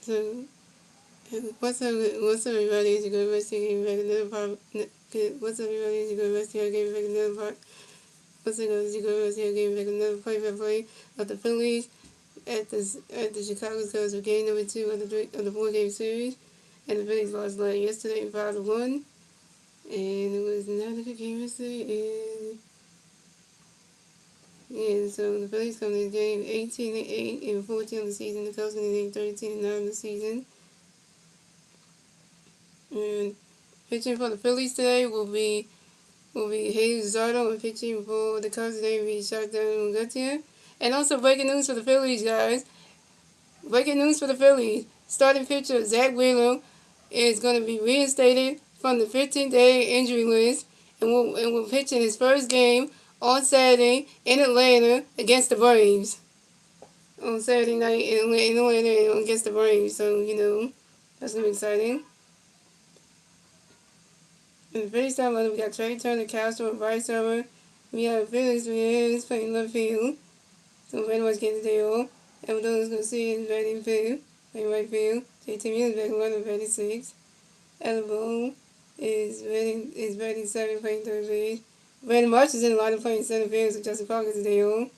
So, what's up, everybody? It's your good Rusty getting back another part. What's up, everybody? It's your good Rusty getting back another part. What's up, guys? It's your good Rusty getting back another play-by-play of the Phillies at the Chicago Cubs for game number 2 of the 4-game series. And the Phillies lost yesterday 5-1, and it was not a good game yesterday. And so the Phillies come to the game 18-8 and 14 on the season. The Cubs come to the game 13-9 on the season. And pitching for the Phillies today will be Jesus Zardo, and pitching for the Cubs today will be Shotgun Gutierrez. And also breaking news for the Phillies, guys. Breaking news for the Phillies. Starting pitcher Zach Wheeler is going to be reinstated from the 15-day injury list and will pitch in his first game on Saturday in Atlanta against the Braves. On Saturday night in Atlanta against the Braves. So, that's going to be exciting. In the Phillies down low, we got Trey Turner, Castro, and Bryce Harper. We have Phillies playing left field. So very much getting the day off. And we're going to see is batting field, playing right field. JT Mills batting 1 and batting 6. Elbow is batting 7, playing third base. Brandon Marsh is in a lot of playing center field, so Justin Parker is the day off.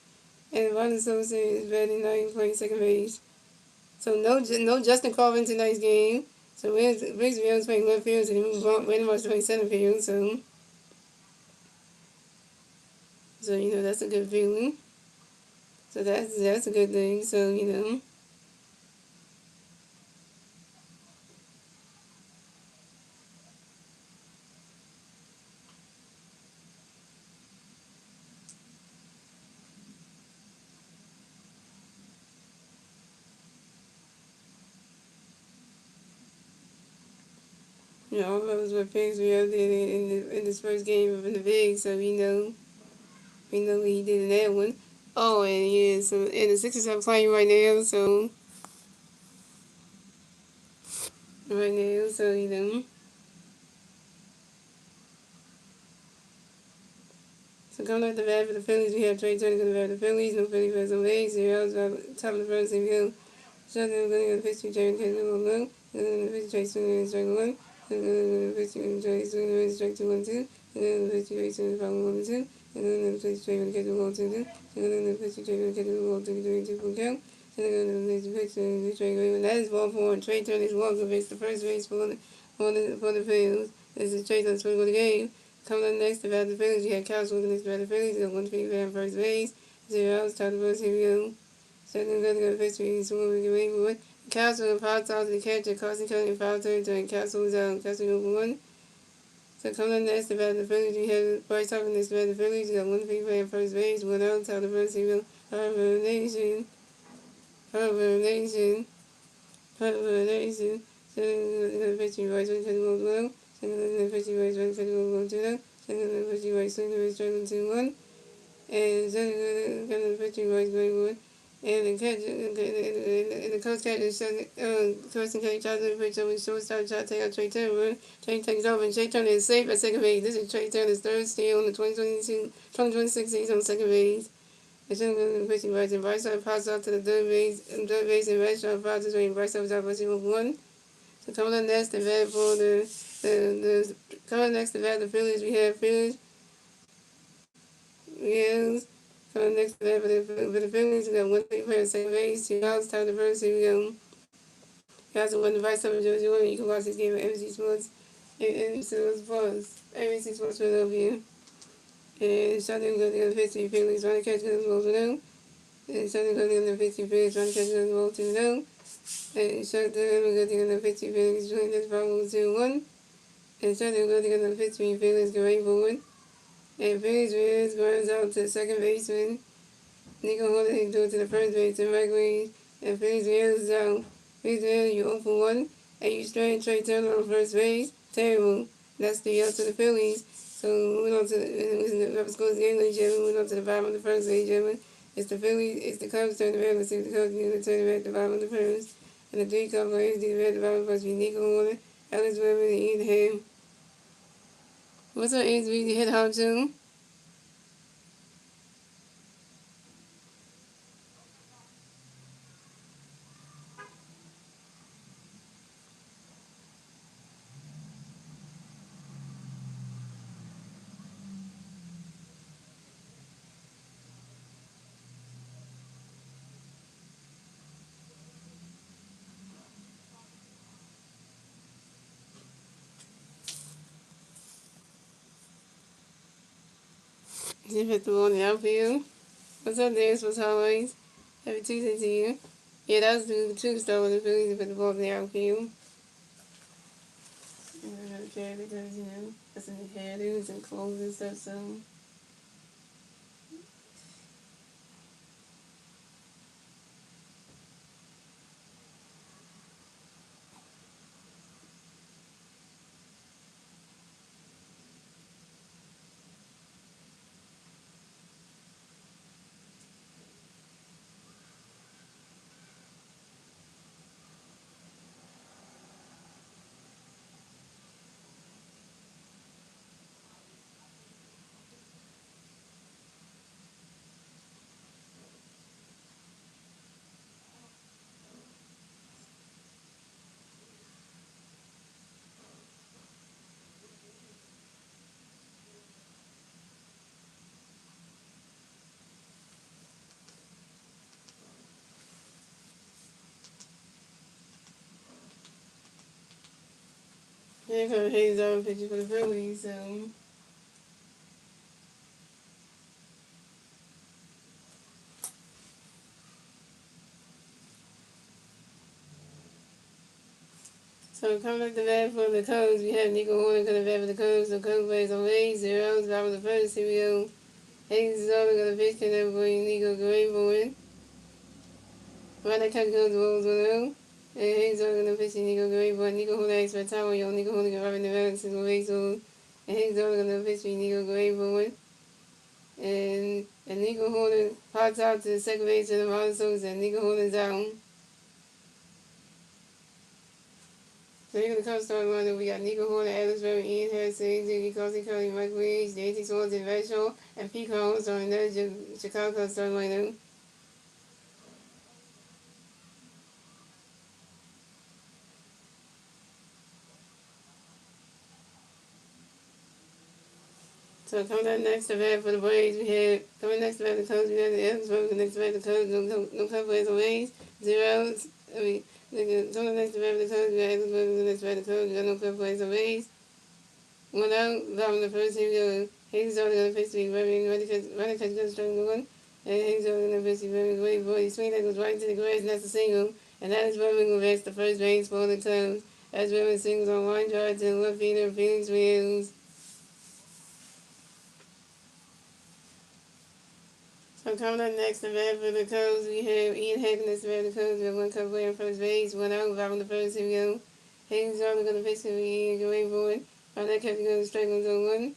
And Ronald Sosa is batting 9, playing second base. So no Justin Crawford in tonight's game. So Riggs Williams playing left field, and he moved Brandon Marsh to play center field. So that's a good feeling. So that's a good thing. So all of us were picks we had in this first game of the big. So we know what he did in that one. Oh, and yeah, so and the Sixers are playing right now. So right now, so So coming off the bat for the Phillies, we have Trey Turner coming to bat for the Phillies. No Phillies fans on legs. 0 outs top of the first and go. Shut down, going to the pitch to Jerry Kessler on low. Going to the pitch to Trey Turner and strike 1. Going to the pitch to Trey Turner and strike 2 1 2. Going to the pitch to Trey Turner and 1 2. Going to the pitch to Trey Turner and catch the ball 2 2. Going to the pitch to Trey Turner and catch the ball 2 3 2 for count. Going to the pitch to Trey Turner. That is ball 4. Trey Turner is walking base the first base for the Phillies. This is Trey Turner's first of the game. Coming up next to bat the Phillies, you have Cows looking next to bat the Phillies. You got 1 3 at first base. 0 outs, top of the first, here we go. Second, going to go to first base, so we can wait for it. Cows are 5 toss to the catcher, Carson Kelly in 5 turns, and Castle is out. Castle number 1. So coming up next to bat the Phillies, you have Bryce Harper next to bat the Phillies. You got 1 3 at first base, 1 out, top of the first, here we go. Harper Nation. Harper Nation. Harper Nation. So the pitching Bryce Harper catching ball 12. Second, the pitching Bryce Harper catching ball 2 Second, the pitching Bryce Harper striking 2 1. And second, the pitching Bryce Harper. And the catcher, and the coach catcher, Carson Kelly tries to pitch over shortstop, try to take out Trey Turner. Trey takes over, and Trey Turner is safe at second base. This is Trey Turner's third steal in the 2026 season on second base. And second, the pitching Bryce, and Bryce pops off to the third base, and Restaurant fouls his way, and Bryce was out for 1. So coming up next to bat for coming up next to bat the Phillies, we have Phillies. Yes. Coming next to that for the Phillies, we got 1 3 player second base, 2 outs, time the first, here we go. You also want to invite some of Josie Williams. You can watch this game at ABC Sports and ABC Sports Philadelphia. And Shotgun goes to the 50 Phillies, trying to catch the ball 2-0. And Shotgun goes to the 50 Phillies, trying to catch the ball 2-0. And Shotgun goes to the 50 Phillies, join this problem 2-1. And Shotgun goes to the 50 Phillies, going forward. And Phillies runs out to second baseman. Nico Holiday threw to the first baseman, Mike Reed. And Phillies is out. Phillies you 0 for 1. And you straight Trey Turner on first base. Terrible. That's the out to the Phillies. So moving on to the scores game, ladies and gentlemen. Moving on to the bottom of the first, ladies and gentlemen. It's the Cubs turn the red. Let's see if the Cubs can turn the red at the bottom of the first. And the 3 Cubs players do the red at the bottom of the first. Nico Holiday, Alex Weber, and Ian Ham. What's up, Ace? We hit how soon? He hit the ball in the outfield. What's up, Darius? What's always? Happy Tuesday to you. Yeah, that was the true star with the Phillies. He put the ball in the outfield. And I don't care because, that's in the hairdos and clothes and stuff, so. Here comes Hayes on pitching for the Phillies, so. So coming up the bat for the Cubs, we have Nico Horner coming back for the Cubs. So Cubs plays on Hayes, 0 outs, bottom of the first. Here we go. Hayes is over going to pitch, and then boy Nico Grayboy. Right that catch goes the balls 1-0. And Hayes over going to pitch, and Nico Grayboy. Nico Horner extra time, yo. Nico Horner can run in the balance since one base on. And Hayes over going to pitch, and Nico Grayboy. And Nico Horner pops out to the second base of the Monsters, and Nico Horner's out. So here are the Cubs starting lineup. We got Nico Horner, Alex Berry, Ian Harrison, Ziggy Causey, Curry, Mike Williams, JT Swanson, Bradshaw, and Pete Carroll starting that Chicago Cubs starting lineup. So coming up next to bat for the Braves, we have coming next to bat the Cubs, we have the Alex Berry, next to bat the Cubs, no Cubs players on base, 0 outs. Coming next to bat for the Cubs, we have Alex Berry, next to bat the Cubs, we got no Cubs players on base. 1 out, bottom of the first, here we go. Hayes over going to pitch to Berry, ready to catch good strike 1. And Hayes over going to pitch to Berry, great boy. Swing that goes right into the grass, and that's a single. And that is Berry will reach the first base for the Cubs. As Berry singles on line drive to the left fielder, Phoenix wins. So coming up next, the bat for the Cubs, we have Ian Hackness, the bat for the Cubs. We have 1 Cub player on first base, 1 out, bottom of the first, here we go. Hayes over going to pitch to Ian, great boy. On that catch, goes straight goes on 1.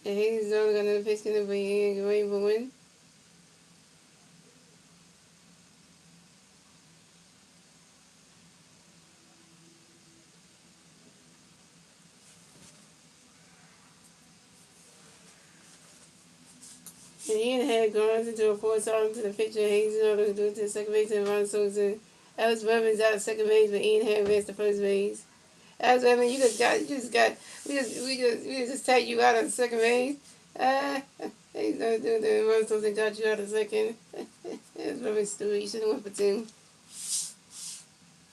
And Hayes over going to pitch to Ian, great boy. And Ian had gone into a force out to the pitcher. Hayes is over to do it to the second base and Ron Sosa. Alex Weber's out of second base, but Ian had reached the first base. Alex Weber, we just take you out of second base. He's gonna do the Ron Sosa got you out of second. That's very stupid. You should have went for 2.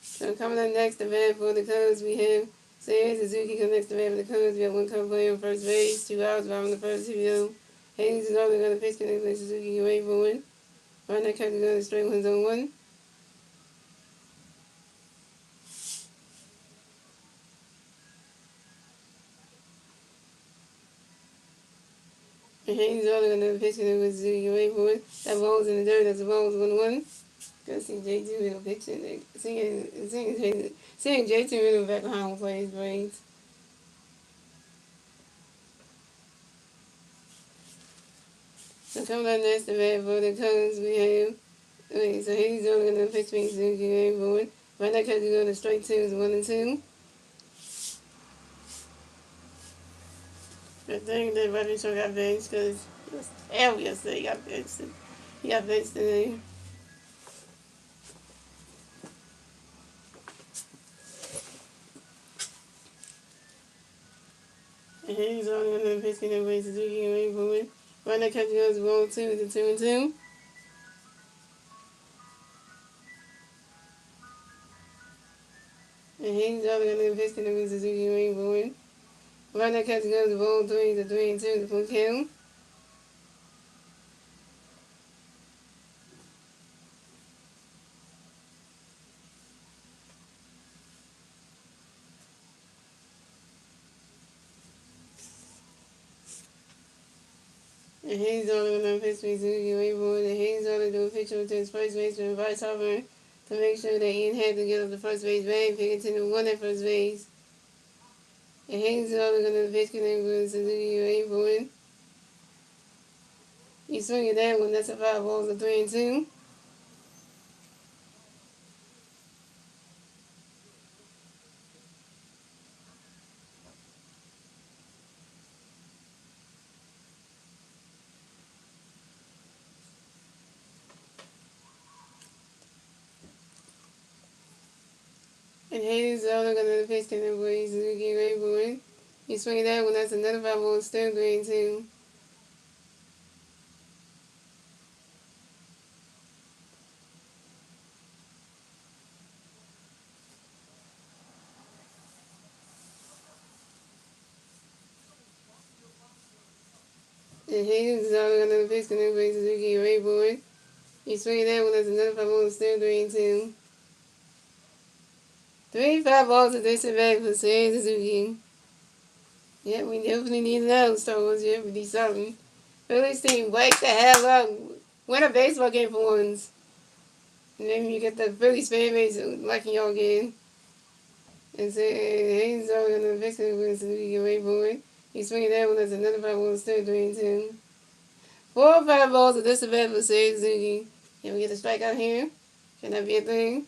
So coming up next, the bat for the Cubs, we have Seiya Suzuki comes next to bat for the Cubs. We have 1 Cub player on first base, 2 outs, bottom of the first, here we go. Hayes is only going to pitch connect with Suzuki away for 1. Right now, Captain going to straight ones on 1. And Hayes is only going to pitch connect with Suzuki away for 1. That ball's in the dirt. That's the ball's 1-1. Go see J2 Riddle pitching. Seeing J2 Riddle back behind play his brains. So coming up next, the bat for the Cubs, we have. So Hayes only going to pitch me Suzuki away for 1. Right now, Captain going to straight 2 is 1-2. I think that Robinson got benched because it was hell yesterday. He got benched. He got benched today. And he's only going to pitch in way Suzuki away from it. Right now, Captain goes roll 2 is a 2-2. And he's only going to pitch in way Suzuki away from it. Right now, Captain goes roll 3 is a 3-2 to full count. And Hayes only going to pitch me to away for it. And Hayes only do a pitch to his first baseman, Bryce Harper, to make sure that Ian had to get up the first base bag, pick it to the one at first base. And Hayes only going to pitch to Suzuki away for it. You swing at that one, that's a 5 balls, a 3-2. And Hayes only going to pitch to the boy, Suzuki away for it. You swing at that one, that's another 5 balls, still 3-2. And Hayes is only going to pitch to the boy, Suzuki away for it. You swing at that one, that's another 5 balls, still 3-2. 3 5 balls of disadvantage for Seiya Suzuki. Yeah, we definitely need another Star Wars Jeopardy something. Phillies team, wake the hell up. Win a baseball game for once. And then you get the Phillies fan base liking y'all again. And say, Hayes always going to fix it with Suzuki away for it. He's swinging that one, that's another 5 balls, still 3-2. 4 5 balls of disadvantage for Seiya Suzuki. Can we get a strikeout here? Can that be a thing?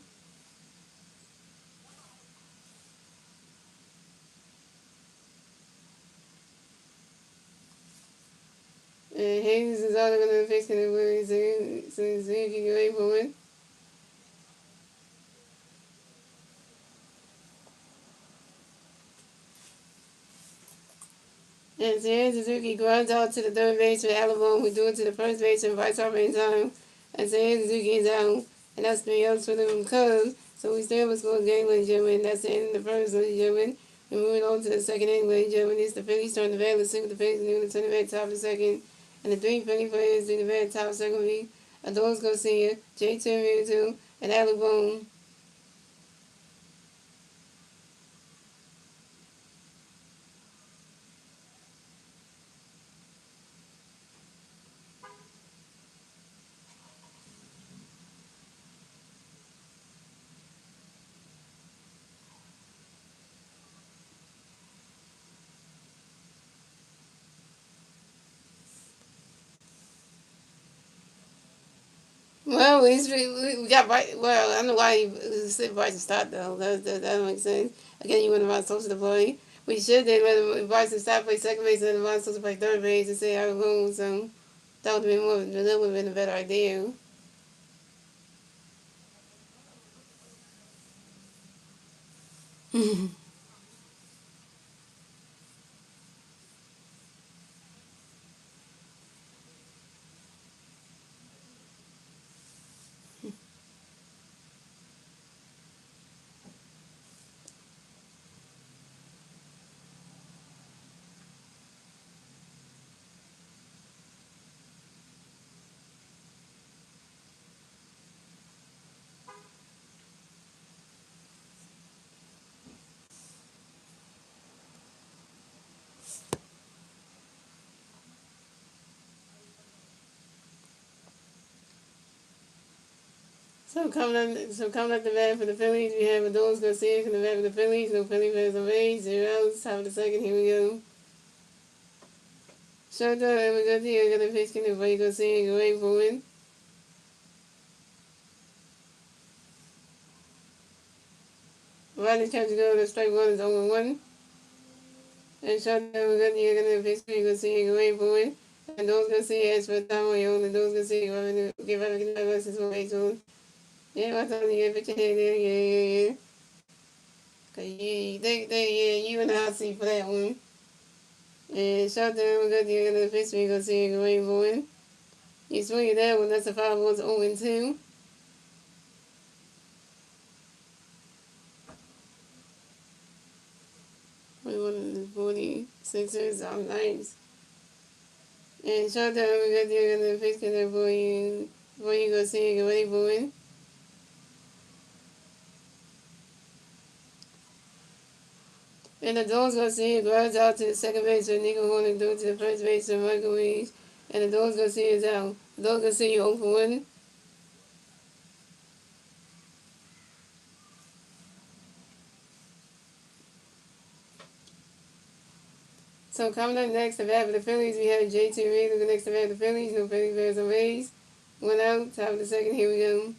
And Hayes is also going to fix it with Suzuki away for it. And Seiya Suzuki grounds out to the third base for Alabama, who threw it to the first base and Bryce Harper in time. And Seiya Suzuki is out. And that's 3 outs for the Cubs. So we still have a score game, ladies and gentlemen. That's the end of the first, ladies and gentlemen. We're moving on to the second inning, ladies and gentlemen. It's the Phillies turn the bat. Let's see what the Phillies do to turn the bat top of the second. And the 3 Philly players do the bat top second week. Adolis Garcia, J. Terry, and Alec Boone. Well, we got right. Well, I don't know why he said Bryson start though. That don't make sense. Again, you went about supposed to play. We should then let Bryson start play second base and Bryson supposed to play third base and say how it goes. So that would have been more. That would have been a better idea. So coming up the bat for the Phillies, we have Adolis Garcia from the bat for the Phillies. No Philly fans on base. 0 outs. Top of the second. Here we go. Showtime. And we got here. Got the pitch. Can the Garcia go away for it? Riley tries to go to strike one is 0-1. And shot down we got here gonna basically go see go away for it. And those gonna see as for time on your own and those gonna see give out a versus one way soon. Yeah, what's on the picture here there, yeah. Cause yeah, you in the hot seat for that one. And shot down we got here gonna basically go see go away for it. You swing it that one, that's a 5 balls 0-2. We won the 46ers, I'm nice. And shot down we got here gonna basically there for you go see go away for it. And the Jones gonna see it grounds out to the second base, so Nico Horner threw to the first base, so Michael Reeves And the dog's gonna see you out. The dog's gonna see you 0 for 1. So coming up next, the bat for the Phillies, we have J.T. Reed looking next to bat for the Phillies. No Phillies, Bears, no Rays. 1 out, top of the second, here we go.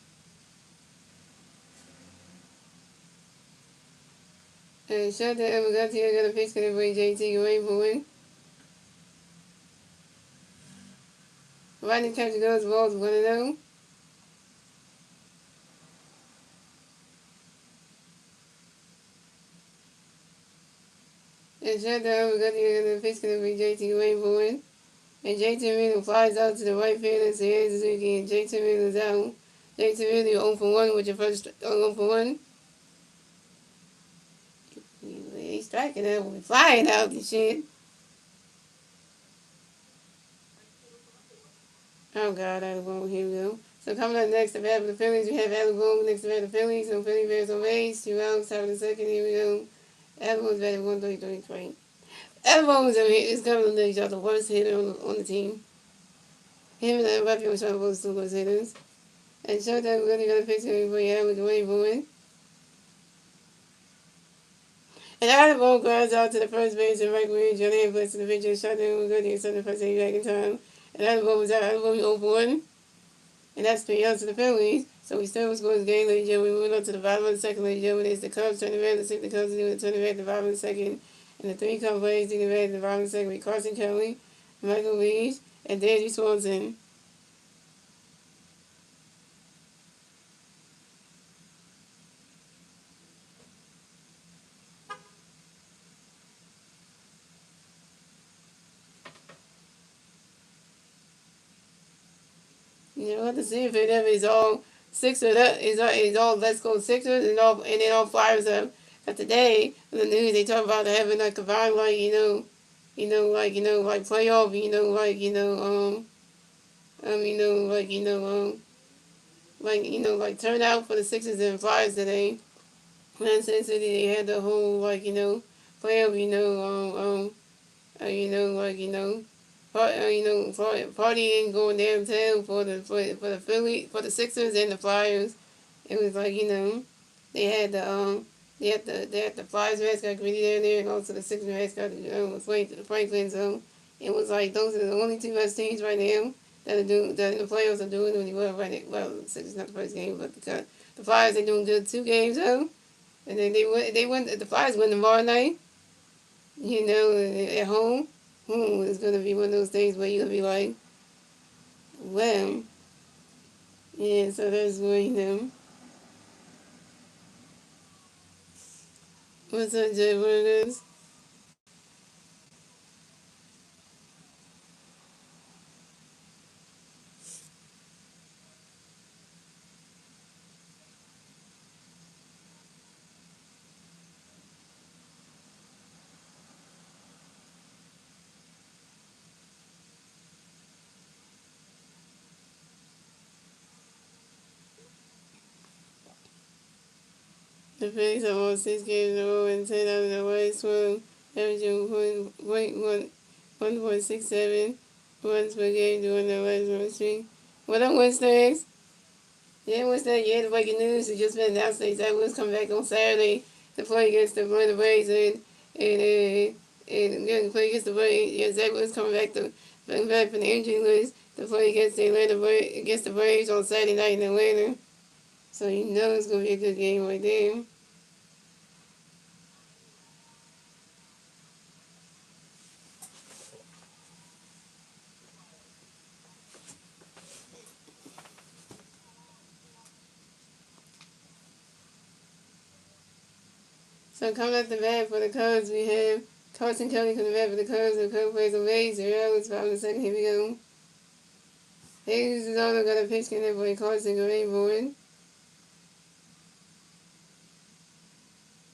And shut the ever got to you, got a pitch, gonna bring J.T. away for 1. Lightning catcher goes, balls 1-0. And shut the ever got to you, got a pitch, gonna bring J.T. away for 1. And J.T. Reed flies out to the right field and Sierra Suzuki, and J.T. Reed is out. J.T. Reed, you're 0 for 1 with your first 0 for 1. He's striking out, we're flying out the shit. Oh God, out of one, here we go. So coming up next, the bat for the Phillies, we have Alabama next to bat the Phillies. No Philly Bears on base. 2 outs, top of the second, here we go. Alabama's batting 1-3-3-3. Alabama is coming to each other, worst hitter on the team. Him and Rafael was trying to both 2 worst hitters. And Showtime really got a picture for you with the way forward. And Alabama grounds out to the first base and right wing. Johnny puts in the pitcher. Showtime was good to get the first inning back in time. And Alabama was out. Alabama 0 for 1. And that's 3 outs to the Phillies. So we still score this game, ladies and gentlemen. We went up to the bottom of the second, ladies and gentlemen. It's the Cubs turning red. Let's see the Cubs do it, turning red at the bottom of the second. And the 3 Cubs players turning red at the bottom of the second with Carson Kelly, Michael Leach, and Danny Swanson. You know what to see if it ever is all Sixers, is all Let's Go Sixers, and then all Flyers up. But today in the news they talk about having a combined like playoff, like turnout for the Sixers and Flyers today. Man City they had the whole playoff, partying going downtown for the for the Sixers and the Flyers. It was they had the Flyers mascot Gritty down there, and also the Sixers mascot Franklin. So it was like those are the only 2 best teams right now that in the playoffs are doing really well right now. Well, the Sixers not the first game, but the Flyers are doing good 2 games though, and then they win the Flyers win tomorrow night. At home. It's gonna be one of those things where you're gonna be like, well, yeah. So that's where. What's up, Jay? What it is? The Phillies have won 6 games in a row and 10 out of the way, swung, averaging 1.67 runs per game during the last run streak. What up, Wednesdays? Yeah, Wednesday, yeah, the breaking news has just been announced that Zach Willis coming back on Saturday to play against the Atlanta Braves and play against the Braves. Yeah, Zach Willis coming back from the injury list to play against the Braves on Saturday night in Atlanta. So you know it's gonna be a good game right there. So coming up the bat for the Cubs, we have Carson Kelly coming back for the Cubs. The Cubs plays the Rays. The Rays found the second. Here we go. Hayes is also got a pitch in there for Carson Gray board.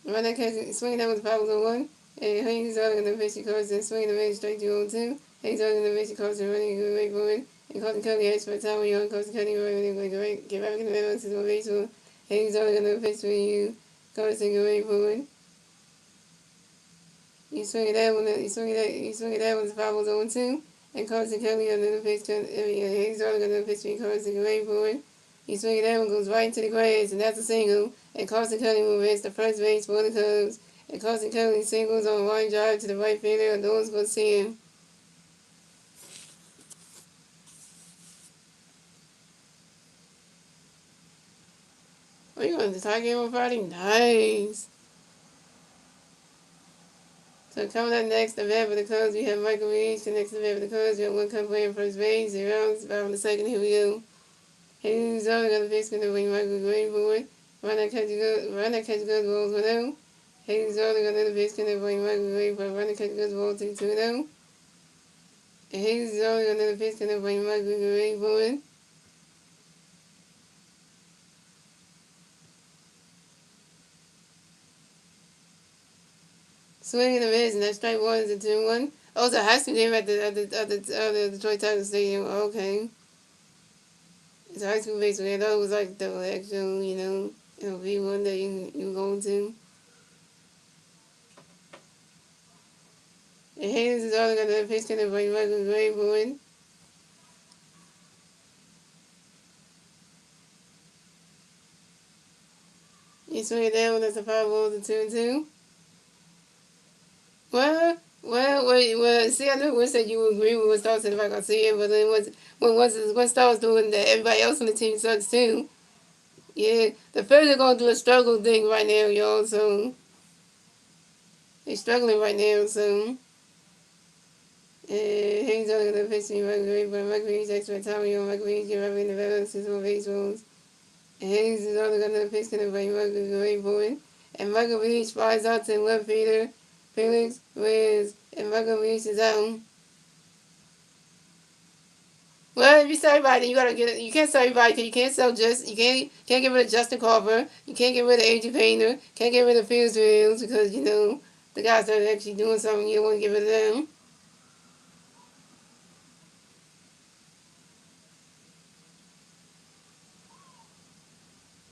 Right now, swinging that was 5-1. And Hayes is also going to pitch to Carson, swinging the man straight to 0-2. Hayes is also going to pitch to Carson, running a great board. And Carson Kelly has for a time young. Carson Kelly running great. Get back in the middle to the baseball. Hayes is also going to pitch for you. Carson Gray board. You swing it that one. You swing it that one's 5-0-2. And Carson Kelly on the pitch, he's only going to pitch to Carson away for it. He swings it down, goes right into the grass, and that's a single. And Carson Kelly will reach the first base for the Cubs. And Carson Kelly singles on one drive to the right fielder, and no one's going to see him. Oh, you going to the tie game on Friday? Nice. So coming up next, the bat for the Cubs, we have Michael Reach. The next the bat for the Cubs, we have one Cub playing first base. 0 outs, about in the second. Here we go. He's only got the face going to bring Michael Gray forward. Run that catch good, balls 1-0. He's only got the face going to bring Michael Gray for run that catch good, ball 2-0. And he's only got the face going to bring Michael Gray forward. Swing and a miss, and that strike one is a 2-1. Oh, it's a high school game at the Detroit Tigers Stadium. Okay. It's a high school baseball. I thought it was like the actual, it'll be one that you're going to. And Hayes is only got the pitch going to bring Michael Gray forward. He swing it down, that's a 5-ball to 2-2. Well, see, I knew Winston you would agree with what Star said about Garcia, but then when Star's doing that, everybody else on the team sucks too. Yeah, the Phillies are going through a struggle thing right now, y'all, so they're struggling right now, so he's only going to pitch me Michael Reed, but Michael Reed's extra time, Michael Reed, you're having the balance, his own baseballs. And Hayes is only going to pitch going to bring Michael Reed forward. And Michael Reed flies out to the left fielder. Felix Reyes and Michael Reese is out. Well, if you sell everybody, you gotta get it. You can't sell everybody because you can't sell you can't get rid of Justin Carver. You can't get rid of A.J. Painter. Can't get rid of Fields because the guys that are actually doing something. You don't want to get rid of them.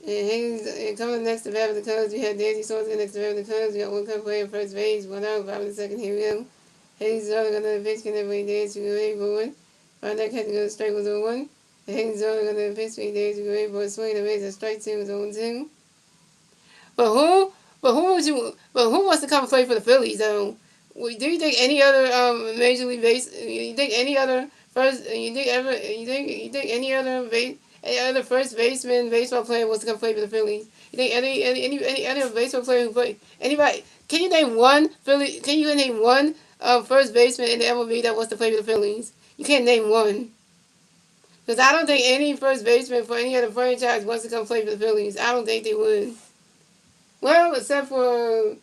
And coming next to bat for the Cubs, we have Daisy Swanson next to bat for the Cubs. We got one Cub player first base, 1 out, 5 in the second. Here we go. Hayes is only going to pitch, can bring Daisy to the forward. Find that catch goes strike was 0-1. The Hayes is only going to pitch, Daisy to the swing the base, a strike 2 was 0-2. But who wants to come play for the Phillies though? Do you think any other major league base? You think any other first? You think any other first baseman baseball player wants to come play for the Phillies? You think any other baseball player who play anybody? Can you name one Philly? Can you name one first baseman in the MLB that wants to play for the Phillies? You can't name one. Because I don't think any first baseman for any other franchise wants to come play for the Phillies. I don't think they would. Well, except for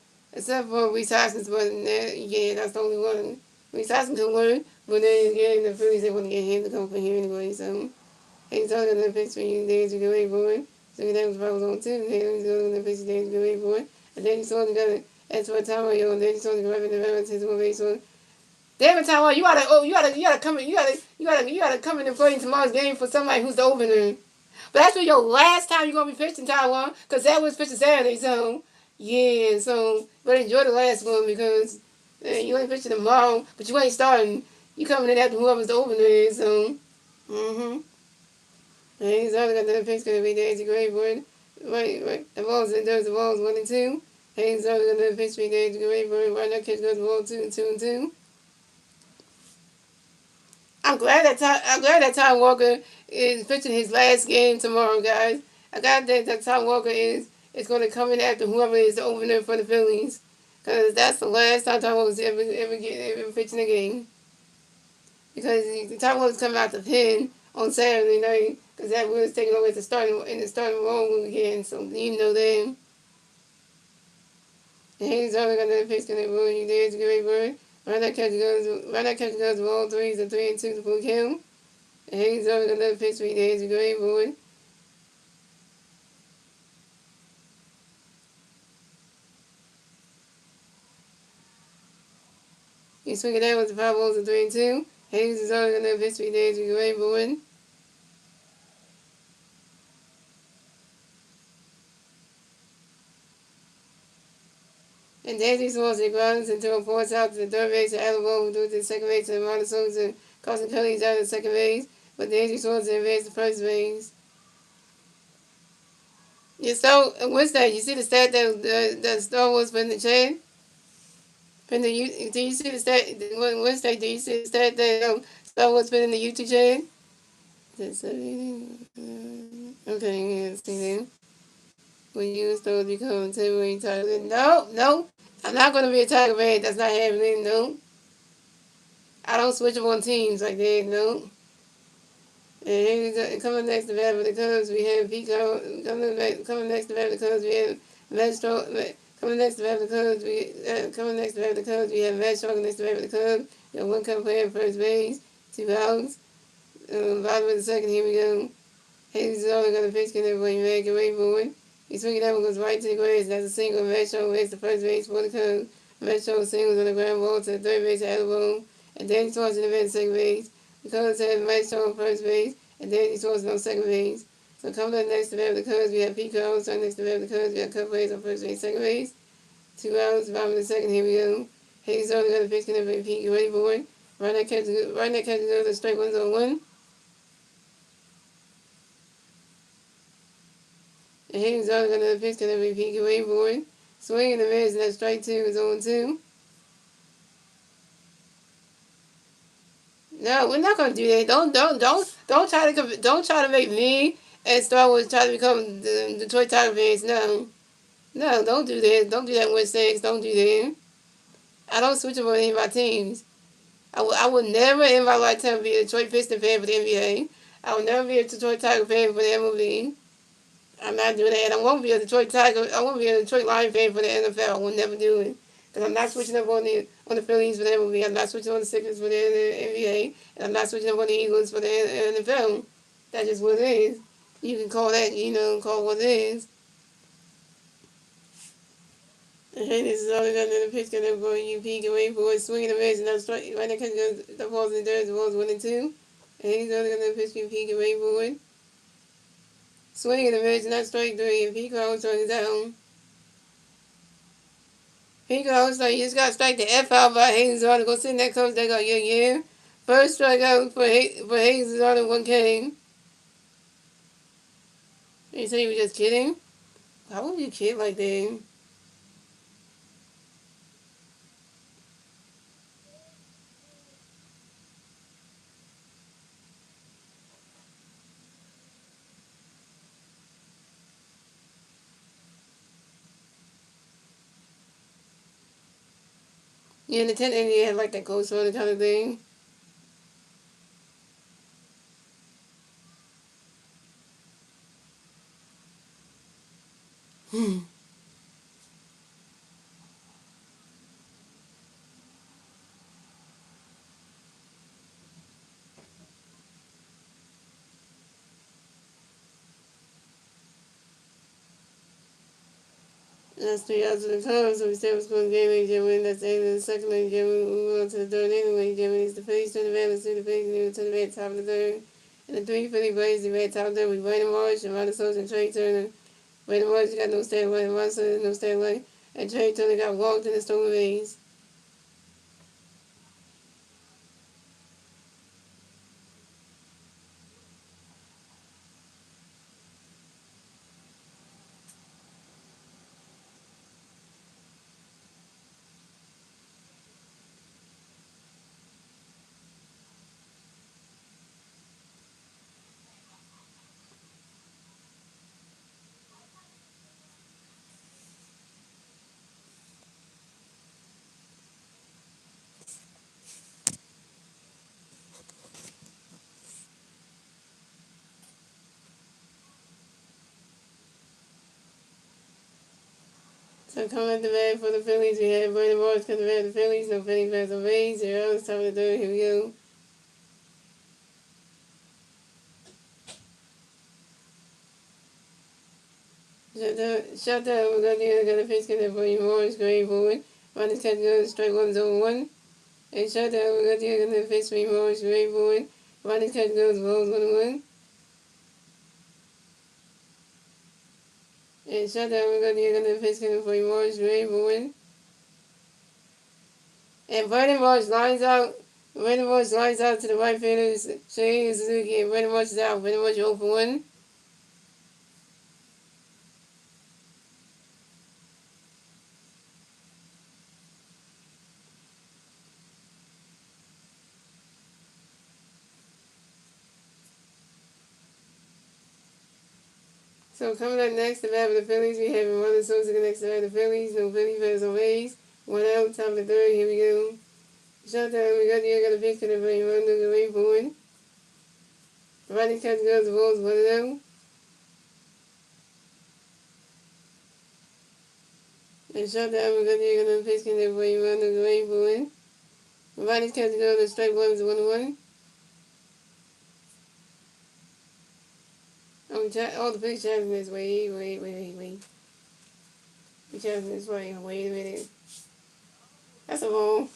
Reese Hoskins, but yeah, that's the only one. Reese Hoskins can learn, but then again, the Phillies they want to get him to come from here anyway. So he's only going to pitch for you days to get ready for it. So that was probably on too. He's going to pitch days to get ready for it. And then he's only going to ask for a time yo, and then he's only going to develop his one base one. Damn it, Taiwan, you gotta come in and play in tomorrow's game for somebody who's the opener. But that's your last time you're gonna be pitching, Taiwan, because that was pitching Saturday. So yeah, but enjoy the last one because you ain't pitching tomorrow, but you ain't starting. You coming in after whoever's the opener is. So and he's only got the pitch gonna be Daisy Grayboard. Right. The balls 1 and 2. He's only got the pitch be Daisy Grayboard. Right now, catch goes the ball 2 and 2. I'm glad that Tom Walker is pitching his last game tomorrow, guys. I got that Tom Walker is going to come in after whoever is the opener for the Phillies, because that's the last time Tom Walker's ever pitching a game. Because Tom Walker's coming out the pen on Saturday night, because that was taking over in the starting role again. So you know that. And he's only going to pitch going to ruin you there to get ready for it. Run that catch goes ball 3 to 3 and 2 to full kill. And he's only going to pitch 3 days to go ready for it. He's swinging down with the 5 balls and 3 and 2. Hayes is only going to pitch 3 days to go ready for it. And Daisy Swanson grounds into a force out to the third base and Alabama who threw to the second base and Martin Sosa causing Phillies out of second base, but Dansby Swanson advanced to first base. Yeah, so what's that? You see the stat that Star Wars put in the chat? Do you see the stat? What's that? Do you see the stat that Star Wars put in the YouTube chat? Okay, yeah, see that. When you start to become temporary Tiger. No, no. I'm not going to be a Tiger fan. That's not happening. No. I don't switch up on teams like that. No. And coming next to bat for the Cubs, we have Pico. Coming next to bat for the Cubs, we have Metro. Coming next to bat for the Cubs, coming next to bat for the Cubs, we have Matt Strong next to bat for the Cubs. We have one Cub player first base, 2 outs. Bottom of the second, here we go. Hayes is only going to pitch, can everybody make it way forward. He's swinging that one goes right to the grass. That's a single. Metro makes the first base for the Cubs. Metro singles on the ground ball to the third base elbow. And Danny Swanson in the second base. The Cubs have Metro on first base. And Danny Swanson on second base. So coming up next to bat the Cubs, we have Pico Armstrong next to bat the Cubs. We have Cub players on first base, second base. 2 outs, bottom of the second, here we go. Hayes only going to pitch, can everybody get ready for it. Right now, catch goes to strike 1-1. And Hayes only going to pitch, can everybody get ready for it. Swing and a miss, and that strike 2 is 0-2. No, we're not gonna do that. Don't try to make me and Star Wars try to become the Detroit Tiger fans. No, no, don't do that. Don't do that with sex. Don't do that. I don't switch up on any of my teams. I would never in my lifetime be a Detroit Pistons fan for the NBA. I will never be a Detroit Tiger fan for the MLB. I'm not doing that. I won't be a Detroit Tiger. I won't be a Detroit Lion fan for the NFL. I will never do it. Because I'm not switching up on the Phillies for the MLB. I'm not switching on the Sixers for the NBA. And I'm not switching up on the Eagles for the NFL. That's just what it is. You can call that, call what it is. Hey, this is all they got in the pitch. Gonna go UP, get away for it. Swinging the base and that's strike. Right there, the ball's in there. The ball's 1-2. And he's only gonna pitch UP, get away for it. Swinging the base and that's strike 3. And Pico Armstrong is down. Pico Armstrong, you just got to strike the F out by Hayes on. Go sit in that coach. They go, yeah. First strikeout for Hayes on 1K. You say you were just kidding? Why would you kid like that? Yeah, in the 10th inning, you had like that ghost runner kind of thing. That's 3 outs of the Cubs, so we still scoring the game, ladies and gentlemen. That's the end of the second, ladies and gentlemen. We move on to the third inning, ladies and gentlemen. It's the Phillies to the bat, let's do the Phillies, and to the bat, top of the third. And the 3 Philly Blaze, the bat, top of the third, with Brandon Marsh, Ronald Sosa, and Trey Turner. Brandon Marsh got no stand away, Ronald Sosa, no stand away. And Trey Turner got walked in the stolen base. So coming at the bat for the Phillies, we have Brandon Marsh coming to the bat for the Phillies. No Phillies bats on base. 0 outs, top of the third. Here we go. Shut down. We're going to get a pitch for Brandon Marsh going forward. Run this catch goes strike 1-1. And shut down. We're going to get a pitch for Brandon Marsh going forward. Run this catch goes balls 1-1. And shut down. We're going to get a pitch for Brandon Marsh going forward. And Brandon Marsh lines out Brandon Marsh lines out to the right fielder, Shane Suzuki, and Brandon Marsh is out. Brandon Marsh 0 for 1. So coming up next, the bat for the Phillies, we have Ronald Sosa next to the Phillies. No Philly fans on base. 1 out, top of the third. Here we go. Showtime, we got the pitch to the plate. Run to the way for 1. Ronnie catch goes the balls 1 0. And showtime, we got the pitch to the plate. Run to the way for 1. Ronnie catch goes the strike 1 is 1 1. Oh, the pitch having this. Wait. Pitch having this way. Wait a minute. That's a ball.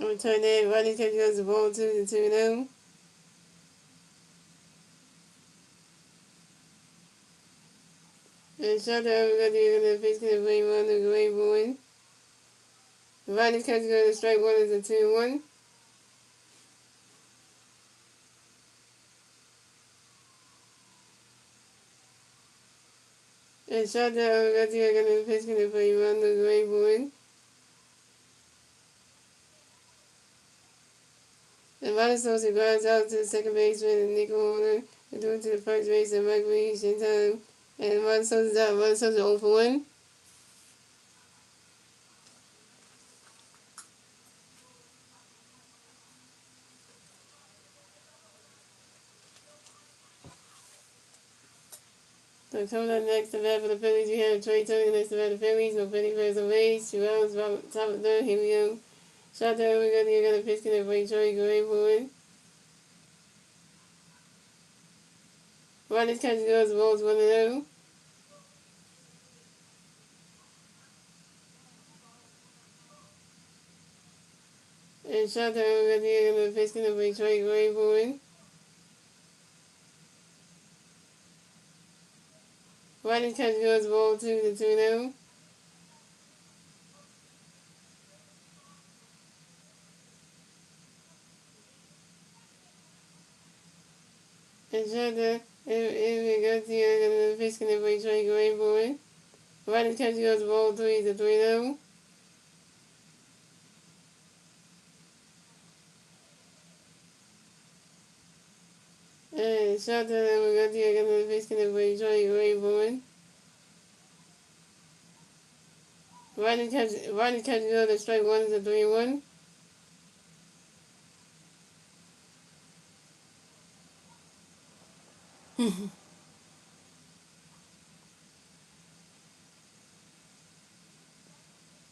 I'm going to turn that. Ronnie catch goes the ball 2 to 2 0. And shut down, we got the pitch to the plate. Run to the way for 1. Ronnie catch goes the strike 1 is a 2 1. And shot down, got the pitch to the plate. Run to the way for 1. And Ronald Sosa grounds out to the second baseman and Nico Horner. They do it to the first base and Mike Reese in time. And Ronald Sosa's out. Ronald Sosa 0 for 1. So coming up next, the bat for the Phillies, we have Trey Turner next to the Phillies. No Philly fans on base. 2 outs, top of the third. Here we go. Shot down, we got the pitch to the plate. Troy Gray for 1. Ronald catch goes the balls 1 0. And shot down, we got the pitch to the plate. Troy Gray for 1. Ronald catch goes the ball 2 to 2 0. And shot down, and we got the pitch to the plate. Troy Gray for 1. Ronald catch goes the ball 3 to 3 0. And shot down, we got the pitch to the plate. Troy Gray for 1. Ronnie catch goes the strike 1 is a 3 1.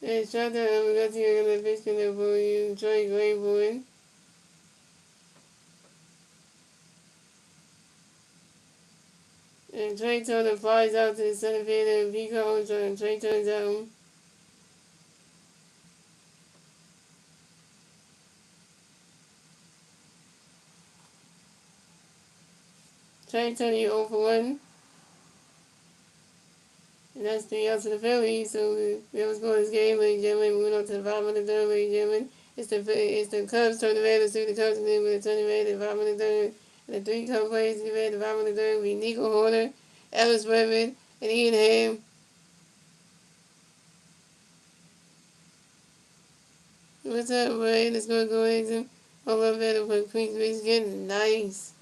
And shot down, we got the pitch to the plate. Troy Gray for 1. And Trey Turner flies out to the center field and Pico, and Trey turns out. Trey Turner 0 for 1. And that's 3 outs for the Phillies. So that was going this game, ladies and gentlemen. Moving on to the bottom of the third, ladies and gentlemen. It's the Cubs turn the Raiders through the Cubs, and then we're turning the Raiders at the bottom of the third. And the 3 Cubs players to the bottom of the third will be Nico Horner, Ellis Redmond, and Ian Ham. What's up, Ray? Let's go ahead and all of that for Queens Base getting nice.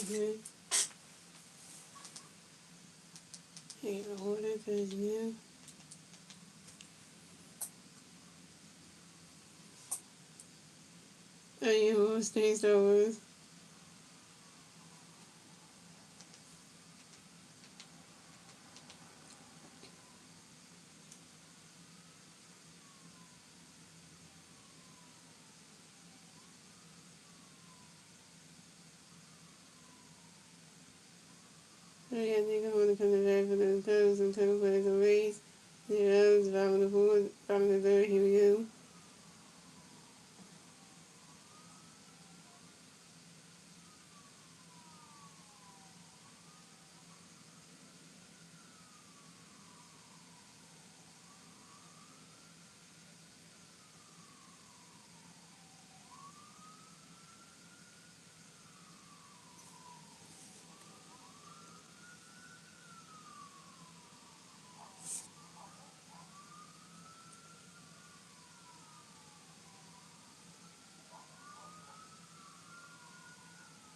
Okay. Hey, hold that page now. Oh, yeah, what stays that was? Oh, yeah, nigga, want to come to back for the Cubs and total plays on base. Zeros, bottom of the fourth, bottom of the third, here we go.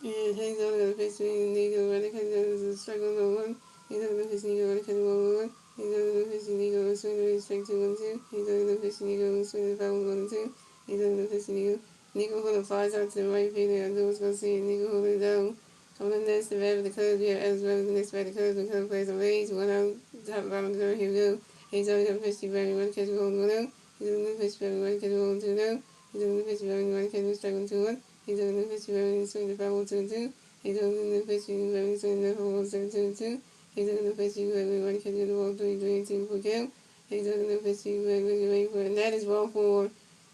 And hangs on to the pitch between Nico and the Cubs is a struggle on one. He's on the pitch, Nico and the Cubs 1-1. He's on the pitch, Nico and swing the strike 2-1-2. He's on the pitch, Nico and swing the foul 1-2. He's on the pitch, Nico. Nico Holder flies out to the right field. I know what's going to see it. Nico Holder down. Coming up next, the bat of the Cubs. We have as well as the next bat of the Cubs. The Cubs plays on base. One out, top bottom third. Here we go. He's on the pitch, Barry. One catch, one out. He's on the pitch, Barry. One catch, 1-2 now. He's on the pitch, Barry. One catch, strike 1-2-1. He's on the pitch, Barry. Swing the foul 1-2-2. He's on the pitch, Barry. Swing the foul 1-7-2-2. He's on the pitch, Barry. One catch, the ball 3-3-2 for count. He's on the pitch, Barry. Wait for it. And that is ball 4.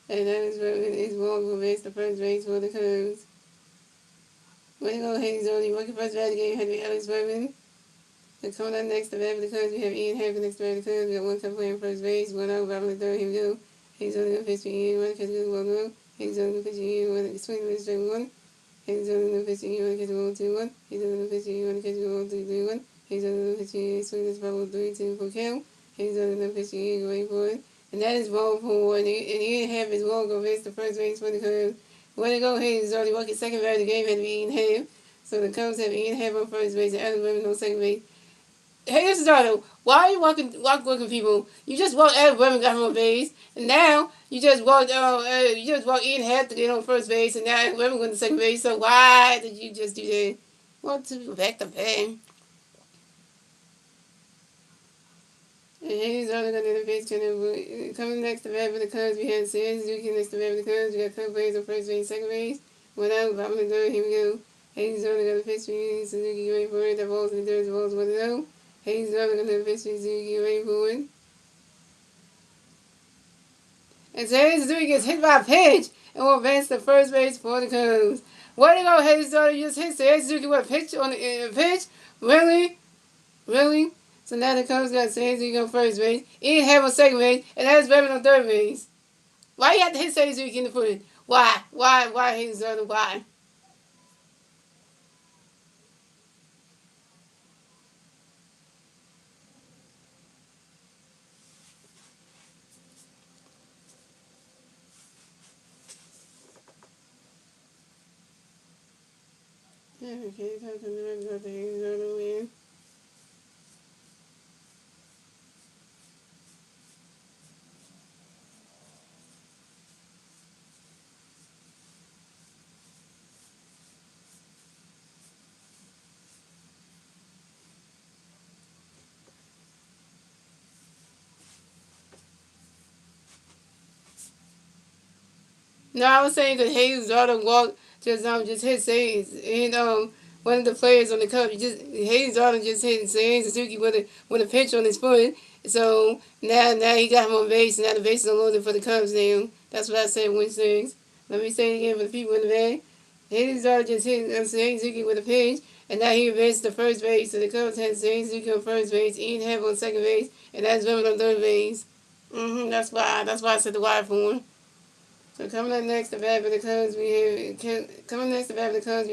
And that is ball for base, the first base for the Cubs. Way to go, Hayes Only. Working first bat of the game had to be Alex Bourbon. So coming up next, the bat for the Cubs, we have Ian Hampton next bat of the Cubs. We got one cup playing first base, one out, bottom of the third. Here we go. Hayes Only going to pitch to Ian, one catch, good ball, no. Hayes Only going to pitch to Ian, one swing, one strike, one. Hayes Only going to pitch to Ian, one catch, 1-2-1. Hayes Only going to pitch to Ian, one catch, 1-3-3-1. Hayes Only going to pitch to Ian, swing this ball 3-2 for count. Hayes Only going to pitch to Ian, going for it. And that is ball 4. And Ian Hampton is ball go base, the first base for the Cubs. Way to go, Hayes Only. Working second bat of the game had to be Ian Hampton. So the Cubs have Ian Hampton on first base and Adam Women on second base. Hey, this is Dardo. Why are you walking people? You just walked Adam Women got him on base, and now you just walked Ian Hampton to get on first base, and now Adam Women going to second base. So why did you just do that? Want to back the bang? And he's only going to the pitch. Coming next to bat for the Cubs, we have Sam Suzuki next to bat for the Cubs. We got Cubs players on first base, second base. One out, bottom of the third. Here we go. Hayes only going to pitch for Suzuki waiting for it. The ball's in the third, the ball's 1-0. Hayes only going to pitch for Suzuki waiting for it. And so Hayes Suzuki gets hit by a pitch and will advance to first base for the Cubs. Way to go, Hayes Suzuki just hit Hayes Suzuki with a pitch on the pitch. Really? Really? So now the Cubs got Hayes Suzuki on first base. Ian Hampton on second base. And that's Bevin on third base. Why you have to hit Hayes Suzuki in the foot? Why? Why Hayes Suzuki? Why? Okay, time to remember the Hayes Suzuki win. No, I was saying because Hayes Autumn walked just hit Hayes and one of the players on the Cubs Hayes Autumn just hit Hayes Suzuki with a pitch on his foot. So now he got him on base. Now the base is unloaded for the Cubs now. That's what I said when six. Let me say it again for the people in the back. Hayes Autumn just hit Hayes Suzuki with a pitch. And now he advanced to first base. So the Cubs had James Zuko on first base, Ian Happ on second base, and that's Drummond on third base. That's why. That's why I said the wide for him. So coming up next to bat for the Cubs, we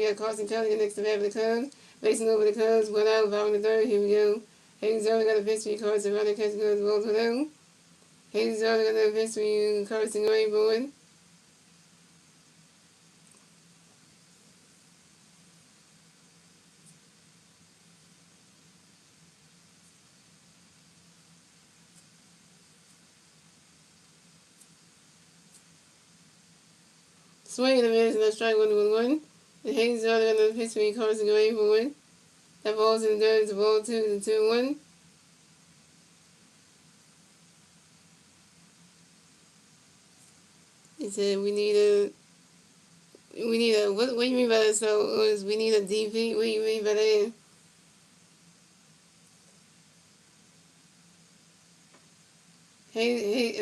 have Carson Kelly next to bat for the Cubs. Facing over the Cubs, 1 out, bottom of the third. Here we go. Hayes already got a pitch card, so running catch goes balls for them. Hayes already got a pitch Carson away board. Swing and a miss, and a strike 1-1. And Hayes already got a pitch Carson away board. That ball's in the dirt, it's a ball 2 to 2-1. He said what do you mean by that? So is we need a DP? What do you mean by that? Hey,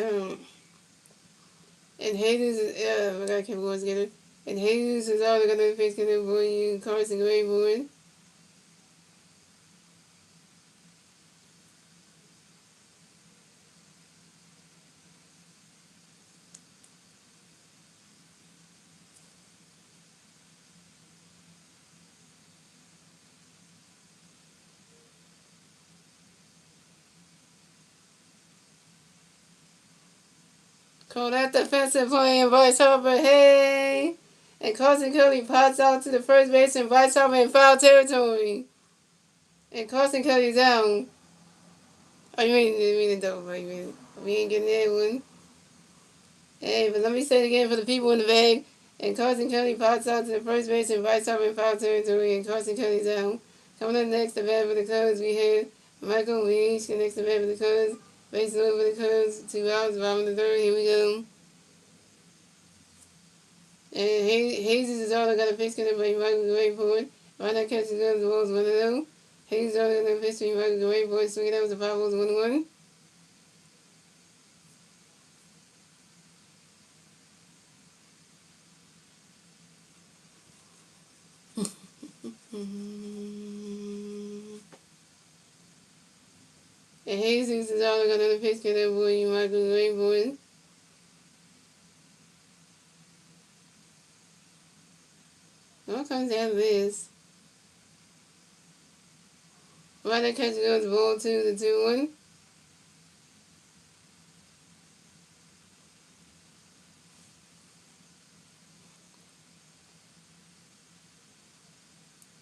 and Hayes is, I can't remember together. And Hayes is all gonna face gonna boy you Carson Gray boy. Call that defensive play and Bryce Harper, hey! And Carson Kelly pots out to the first base and Bryce Harper in foul territory. And Carson Kelly's down. Oh, you mean the double, right? We ain't getting that one. Hey, but let me say it again for the people in the bag. And Carson Kelly pots out to the first base and Bryce Harper in foul territory. And Carson Kelly's down. Coming up next, the bat for the Cubs, we have Michael Weege connects the bat for the Cubs. Basing over the Cubs, 2 outs, bottom of the third. Here we go. And Hayes is all got a pitch connect, but he might go away for it. Why not catch the guns? The ball's 1-0. Hayes is all got a pitch, but he might go away for it. Swing it out with the 5 balls, 1-1. And Hayes is all got another pitch connect, but he might go away for it. All comes out of this. Why not catch the guns? Ball 2 to 2-1.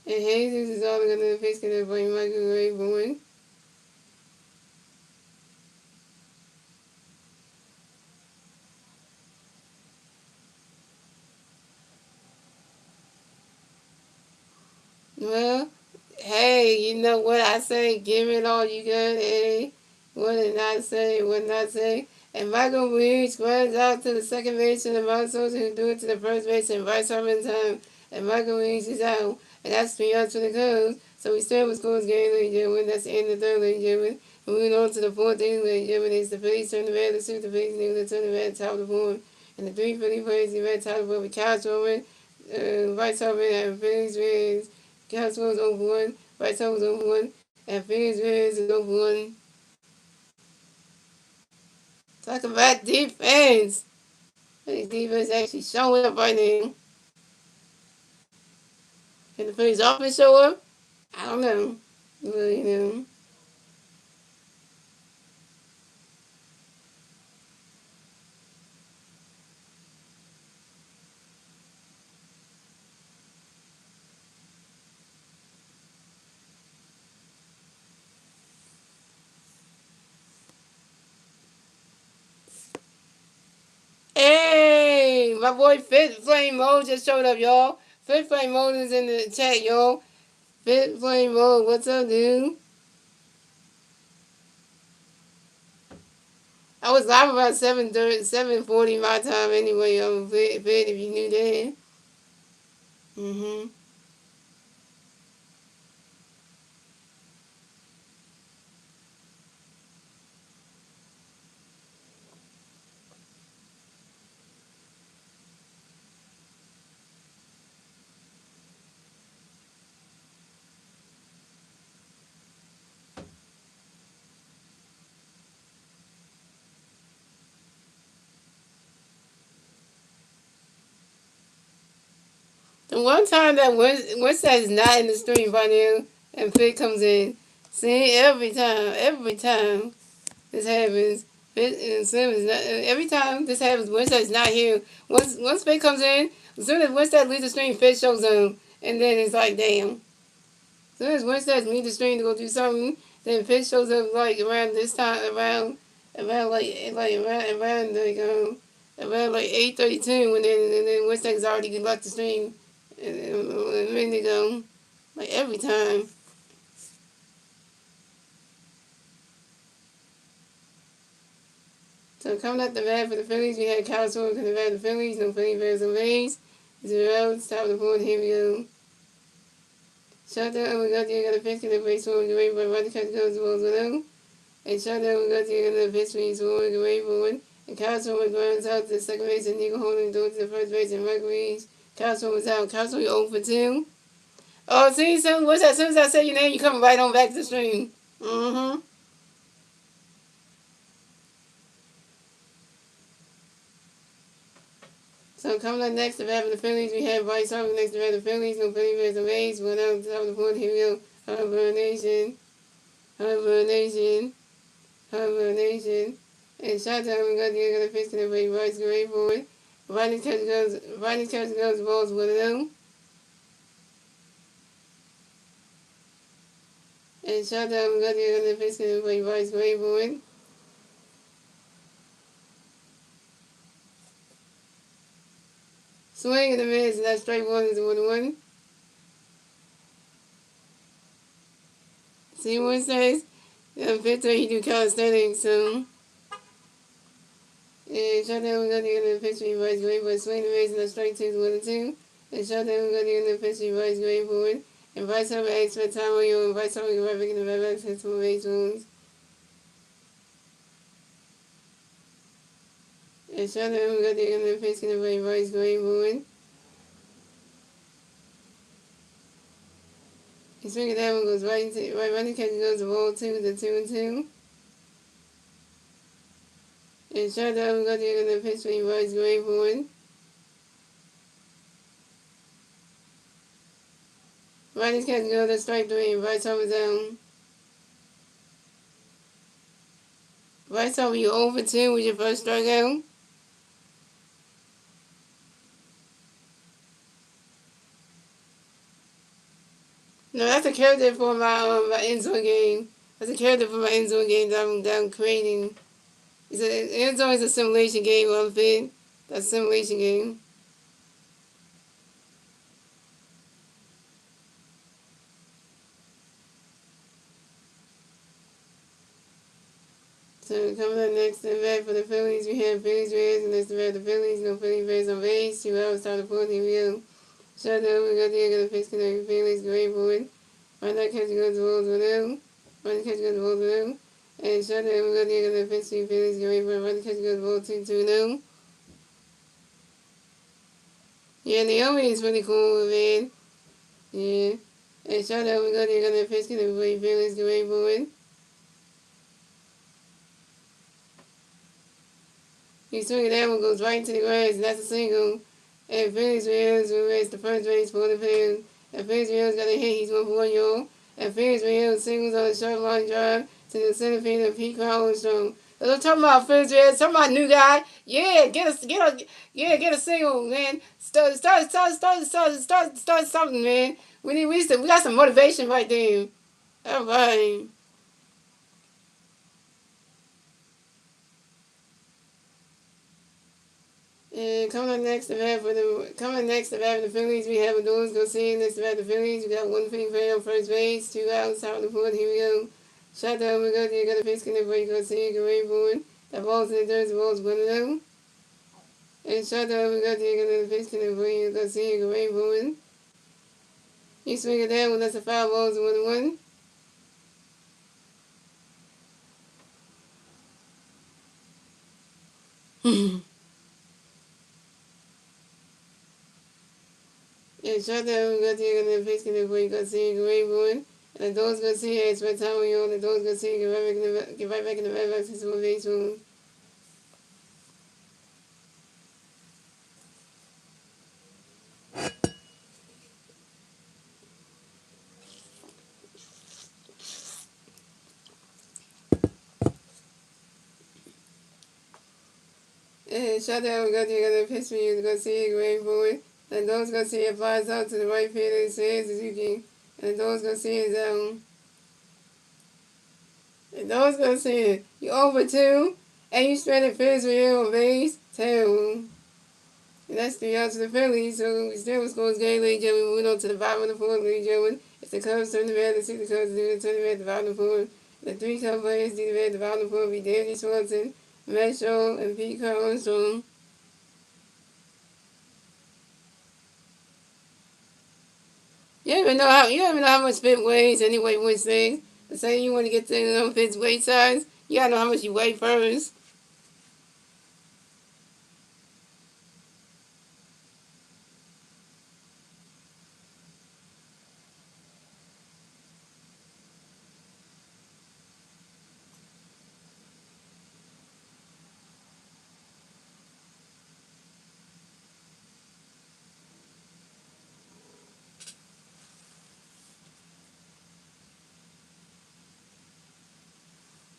And Hayes is all got another pitch connect, but he might go away for it. Well, hey, you know what I say? Give it all you got, hey. What did I say? What did I say? And Michael Weir squares out to the second base and the Monsters who do it to the first base and Bryce Harper in time. And Michael Weir is out. And that's 3 outs for the Cubs. So we still with scores game, ladies and gentlemen. That's the end of the third, ladies and gentlemen. Moving on to the fourth inning, ladies and gentlemen. It's the Phillies turn the red, the suit the Phillies, and turn the red, top of the board. And the 3 Philly players, the red, top of the board with Couch over, Bryce Harper and Phillies Reds. Couch was over 1, Bryce Harper was over 1, and Phillies Reds is over 1. Talk about defense. The defense actually showing up right now. Can the Phillies offense show up? I don't know. Well, you know. Hey, my boy Fit Flame Mode just showed up, y'all. Fit Flame Mode is in the chat, y'all. Fit Flame Mode, what's up, dude? I was live about 7:40 my time anyway, Fit, if you knew that. Mm-hmm. The one time that once that is not in the stream by now and Fit comes in, see every time this happens, Fit and Slim is not. Every time this happens, once that's not here. Once Fit comes in, as soon as once that leaves the stream, Fit shows up, and then it's like damn. As soon as once that leaves the stream to go do something, then Fit shows up like around this time around around like 8:32 and then Winston's already left the stream a minute ago. Like every time. So coming up the bat for the Phillies, we had Kyle Sword for the bat for the Phillies, no Philly Bears and Rays. 0, top of the board, here we go. Shutdown, we got the pitch to the base forward, the way by Roddy Catch goes the balls below. And shutdown, we got the pitch to forward, the way forward. And Kyle Sword grounds out to the second base, and Nico Holding goes to the first base, and Mercury's. Kyle Sword was out. Kyle Sword 0 for 2. Oh, see, so what's that? As soon as I say your name, you come right on back to the stream. Mm-hmm. So coming up next to bat for the Phillies, we have Bryce Harper next to bat for the Phillies. No Philly Bears and Rays. One out on top of the board. Here we go. Harper Nation. Harper Nation. Harper Nation. And shot time, we got the other pitch to the way. Bryce great for it. Ronnie catch goes the balls with them. And shot time, we got the other pitch to the way. Bryce great for it. Swing and a miss, and that straight one is a 1-1. See what it says? Fifth he do calisthenics, so. And shot down, we got the other pitch to Bryce great for it. Swing and a miss, and that straight 2 is 1-2. And shot down, we got the other pitch to Bryce great for it. And Bryce Harper expert time on you, and Bryce Harper can right back in the right back to base wounds. And shot down, we got the other pitch to Bryce great for it. He swing that one goes right running catch goes the ball 2 to 2-2. And shot down, we got the other pitch to Bryce great for it. Ronnie's catch goes to strike 3 and Bryce Harper down. Bryce Harper, you 0 for 2 with your first strikeout. No, that's a character for my end zone game. That's a character for my end zone game that I'm creating. End zone is a simulation game, Fit. That's a simulation game. So coming up next to the bat for the Phillies, we have Phillies Bears, and that's the bat for the Phillies. No Philly Bears on base. 2 hours, top of the fourth, here we go. Shut down, we got the pitch to the Phillies, great for it. Right now, catch goes the balls with them. Right now, catch goes the balls with them. And shut down, we got the pitch to the Phillies, great for it. Right now, catch goes the ball 2-2 now. Yeah, Naomi is really cool, man. Yeah. And shut down, we got the pitch to the Phillies, great for it. He swing that one goes right into the grass, and that's a single. And Phillies Reals will race the first base for the Phillies. And Phillies Reals got a hit, he's 1 for 1, y'all. And Phillies Reals singles on a short line drive to the center field of Pete Armstrong. I'm talking about Phillies Reals, talking about new guy. Yeah, get a single, man. Start something, man. We got some motivation right there. All right. And coming next to bat for the Phillies, we have Adolis Garcia next to bat for the Phillies. We got 1 Philly player on first base, 2 outs, top of the fourth. Here we go. Shot down, we got a pitch in the break. Garcia, great forward. That ball's in the dirt, the ball's 1-0. And shot down, we got a pitch in the break. Garcia, great forward. He swinging down when that's a foul ball, 1-1. And shut down, we got the pitch in the break. Garcia, great forward. And those Garcia, expect time on you. And those Garcia, get right back in the red box into a base room. shutdown, we're going to pitch for you to go see it, going forward. And those going to see it flies out to the right field and says Suzuki. And those going to see it down. And those going to see it. You over 2. And you stranded Phillies for you on base. Terrible. And that's 3 outs to the Phillies. So we still scores game, ladies and gentlemen. Moving on to the bottom of the fourth, ladies and gentlemen. It's the Cubs turn the red. The 6 Cubs do turn the red at the bottom of the fourth. The 3 Cubs players do the red at the bottom of the fourth. Be Danny Swanson, Matt Shaw, and Pete Armstrong. You don't even know how much fit weighs anyway, which thing. The saying you want to get to fit's weight size, you gotta know how much you weigh first.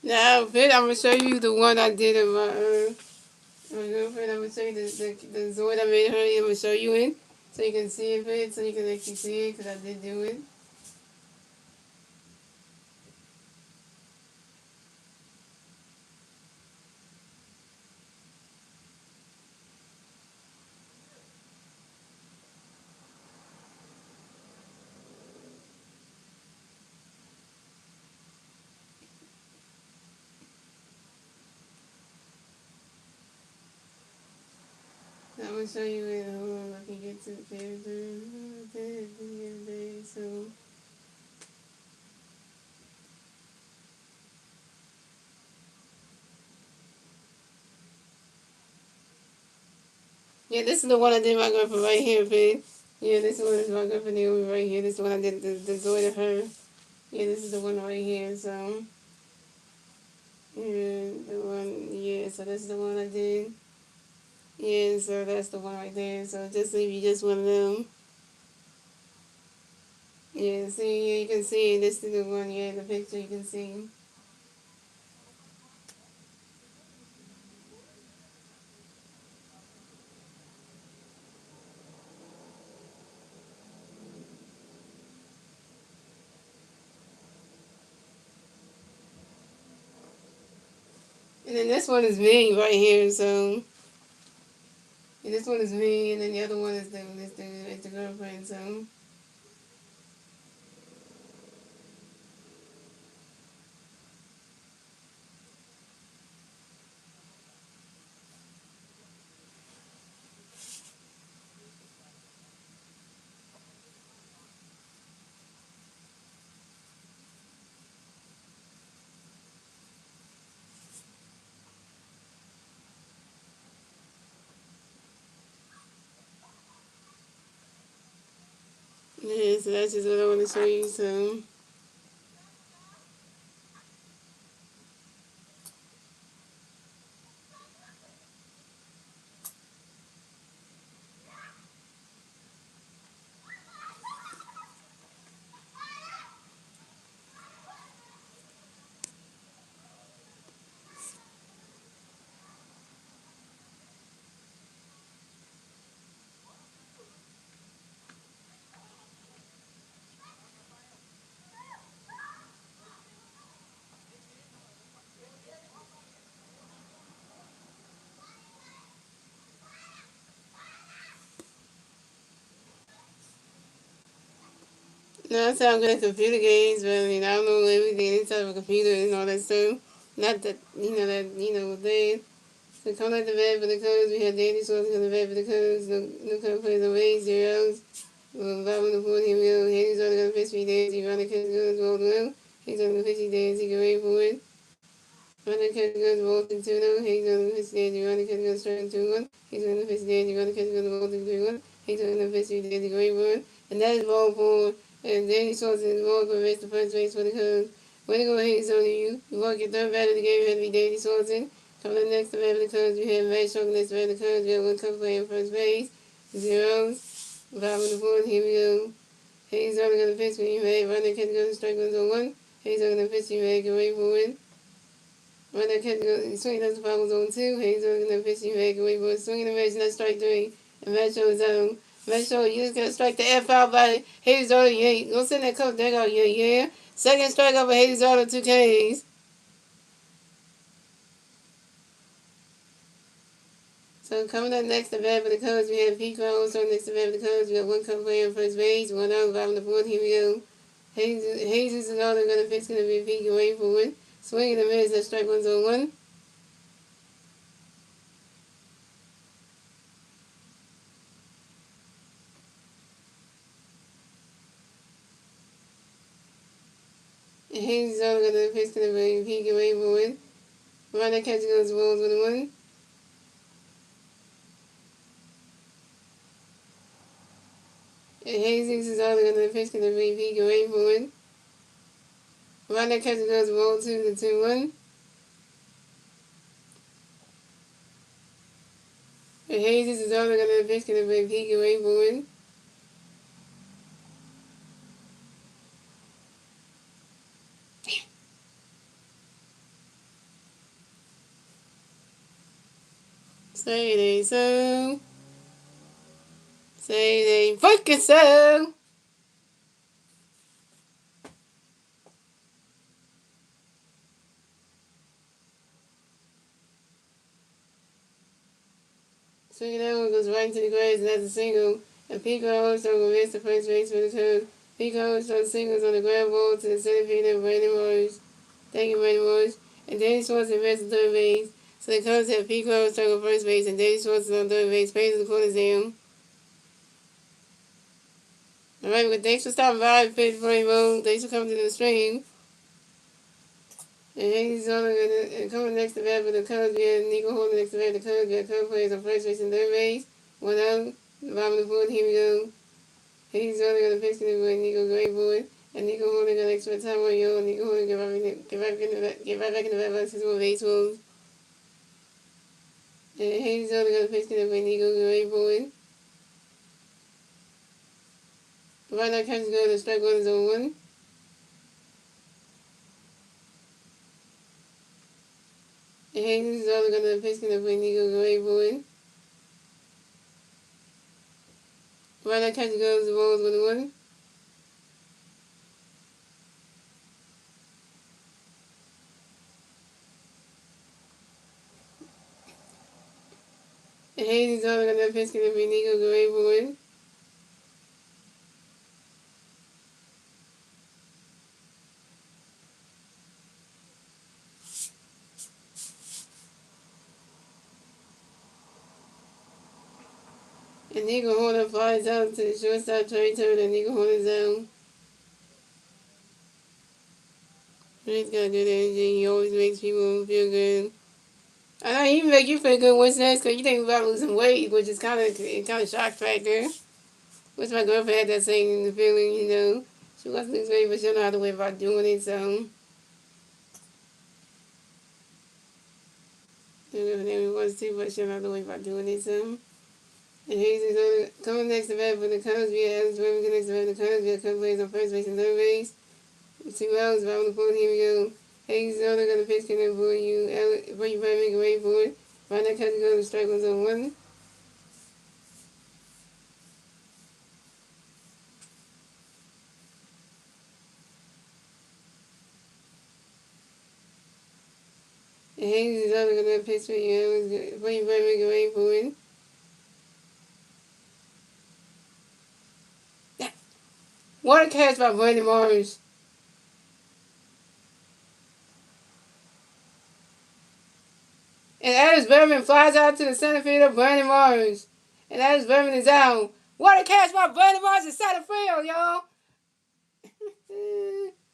Now, fit, I'm gonna show you the one I did in my girlfriend. I'm gonna show you the Zoid I made her. I'm gonna show you it so you can see it, fit, so you can actually see it, because I did do it. I'm gonna show you it. Hold on, I can get to the character. So, yeah, this is the one I did my girlfriend right here, fit. Yeah, this one is my girlfriend Naomi right here. This is the one I did the Zoid of her. Yeah, this is the one right here. So, yeah, the one. Yeah, so this is the one I did. Yeah, so that's the one right there. So just leave you just one of them. Yeah, see, yeah, you can see this is the one. Yeah, the picture you can see. And then this one is me right here. So yeah, this one is me, and then the other one is the girlfriend. So. Yeah, so that's just what I want to show you. So. No, that's how I'm good at computer games, but I mean, I don't know everything inside of a computer and all that stuff. Not that, they. So come at the bat for the Cubs. We had Danny Swanson on the bat for the Cubs. No Cubs plays on base, 0 outs. Bottom of the fourth, here we go. Handy's on the pitch, 3 days. He run the catch goes, rolled well. He's on the pitch, days. He can wait for it. Run the catch goes, rolled in 2 0. He's on the pitch, days. He run the catch goes, strike 2 1. He's on the pitch, days. He run the catch goes, rolled in 3 1. He's on the pitch, days. He can wait for it. And that is ball 4. And Danny Swanson is ball for the first base for the Cubs. Way to go, Hayes, on you. You walk your third batter of the game, had to be Danny Swanson. Coming up next to the Cubs, we have Matt Shaw next to the Cubs. We have one Cub player in first base. Zeros. Bottom of the fourth, here we go. Hayes only going to pitch when you may run the catch goes strike 1 on 1. Hayes only going to pitch you may get away for it. Right now, catch goes swing. That's the foul was on two. Hayes on the pitch. You make away for swinging the match. That's strike three. And match show is on. Match show. You just gotta strike the F out by Hayes Auto. Yeah, go send that coach. That out. Yeah, yeah. Second strike over Hayes Auto. 2 Ks. So coming up next to bat for the Cubs, we have Pete Rose. On next to bat for the Cubs, we have one Cub player on first base, one out, bottom of the fourth. Here we go. Hayes is another going to pitch, going to be Pete away for one. Swinging the miss, that strike one's on one. And Hayes is another going to pitch, going to be Pete away for one. Runner catch goes balls with a one. And Hayes is another going to pitch, going to be Pete away for one. Runner catch goes ball 2 to 2-1. And Hayes is another going to pitch, going to be Pete away for one. Say they so. Say they fucking so. Swinging that one goes right into the grass, and that's a single. And Pico Armstrong will miss the first base for the Cubs. Pico Armstrong singles on the ground ball to the center fielder, Brandon Morris. Thank you, Brandon Morris. And Danny Swanson missed the third base. So the Cubs have Pico Armstrong on first base, and Danny Swanson on third base. Pace the corners down. Alright, well, thanks for stopping by. Pitch for Rainbow. Thanks for coming to the stream. And he's on and coming next to bat for the Cubs. We have Nico Holden next to bat for the Cubs. We have Cubs players on first base and third base. One out. The bottom of the fourth. Here we go. He's only going to pitch to the Nico Gray boy. And Nico Holden got extra time on you. Nico Holden get right back in the bat box. His more baseballs. And he's only going to pitch to the Nico Gray boy. Right now, catch go to strike one is on one. And he's only going to pitch to the Nico Gray boy. Right now, catch goes the balls with one. And Hayes is only going to pitch to the Nico Gray boy. And Nico Holden flies out to the shortstop Trey Turner, and Nico Holden's down. He's got good energy. He always makes people feel good. I know he make you feel good. What's next? Because you think about losing weight, which is kind of shock factor. Which my girlfriend had that same feeling, you know. She wants to lose weight, but she don't know how to wait about doing it, so. I don't know if it was too, but she don't know how to wait about doing it, so. And Hayes is coming next to bat for the Cubs. We have Alex Burton next to bat for the Cubs. We have Cubs players on first base and third base. 2 outs, bottom of the fourth. Here we go. Hayes is only going to pitch connect for you. For you, Brad, make a wait for it. Right now, catch go to strike one's on one. And Hayes is only going to pitch for you. For you, Brad, make a wait for it. What a catch by Brandon Morris. And Alice Berman flies out to the center fielder, Brandon Morris. And Alice Berman is out. What a catch by Brandon Morris in center field, y'all.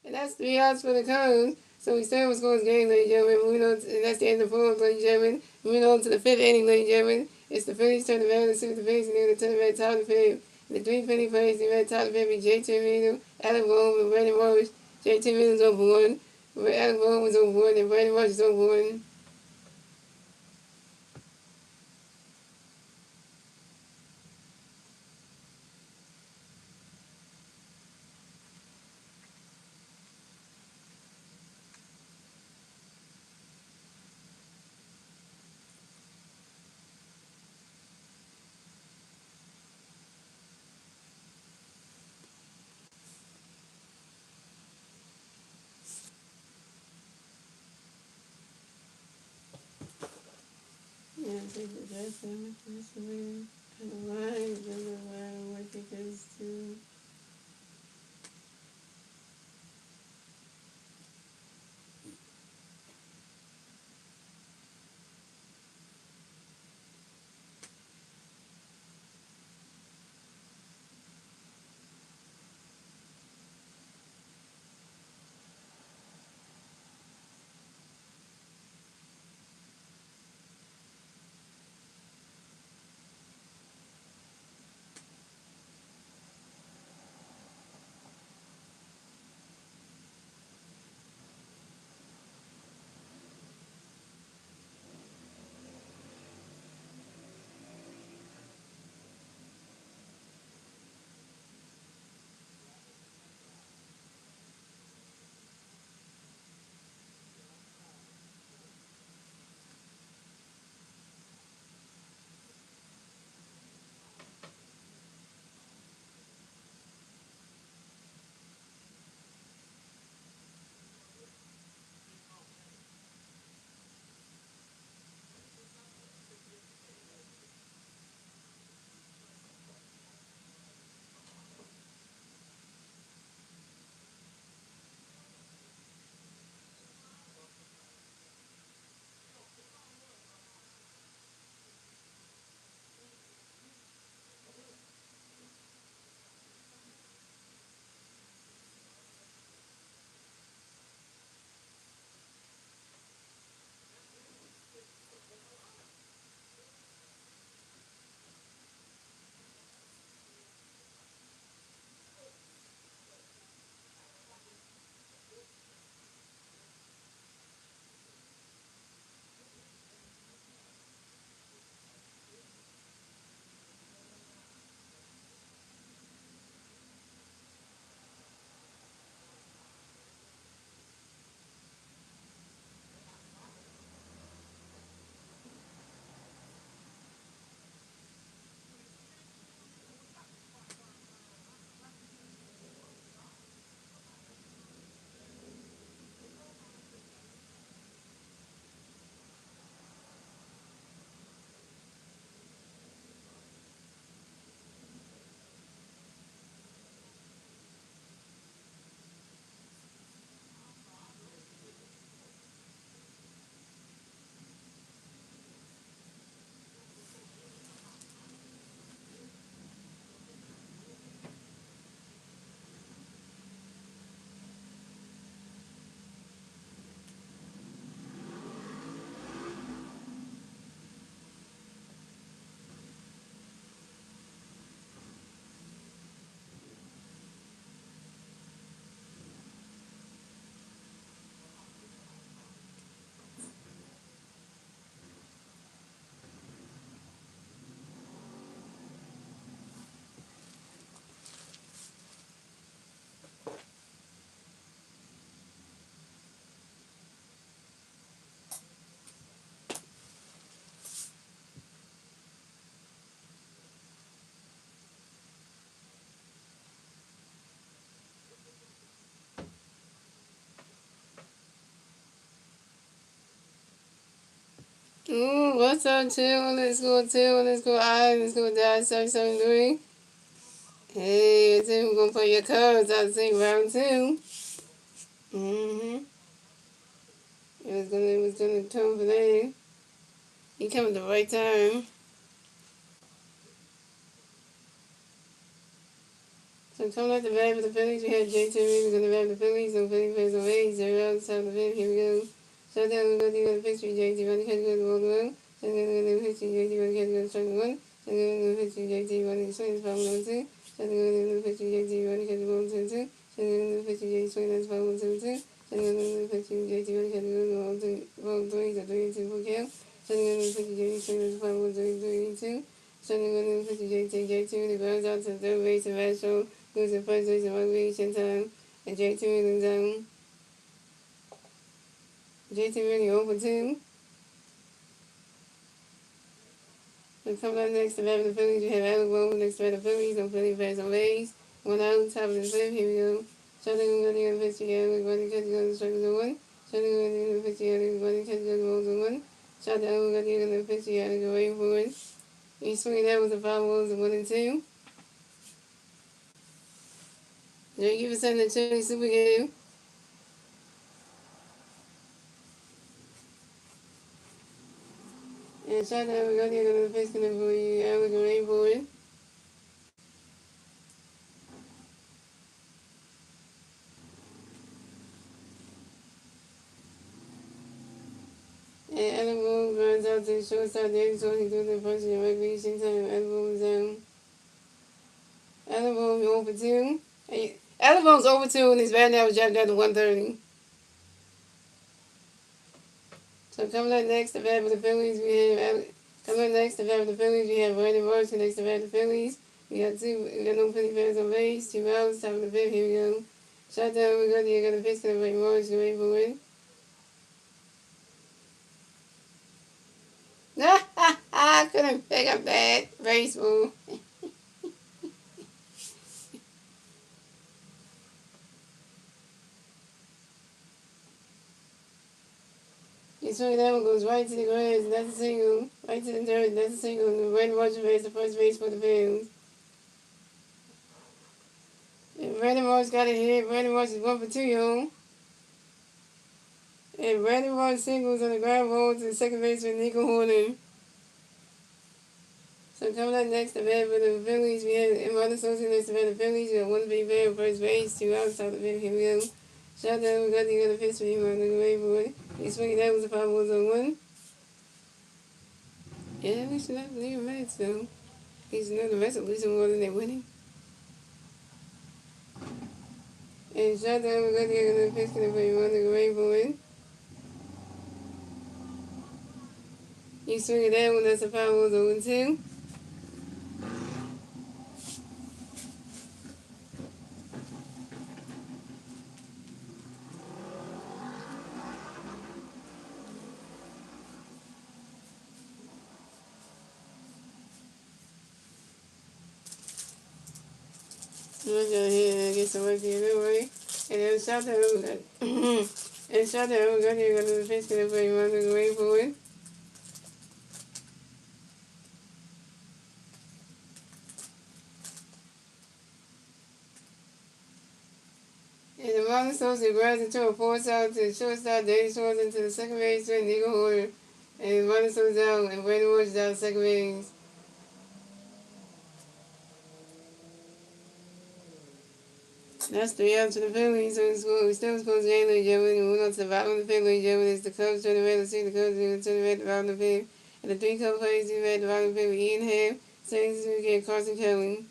And that's 3 outs for the Cubs. So we still with scores game, ladies and gentlemen. Moving on and that's the end of the fourth, ladies and gentlemen. Moving on to the 5th inning, ladies and gentlemen. It's the Phillies turn the man to see the Phillies and they're going to turn the man top of the fifth. The 3 Philly players, the man top of the fifth is J.T. Reno, Adam Bowen, and Brandon Morris. J.T. Reno's over 1. Adam Bowen was over 1, and Brandon Morris is over 1. take the dress down, that's the way kind of line, there's a line of what it goes to. What's up, two? Let's go two. Let's go I. Let's go die 773. Hey, two, we're gonna play your cards. I think round two. It was gonna turn for that. You come at the right time. So coming out the bat for the Phillies, we had J2 We're gonna bat the Phillies. No Philly fans on 8-0 outside the fifth. Here we go. Shut down, we're gonna do the pitch for J2. Running catch go to the one. Shut down, we're gonna pitch for J2. Running catch go to strike one. Shut down, we're gonna pitch for J2. Running swing is 5-1-2. Shut down, we're gonna pitch for J2. Running catch go to 2-2. Shut down, we're gonna pitch for J2. Swing that's 5-1-2-2. Shut down, we're gonna pitch for J2. Running catch go to 1-3. So 3-2 for count. Shut down, we're gonna pitch for J2. Swing that's 5-1-3-2. Shut down, we're gonna pitch for J2. The grounds out to the third base of Astro. Losing first base in recreation time. And J2 in the zone. J2 really over 2. So coming up next to bat the Phillies, we have Alec Bowl next to bat the Phillies. No Philly fans on base. 1 out, top of the fifth. Here we go. Shutting going to pitch again. Everybody catch goes strike 1. Shutting going to pitch again. Everybody catch goes 1. Shot the other, got the other pitch, he had to go away for it. He swinging that with the 5 balls and 1-2. Jay Giverson, the Chili Super Game. And shot the other, got the other pitch, and for you, Alex away for it. And Edible runs out to the shortstop, Danny Tony through the first in recreation time. Edible was down. Edible over 2. Edible's over 2, and his bat now was dropped down to 130. So coming up next, the bat for the Phillies, we have coming up next, the bat for the Phillies, we have Brandon Marsh. Next, the bat for the Phillies, we got no Philly fans on base, 2 outs, top of the fifth. Here we go. Shot down, we got the pitch to the Brandon Marsh, the way for it. I couldn't pick up that baseball. He swung that one, goes right to the grass, and that's a single. Right to the dirt, and that's a single. And Brandon Marsh face the first base for the Phillies. And Brandon Marsh got it hit. Brandon Marsh is 1 for 2, y'all. And Brandon Marsh singles on the ground ball to the second baseman, Nico Horner. So coming up next, the bat for the Phillies, we have Emmanuel Sosa next to the Phillies. We got 1 big bat on first base, 2 outs, top of the fifth. Here we go. Shot down, we got the other pitch for Emmanuel away for it. He's swinging that was a 5 balls on 1. Yeah, we should not leave him mad, so he's not the rest of losing more than they're winning. And shot down, we got the other pitch for Emmanuel away for it. He's swinging that one, that's a 5 balls on 2. I'm gonna go ahead and get some work here anyway. And then shot that we got and shot that we got here, got the pitch for Emmanuel away for it. And the Marlins Sosa grabs into a force out to the shortstop, Danny Schwartz into the second base, and Nico Horner. And the Marlins Sosa out, and Brandon Marsh is out second base. That's 3 outs for the Phillies. So we still supposed to January Joey, and moving on to the bottom of the Phillies. Joey is the Cubs turning red. Let's see the Cubs turning red at the bottom of the fifth. And the 3 Cubs players do red at the bottom of the fifth. Ian Hamm, second this weekend, Carson Kelly.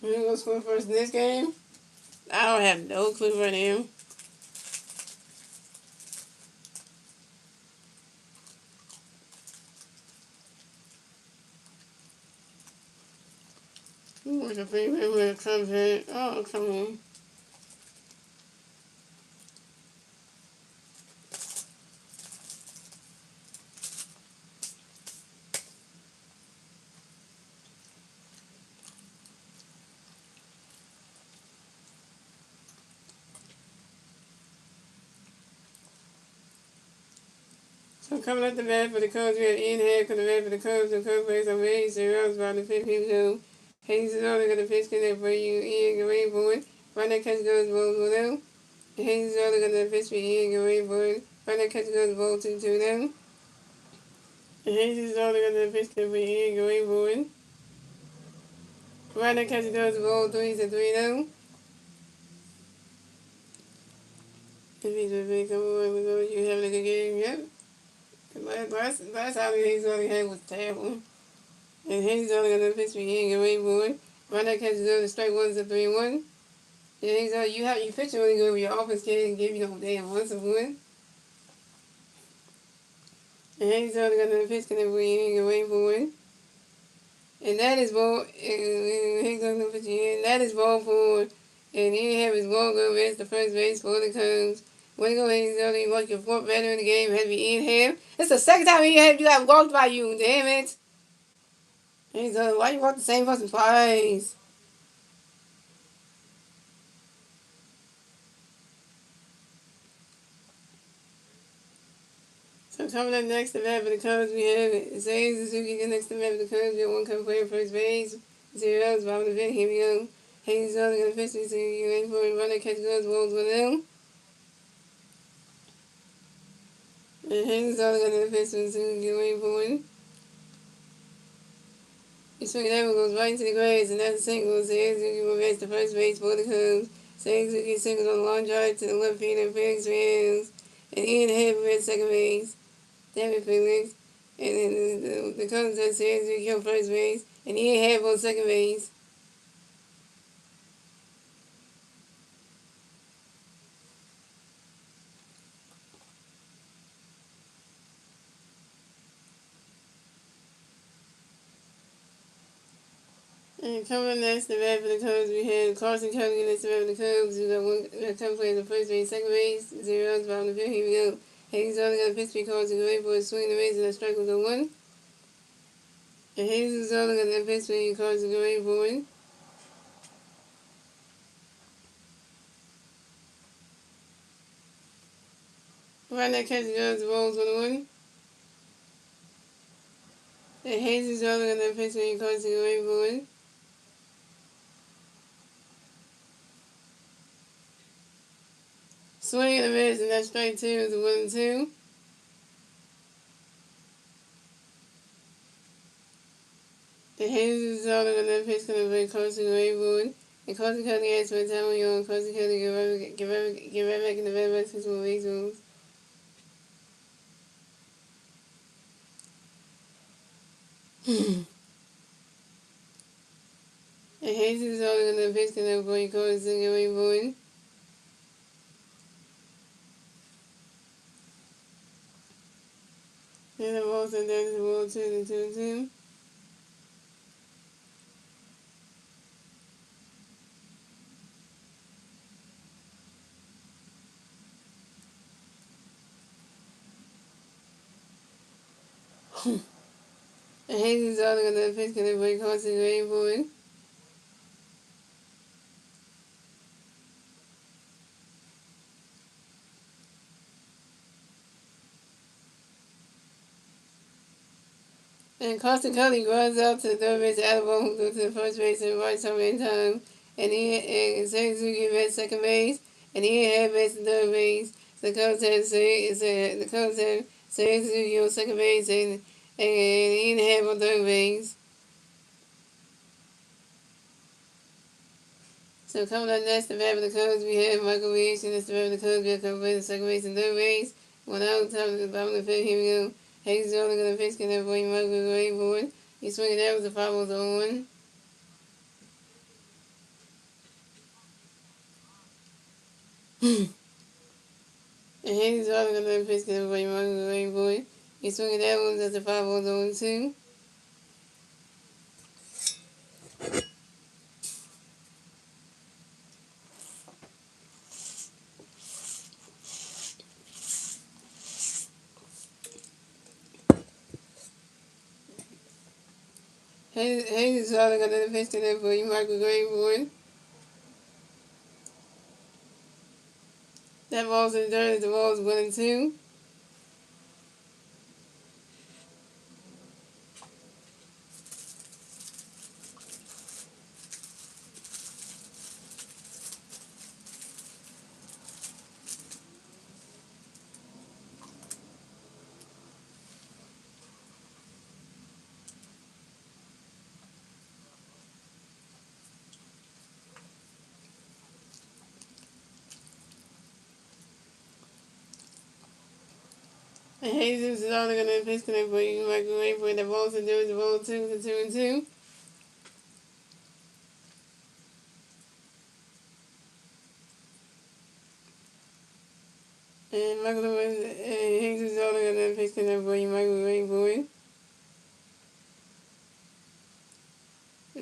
We're going to score first in this game. I don't have no clue right now. Where's the favorite where it comes in? Oh, come on. So coming up the bat for the Cubs, we have Ian Happ coming the bat for the Cubs. The Cubs plays on Rays. The Rams by the fifth. Here we go. Hayes is only going to pitch connect for you. Ian Gray board. Right now catch goes ball below. Hayes is only going to pitch for Ian Gray board. Right now catch goes ball 2-2 down. Hayes is only going to pitch for Ian Gray board. Right now catch goes ball 3-3 down. If he's a big come on, we go. You having a good game? Yep. Last time Hayes only had was terrible. And Hayes only got another pitch for Ian Gray board. Right now catch goes strike 1-3-1. Yeah, Hayes, you pitch really good with your offense can't give you no damn once of one. And Hayes only got another pitch connect for Ian Gray board. And that is ball. And Hayes only pitch in. That is ball four. And Ian have his ball go against the first base for the Cubs. Way to go, Hayes only walk your fourth batter in the game. Had to be Ian Hamm. It's the second time Ian Hamm you got walked by you. Damn it. Hayes only, why you walk the same person twice? So coming up next, the bat for the Cubs, we have Zay Suzuki. The next to bat for the Cubs, we have one cover player first base. 0 outs, bottom of the fifth. Here we go. Hayes only going to pitch to you ready for a runner, catch goes, rolls 1-0. And Hayes only going to pitch to you ready for it. He swing it over, goes right into the grass, and that's a single. Zay Suzuki will race to first base for the Cubs. Zay Suzuki singles on the long drive to the left field and Felix Rams. And Ian Hamm at second base. David Felix, and then the Cubs had Suzuki on first base, and Ian Happ on second base. And coming next, the bat for the Cubs, we had Carson coming in next, the bat for the Cubs. We got one Cubs playing the first base, second base, 0 outs, bottom of the fifth. Here we go. Hayes only got a pitch because he wait for a swing and a base, and that strike was a 1. And Hayes is only got a pitch because he wait for it. Right now, catch goes, rolls 1-1. And Hayes is only got a pitch because he wait for it. Swing and a miss, and that strike 2 is a 1-2. And Hayes is only going to pitch going to play Carson Rayboard. And Carson Cutting has spent time on you on Carson Cutting get right back in the bad since more reasons. And Hayes is only going to pitch going to play Carson Rayboard. And the ball's down to the ball 2-2. And Hayes is only going to pitch going to play Carson Rayboard. And Carson Cutting runs out to the third base, Alabama, who goes to the first base and right somewhere in time. And Suzuki at second base, and Ian had base at third base. The Cubs had Suzuki on second base, and Ian had on third base. So coming up next, the bat for the Cubs, we have Michael Reach, and that's the bat for the Cubs. We have Cubs playing second base and third base. 1 out, top of the bottom of the fifth. Here we go. Hayes is only going to pitch, going to bring Michael Reach. He's swinging that with the 5-0-1. And Hayes is only going to pitch, going to bring Michael Reach. He's swinging that one as the 5-0-2. Hayes is only going to pitch, going to bring Michael Reach. That ball's in the dirt, the ball's 1-2. And Jesus is only going to pitch connect for you. Microwave for the balls to do is the ball 2 to 2 and 2. And Jesus is only going to pitch connect for you. Microwave for it.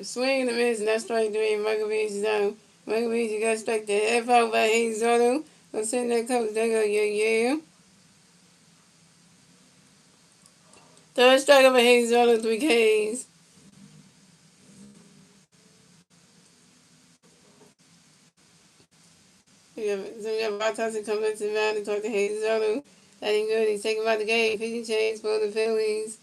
Swing and a miss, and that's strike 3. Michael Beach is down. Michael Beach, you got strike the F out by Jesus Auto. Gonna send that coach. They go, yeah. Third strike over Hayes Auto, 3 Ks. So we have Bob Thompson coming up to the mound to talk to Hayes Auto. That ain't good. He's taking him out the game. Pitching change for the Phillies.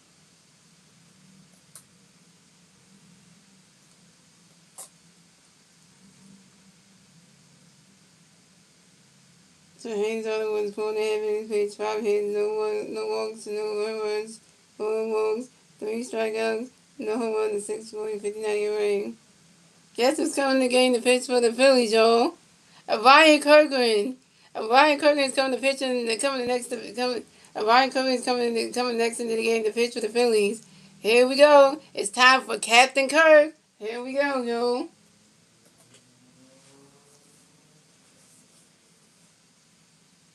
So Hayes Auto was 4.5 innings pitched, 5 hits, no walks, no runs, 4 walks, 3 strikeouts, no home run, 6.40, 59 ERA. Guess who's coming to game to pitch for the Phillies, y'all? Ryan Kirkland. Ryan Kirkland is coming to pitch and coming next to coming. Ryan Kirkland is coming next into the game to pitch for the Phillies. Here we go. It's time for Captain Kirk. Here we go, y'all.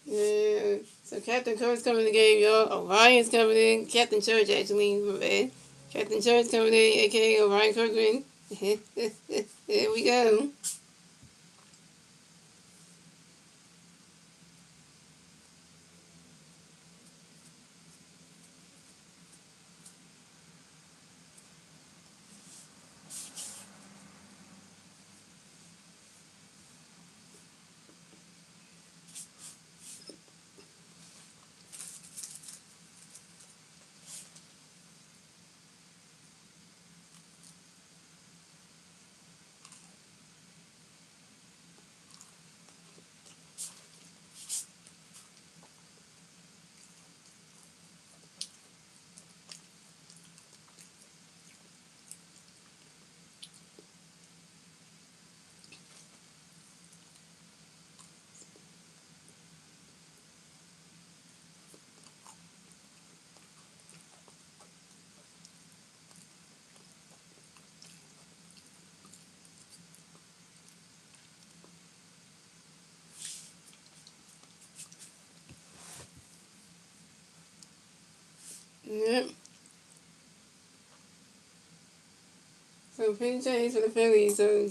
Yeah. So Captain Kirk's coming to the game, y'all. Orion's coming in. Captain Church, actually, my bad. Captain Church coming in, aka Ryan Kirkland. Here we go. Yep. So pitch change for the Phillies. So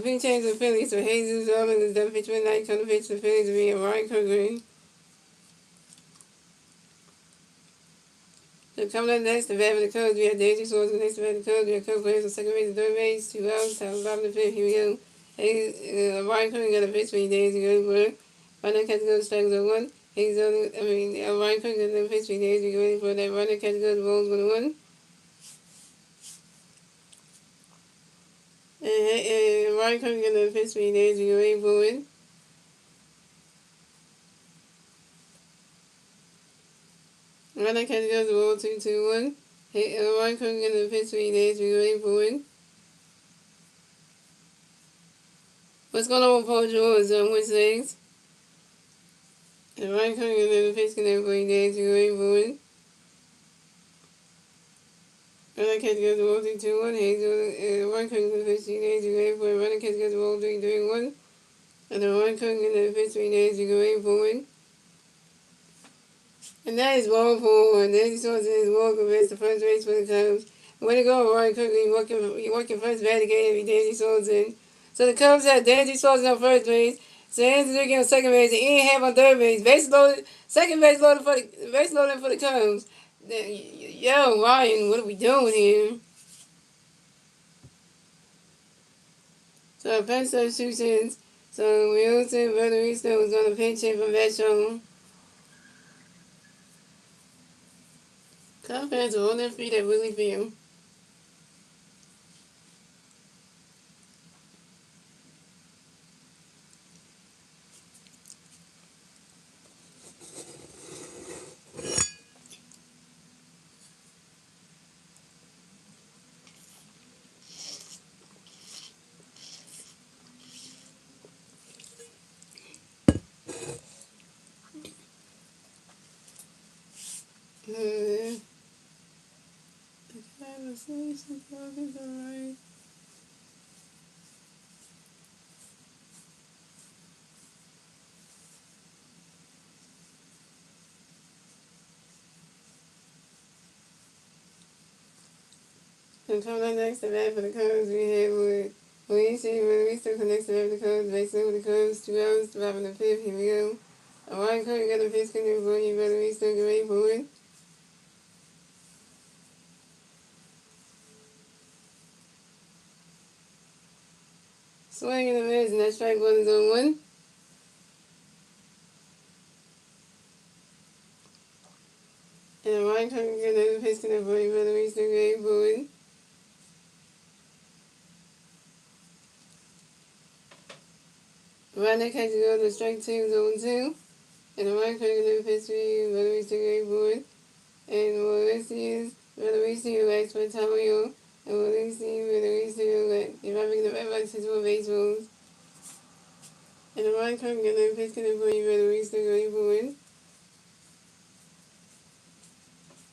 pitch change for the Phillies. So Jesus Allen is done pitch midnight. Come to pitch the Phillies via Ryan Kirkland. So coming up next, the bat for the Cubs. We have Daisy Swords next to bat the Cubs. We have Kirk players on second base and third base. 2 outs. Top 5 to 5th. Here we go. Ryan Kirkland got a pitch for you, Daisy. Good work. Runner catch goes strikes on 1. Ryan Kirkland got a pitch for you, Daisy. Get ready for that. Runner catch goes balls 1-1. Ryan Kirkland got a pitch for you, Daisy. Get ready for it. Runner catch goes ball 2-2-1. Ryan Kirkland got a pitch for you, Daisy. Get ready for it. What's going on with Paul George on Wednesdays? And Ryan Kirkland got a pitch connect for you, Daisy. Get ready for it. Runner catch goes ball 2-2-1. Ryan Kirkland got a pitch for you, Daisy. Get ready for it. Runner catch goes ball 3-3-1. And the Ryan Kirkland got a pitch for you, Daisy. Get ready for it. And that is ball 4. Daisy Swanson is walking against the first race for the Cubs. Way to go, Ryan Kirkland. You working first bat again every Daisy Swanson. So the Cubs had Daisy Swanson on first base. So Anthony Ricky on second base. And Ian Hamm on third base. Base loaded, second base loaded for the Cubs. Yo, Ryan, what are we doing here? So bench substitutions. So Wilson Verderista was going to pinch hit from Vetchon. Cubs fans are on their feet at Wrigley Field. And coming up next, the bat for the Cubs, we have with Luis still connects the bat for the Cubs, basically with the Cubs, 2 outs, the bat in the fifth, here we go. A wide card, got a pitch connect for you, better Luis still get ready for it. Swing and a miss, and that strike one is on one. And a wide card, got another pitch connect for you, better Luis still get ready for it. Right now, catch it on the strike two is on two. And the wide card, got another pitch for you, better Luis still get ready for it. And what this is, better Luis still likes for Tario. And what this is, better Luis still like, if I make the right box, it's more baseballs. And the right card, got another pitch connect for you, better Luis still get ready for it.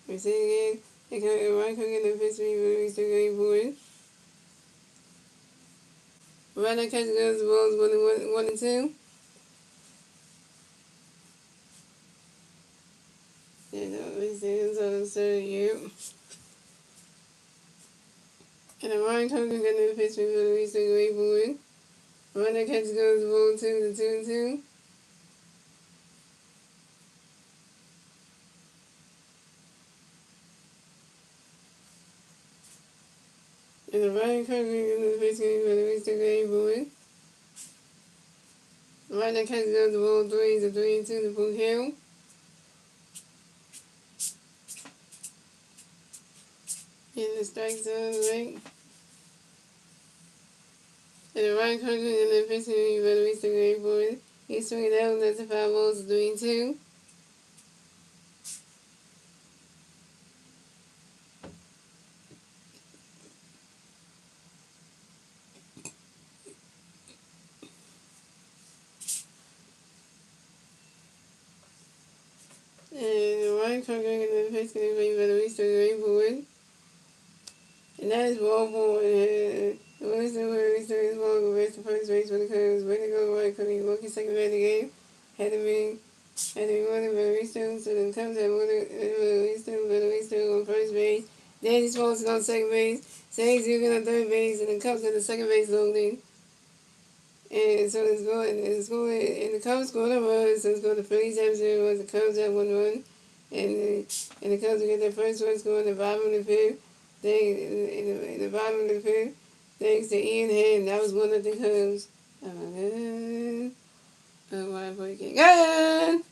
We say it again, right card, got another pitch for you, better Luis still get ready for it. Right now, catch goes the balls 1 and 2. And we say it's on the third year. And the right card, got another pitch for you, better Luis still get ready for it. Right now, catch goes the ball 2 to 2 and 2. And the right card, got another pitch for you, better Luis still get ready for it. Right now, catch goes the ball 3 to 3 and 2 to full count. And the strike zone, right? And the right card, got another pitch for you, better Luis still get ready for it. He's swinging out, that's the 5 balls 3 and 2. And the right card, got another pitch for you, better Luis still get ready for it. And that is ball 4. And Luis still gets ball, go back to first base for the Cubs. Way to go, right? Could be lucky second man of the game. Had to be one of Luis still, so the Cubs had one of Luis still on first base. Danny Swanson on second base. Sags Dugan on third base, and the Cubs had the second base loading. And so it's going, and the Cubs scored a run, so it's going to Phillies have 0 runs, the Cubs have 1 run, and the Cubs will get their first one scored in the bottom of the fifth. In the bottom of the fifth, thanks to Ian Hand, that was one of the Cubs. Oh my God. Oh, why boy can't go.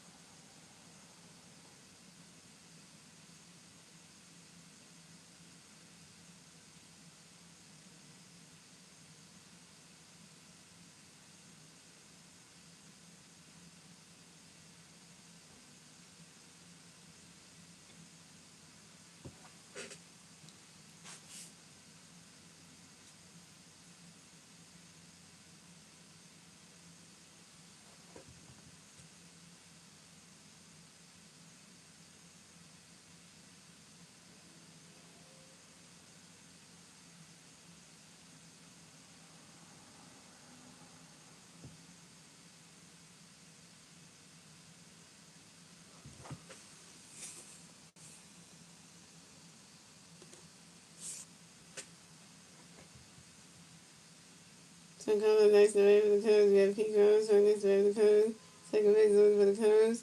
So coming next, the way for the Cubs, we have Pete Rose, so next the way for the Cubs. Second base loaded for the Cubs.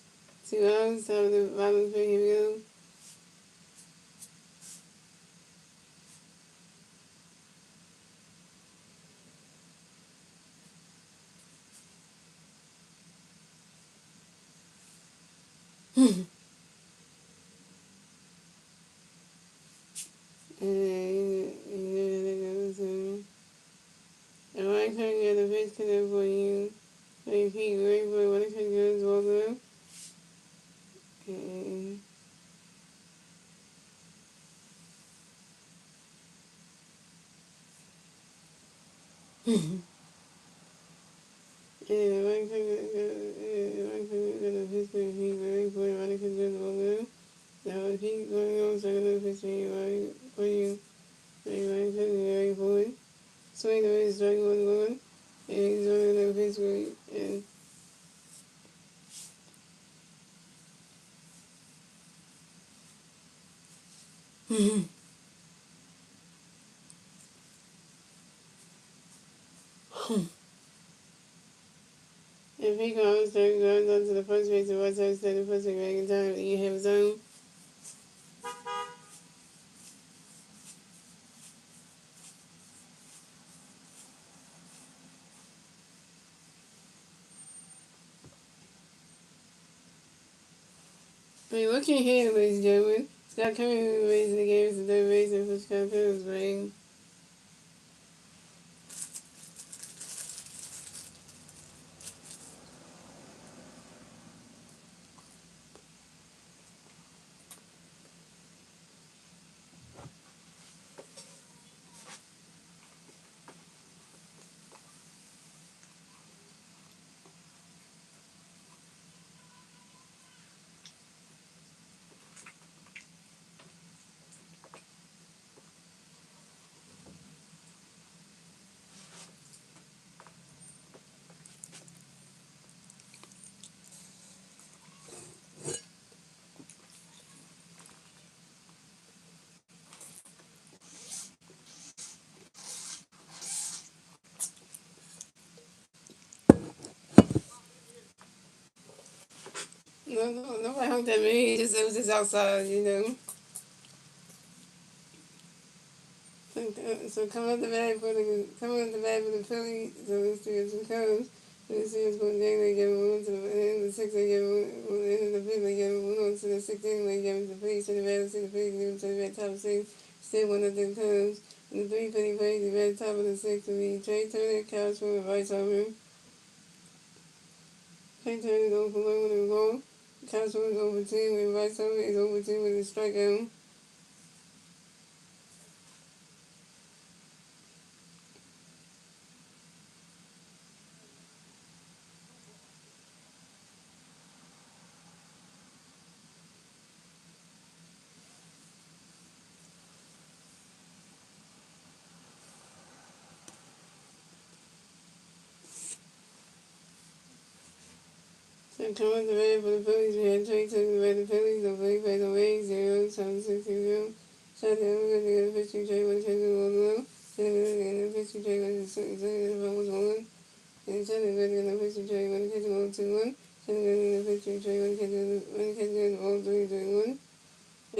2 outs, top of the bottom of the fifth, here we go. And I can get a pitch connect for you. So you keep great for what it can go as well though. And I can get a pitch connect for you for what it can go as well though. Now if keep going on, so I can pitch for you. So you can get ready for it. Swing the way strike 1-1. And he's only going to pitch for you. And And Pico Armstrong goes on to the first base of White Sox instead of first base ranking time. You have his own. I mean, what can you hear, ladies and gentlemen? Scott Cummings raising the game as the third base and for Scott Cummings ring. Nobody honked at me. It was just outside, you know. So coming up the bat for the Phillies. So let's see if it comes. Let's see what's going down. They give one to the end of the sixth. They give one end of the fifth. They give one on to the sixth inning. They give the Phillies to the bat. See the Phillies give them to the bat top of six. Still one of them comes. And the three Philly plays the bat top of the sixth to be Trey Turner, Kyle Swim, and Vice Homer. Trey Turner is over 1 with a goal. Kyle Swim is over 10 with Vice Homer is over 10 with a strikeout. So coming to bat for the Phillies, we had Trey Turner to bat the Phillies. The Phillies play the way 0-7-6-0. Shot down, we're going to get a pitch to Trey when Trey was low. Shot down, we're going to get a pitch to Trey when the phone was on. And shot down, we're going to get a pitch to Trey when the catch was 2-1. Shot down, we're going to get a pitch to Trey when the catch was all 3-1.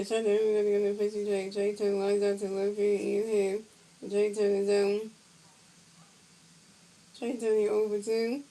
And shot down, we're going to get a pitch to Trey. Trey Turner lines out to left field, Ian Ham. Trey Turner down. Trey Turner over 2.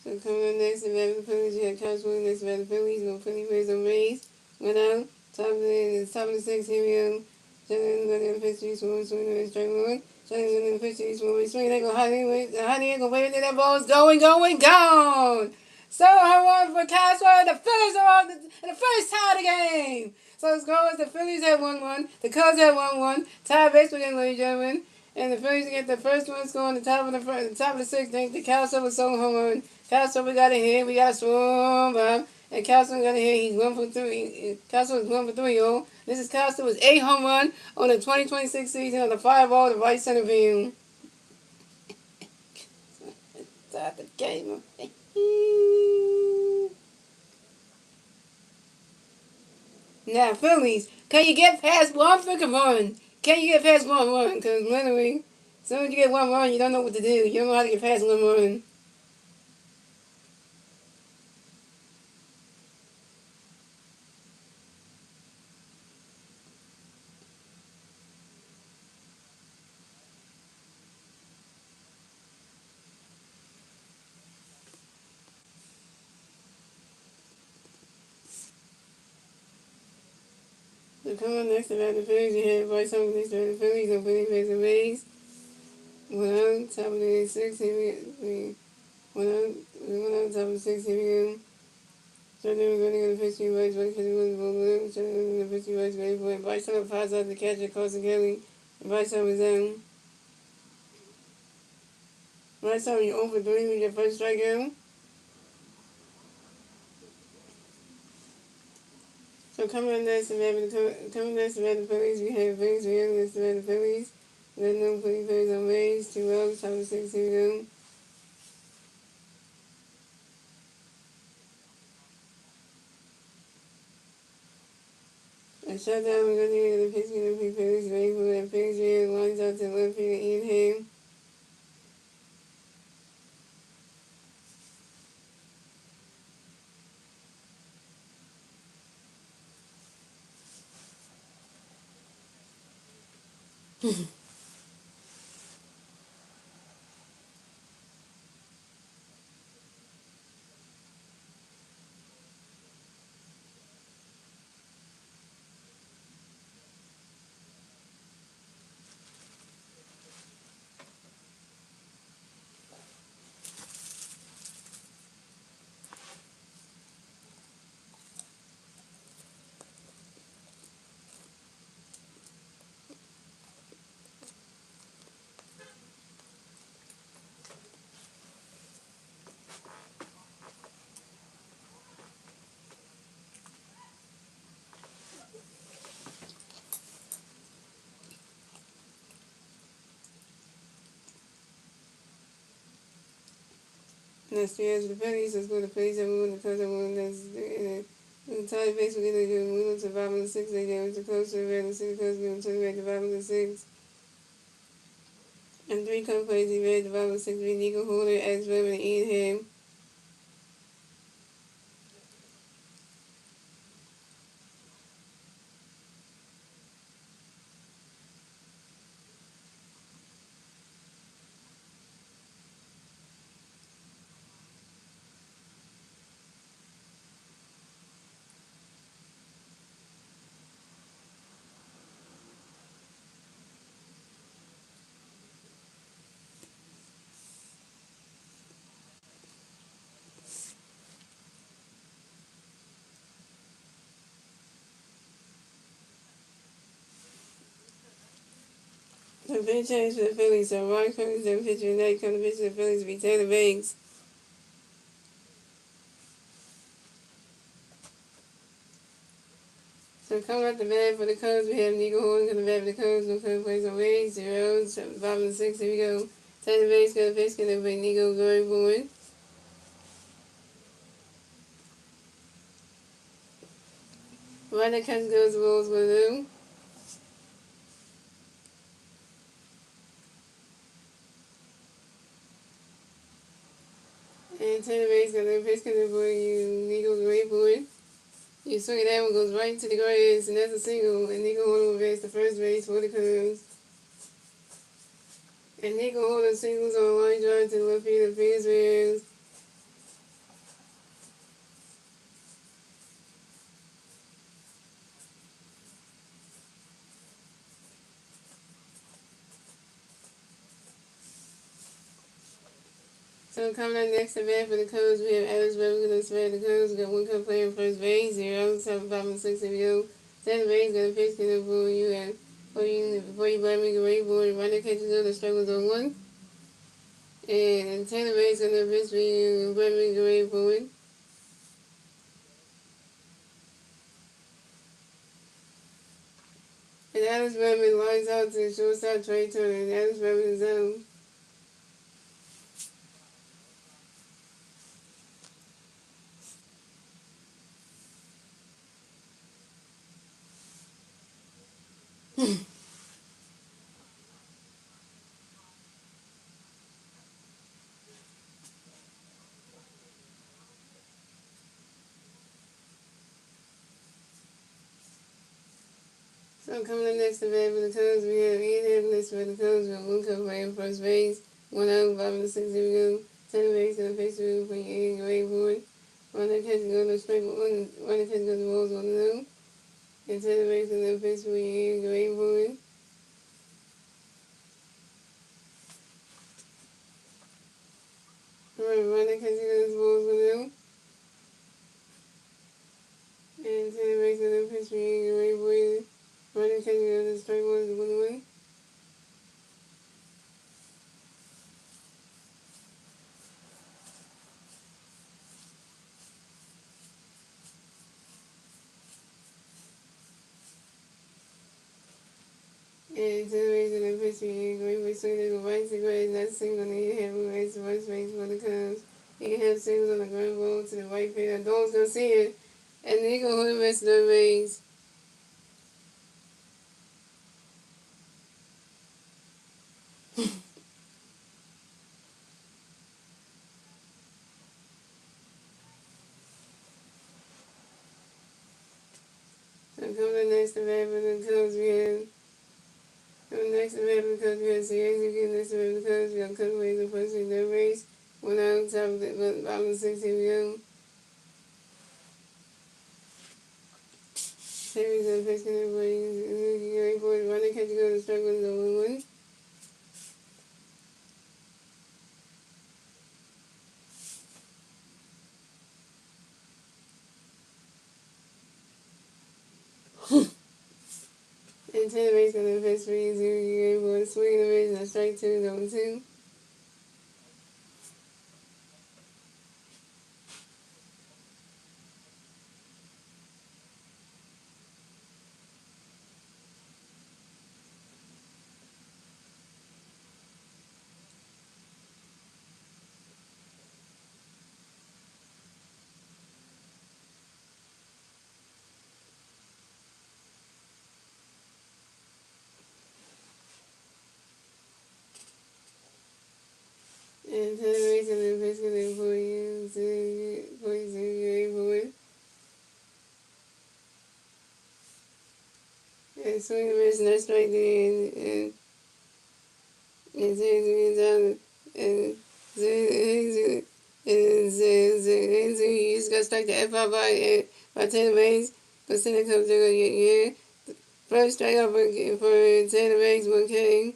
So coming up next, the bat of the Phillies, you have Kyle Swim next, the bat of the Phillies, no Philly Rays on base. Went out, top of the sixth, here we go. Shannon going to the pitch, swinging to strike one. Shannon going to the pitch, swinging, they go Honey ain't gonna wait until that ball's going, gone! So home run for Kyle Swim, the Phillies are on in the first tie of the game. So the score is the Phillies have 1-1, the Cubs have 1-1, tie baseball game, ladies and gentlemen. And the Phillies get the first one score on the top of the sixth. The Kyle was so home run. Kyle we got a hit. We got a swung by. And Kyle got a hit. He's 1 for 3. Kyle was 1 for 3, y'all. This is Kyle with 8 home run on the 2026 season on the 5-ball to right center field. Start the game. Now, Phillies, can you get past one freaking run? Can you get past one run? Because literally, as soon as you get one run, you don't know what to do. You don't know how to get past one run. So come on next about the Phillies. You have Bryce Harper next about the Phillies. No Philly face the Rays. One top of the six. Here we one on top of the six. Here we go. So then we're going to go to the pitch to Bryce. Bryce pitching was blue. So then we're going to pitch to Bryce. Ready for it. Bryce Harper fires out the catcher. Carson Kelly. Bryce Harper's down. Bryce Harper, you're over 3 with your first strikeout. So coming next to the Phillies, we have Phillies, we have the Phillies. There's no Philly Phillies on base, 2 outs, top of 6, here we go. A shutdown, we're going to get the pitch, the Phillies, ready for that pitch, here, lines out to left field, Ian Ham. Next year the Phillies. Let's go to the Phillies. Everyone, the Cubs, everyone that's the tie base will get a good move to 5-6. They get to close to the red. The City Cubs give them to the red to 5-6. And 3 come crazy red to 5-6. Be Nico Holder, X Web, and eat him. So big change for the Phillies. So Ron Combs, then pitcher tonight. Come to pitch for the Phillies be Taylor Banks. So coming up the bat for the Cubs, we have Nico Horn coming the bat for the Cubs. No Cubs plays on ways. 0, 5-6. Here we go. Taylor Banks got a pitch. Gonna play Nico going forward. Runner catch goes the balls with him. And Taylor Banks got a pitch. Gonna play Nico going forward. You swing it that one goes right into the grass, and that's a single. And Nico Horn will advance to first base for the Cubs. And Nico Horn singles on a line drive to the left field of Pittsburgh. So coming up next to bat for the Cubs, we have Alex Weber going to bat the Cubs. We got 1 Cub player in first base, 0, 7, 5-6 if you go. 10 base, got a pitch to the for you and before you blame me, great board, runner catches on the strike was on 1. And 10 base going to pitch for you and blame me, great board. And Alex Weber lines out to the shortstop Trey Turner, and Alex Weber is out. So coming up next to bat for the Cubs, we have Ian Hampton for the Cubs. We have 1 Cub player in first base, 1 out, 5-6 if you go. 10 base going to pitch to you for Ian great board. Runner catch go to strike one, runner catch go to balls 1-0. And 10 base going to pitch for Ian great board. Runner catch go to balls 1-0. And 10 base going to pitch for Ian great board. Runner catch go to strike 1-1. And 10 base going to pitch for Ian great board. So they go right to great, not single, and you have a race to first base for the Cubs. You can have singles on the ground ball to the right field. Dole's going to see it. And then you can hold the rest of the base. So coming up next to bat for the Cubs, we have next event because we have series again next event because we have cut away the first in their race. One out on top of the bottom of 16 we go. Series of facing everybody going forward. Running catch go to strike one is a 1-1. And 10 the race gonna face 3 0 game for swing the race and strike 2 double 2. And 10 the race gonna face gonna 40 game for and swing the race and strike 3 and 0 and you just gotta strike the F out by 10 ways. But Senate comes to yeah. First strike out for 10 ways, 1K.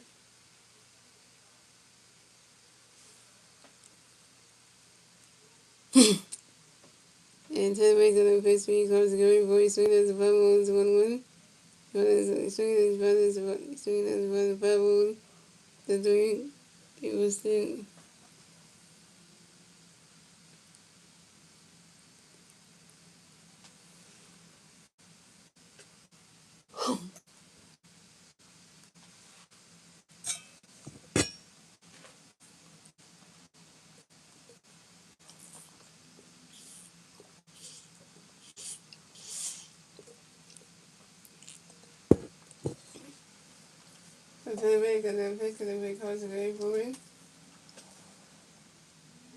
And 10 ways on the face speed comes to go before you swing as a 5 1 1. Swing as a 5 1 the 3. It was still. So 10 ways on the face gonna be comes to go forward.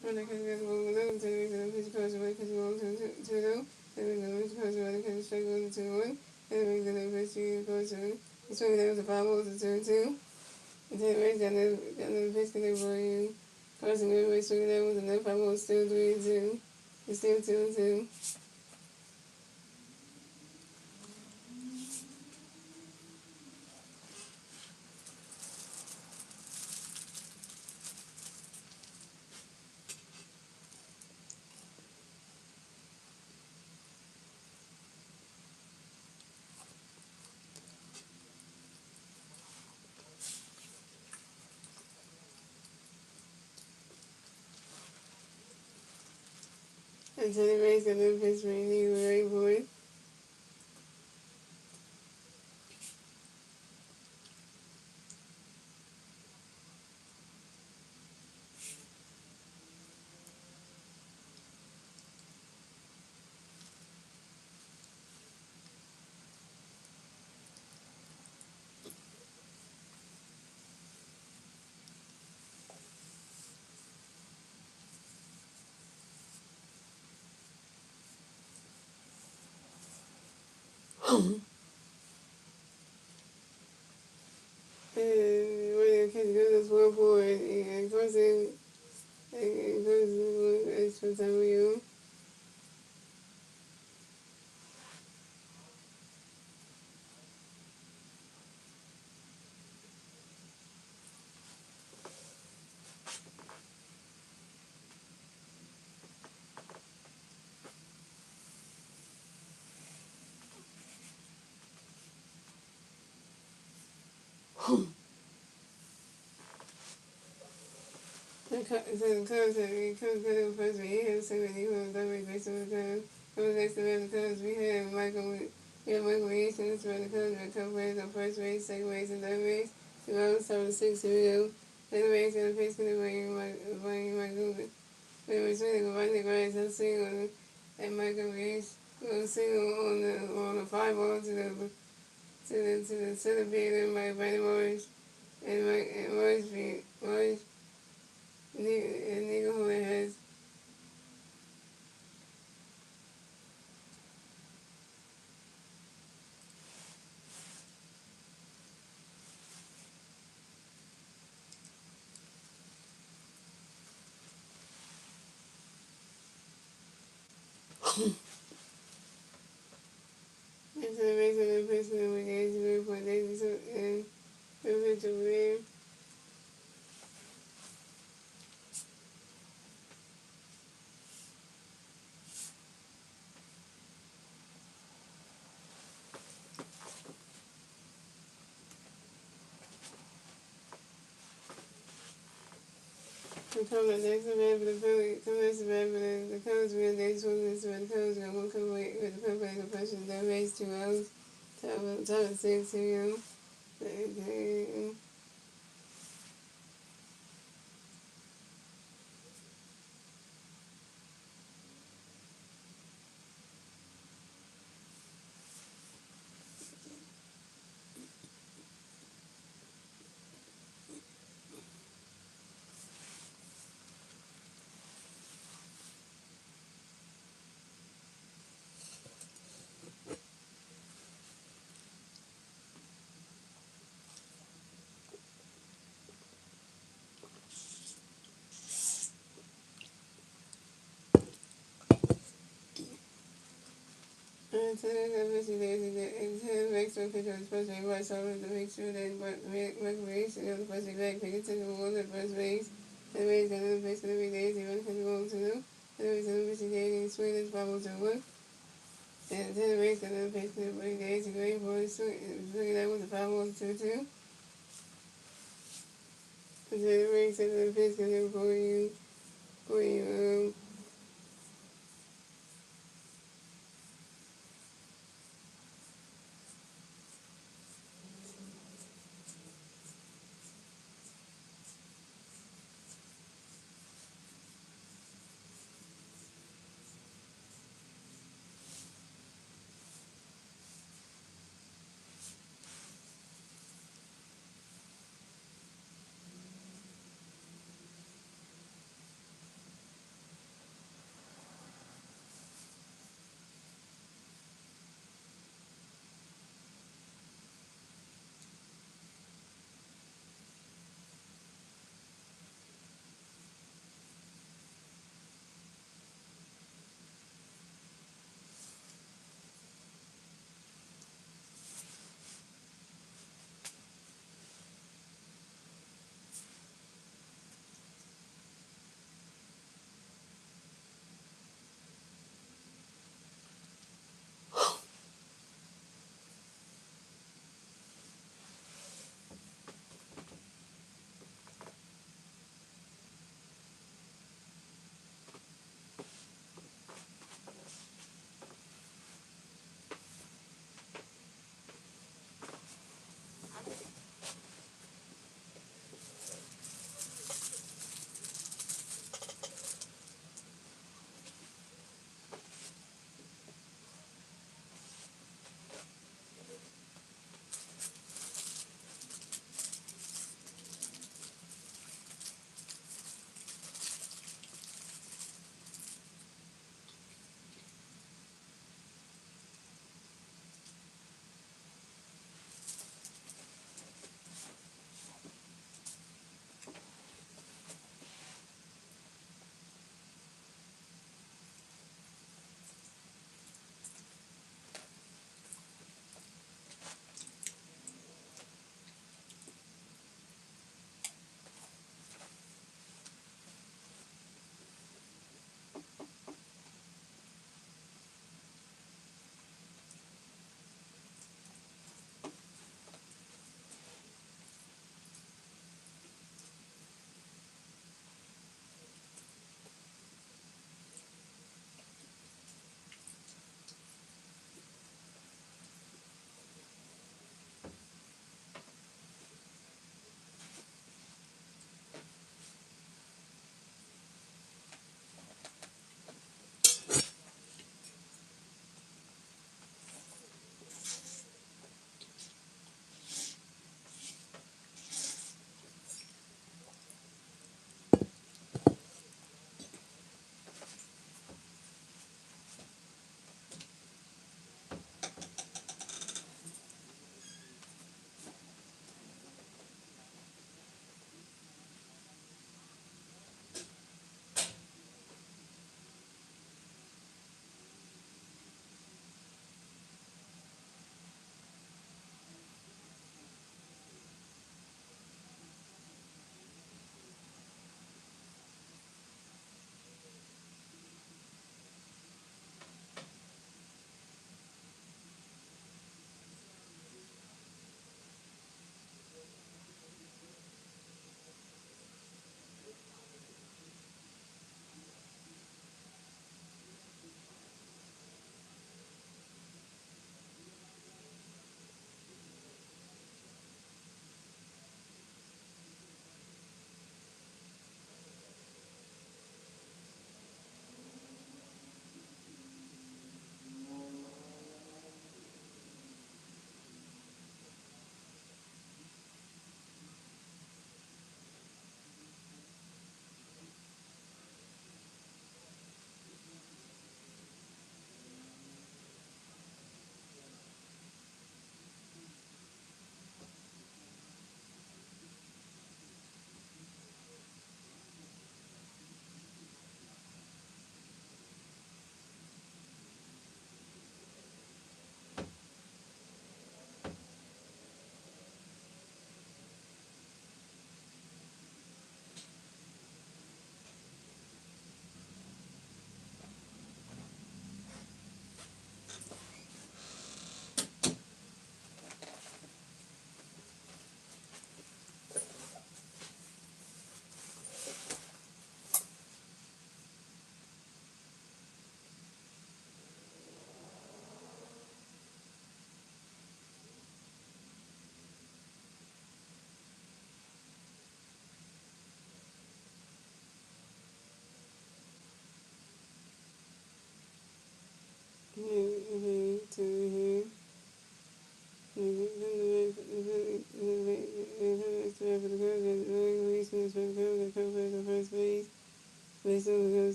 When I can get one of them, 10 ways on the face comes away because you want to know. Then we're going to cause one can strike 1 2 1. Then we're going to face 3 goes to swing there with the 5 1 2 2. And 10 ways on the face gonna for you. Causing everybody swinging there with another 5 1 still 3 2. It's still 2 2. And 10 ways on the face for you, right boy. And when the kids go to school for it, and of course it goes extra time with you. So the Cubs put in first, we have somebody who was done with based on the Cubs. Who was next to the Cubs? We have Michael Reese, and this the Cubs, we come players on first base, second base, and third base. We always start with 6, here we go. Second base, and the face going to bring my Google. We were swinging right the grass, I'm seeing on and Michael Reese. We were singing on the 5 ball to the center field, by Brandon Morris, and Morris nigga who has And so the rest of the person who engaged in report days and privilege of live. The color next to bad for the Phillies, colors bad for the colors real days for the colors got one color with the purple and the person that raised 2 L's. Top of 6 2 And so the missing days and the extra picture of the first ring right over to make sure that recreation of the first leg pay attention to one of the first race. The race and the base of every day is even can go to them. The race and the missing days in Sweden follows to work. And the race and the base of every day is great for the swing that was the 5-1-2-2. And the race and the base can go for you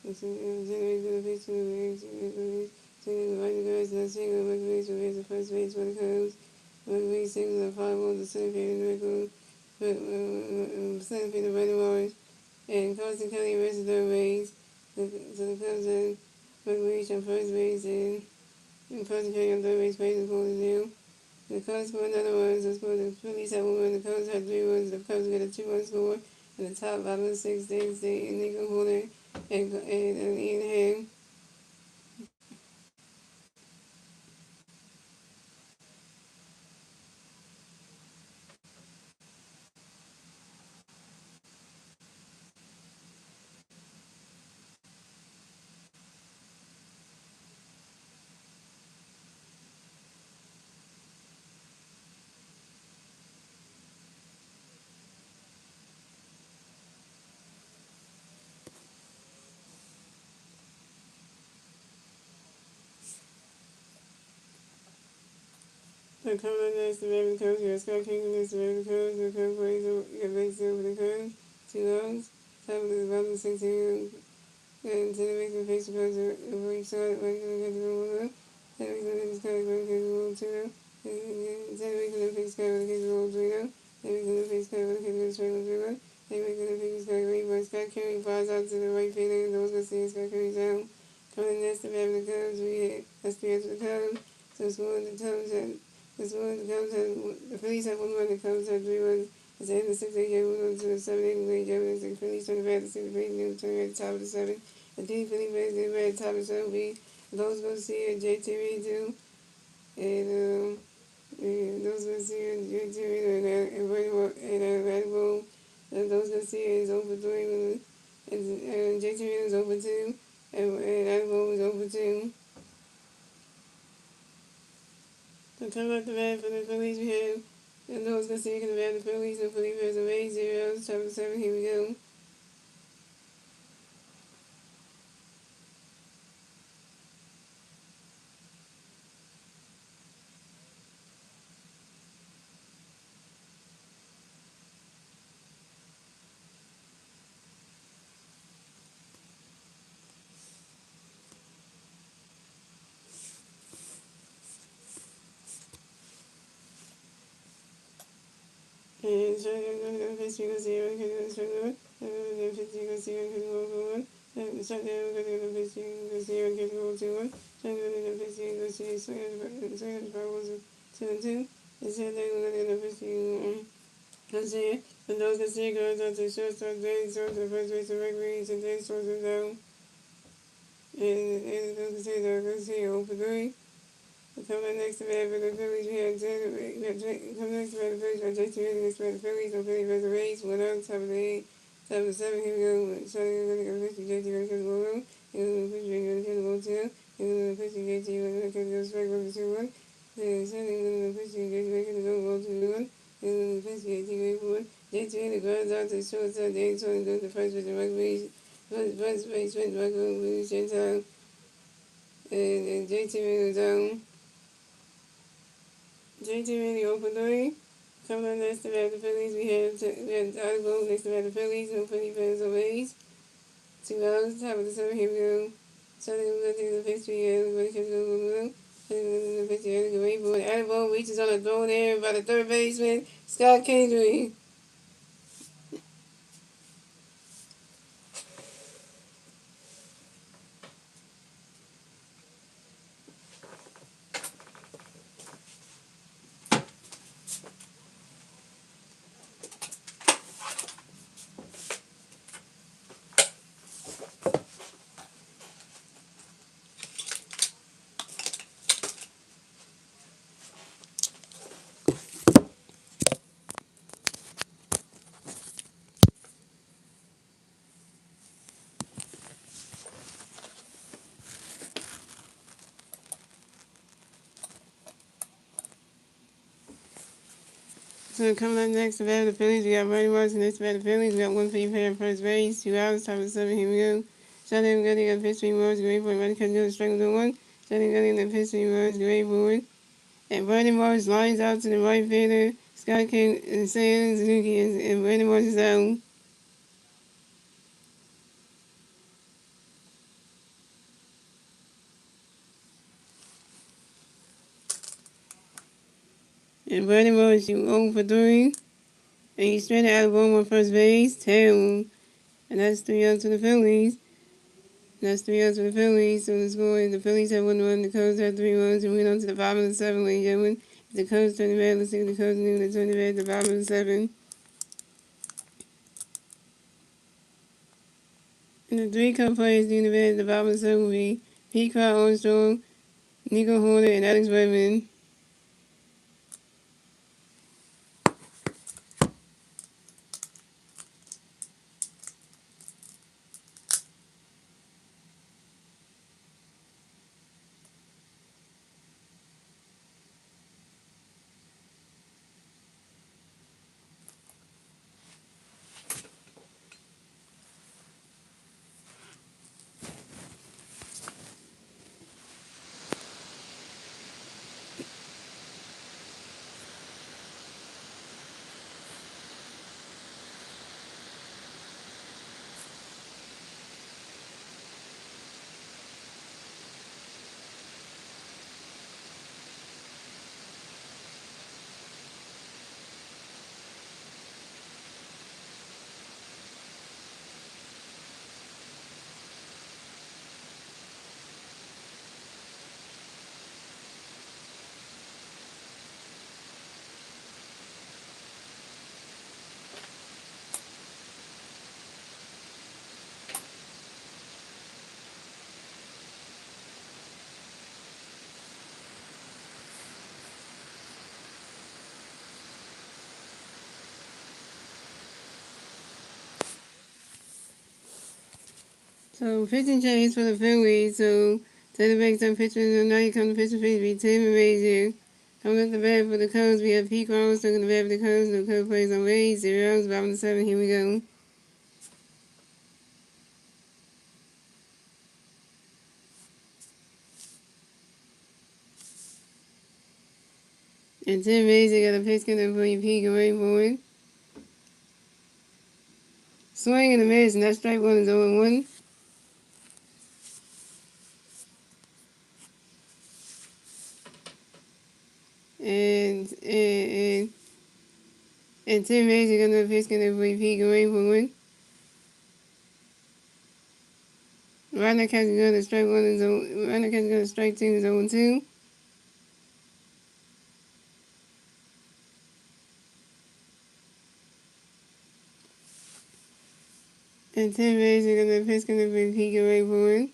Generate the pitch to the right guys and single recreation raise the first base for the Cubs. Recreation single and 5 the center field center field right away. And Carson Kelly versus the Rays. So the Cubs and recreation on first base and Carson Kelly on third base facing 4-0. The Cubs score another run, so score the Phillies have 1 run, the Cubs had 3 runs, the Cubs get a 2-run score, and the top bottom of the 6th, they and Nico Holder and Ian Hamm. The Cubs next to Raven Cubs, you Scott King next to Raven Cubs, the Cubs plays over the Cubs, 2 runs, top of the bottom 16, and 10 weeks of face the Cubs, a week short, right to the Cubs, 10 weeks of face the Cubs, right to the Cubs, 2 10 weeks of face the Cubs, right to the Cubs, 3 10 weeks of face the Cubs, right to the Cubs, 3 10 weeks of face the Cubs, right by Scott King flies out to the right fielder, and those going to see Scott King down. Coming next to Raven Cubs, we SPS the Cubs, so scoring the Cubs and this one, the Cubs had, the Phillies had 1 run, the Cubs had 3 runs. At the end of the 6th, they gave 1 run to the 7th inning, Jones. The Phillies turned back to see the Phillies new turn at the top of the 7th. The team Philly fans did at the top of the 7th. Those go see it, JT Reed too. And those go see it, JT Reed and Radical. Those go see it is over 3, and JT Reed was over 2, and Radical was over 2. So come out the bat for the Phillies, we have and those going to see the bat the Phillies, the Phillies has a raise 0, chapter 7, here we go. And so I'm going to first you go 0, because it's regular. I'm going to first you go 0, because it's over 1. And so I'm going to first you go 0, because it's over 1. So I'm going to first you go 0, so it's probably 2 and 2. And so they're going to first you consider, and those consider goes out to shortstop, then throws to the first base of recreation, and then throws it down. And those consider they're going to see 0 for 3. Coming next to bat for the Phillies, we have coming next to bat for the Phillies, we have Jason Reed next to bat for the Phillies, no Phillies versus the Rays, 1 out, top of the 8, top of the 7, here we go, starting with the pitch to JT Reed, because we're wrong, and the pitch to JT Reed, go 2, and the pitch to JT Reed, because it goes strike over 2-1, then sending the pitch to JT Reed, because it goes 2-1, and the pitch to JT Reed, 1, JT Reed grounds out to the shortstop, then trying to go to the first base, and right base, first base, right base, time, and JT Reed was down. JT Reed, 0 for 3. Coming up next to bat the Phillies, we have Article next to bat the Phillies, no Philly fans or Rays. 2 outs, top of the 7, here we go. Starting with the pitch, everybody can go blue. The pitch, the great boy. Attaboy reaches on a throw there by the third baseman, Scott Kendry. So coming up next to bat the Phillies, we got Ronnie Watson next to bat the Phillies. We got 1 Philly player at first base, 2 outs, top of the 7, here we go. Shutting Gunny got pitch 3 balls, great for Ronnie comes to the strike with the 1. Shutting Gunny got pitch 3 balls, great forward. And Brandon Morris lines out to the right fielder. Scott King and Sam Suzuki and Brandon Morris is out. And Brandon Morris, you 0 for 3. And you stranded out of home on first base. Terrible. And that's 3 outs for the Phillies. That's 3 outs for the Phillies. So the score is the Phillies have 1-1, the Cubs have 3 runs, and we went on to the bottom of the 7, ladies and gentlemen. The Cubs turn the red. Let's see what the Cubs do. They turn the red at the bottom of the 7. And the 3 Cub players doing the red at the bottom of the 7 will be Pete Crow, Armstrong, Nico Horner, and Alex Redmond. So pitching change for the Phillies. So Taylor Banks on pitching tonight. Come to pitching phase be Tim and Razor. Coming up the bat for the Cubs, we have Pete Crow stuck in the bat for the Cubs. The Cubs plays on Rays. 0 outs, bottom of the 7. Here we go. And Tim Razor got a pitch coming for you, Pete going forward. Swing and a miss, and that strike 1 is 0-1. And Tim Razor got another pitch coming for you, Pete going forward. Right now, catching good, the strike 1 is 0. Right now, catching good, the strike 2 is 0-2. And 10 Razor got another pitch coming for you, Pete going forward.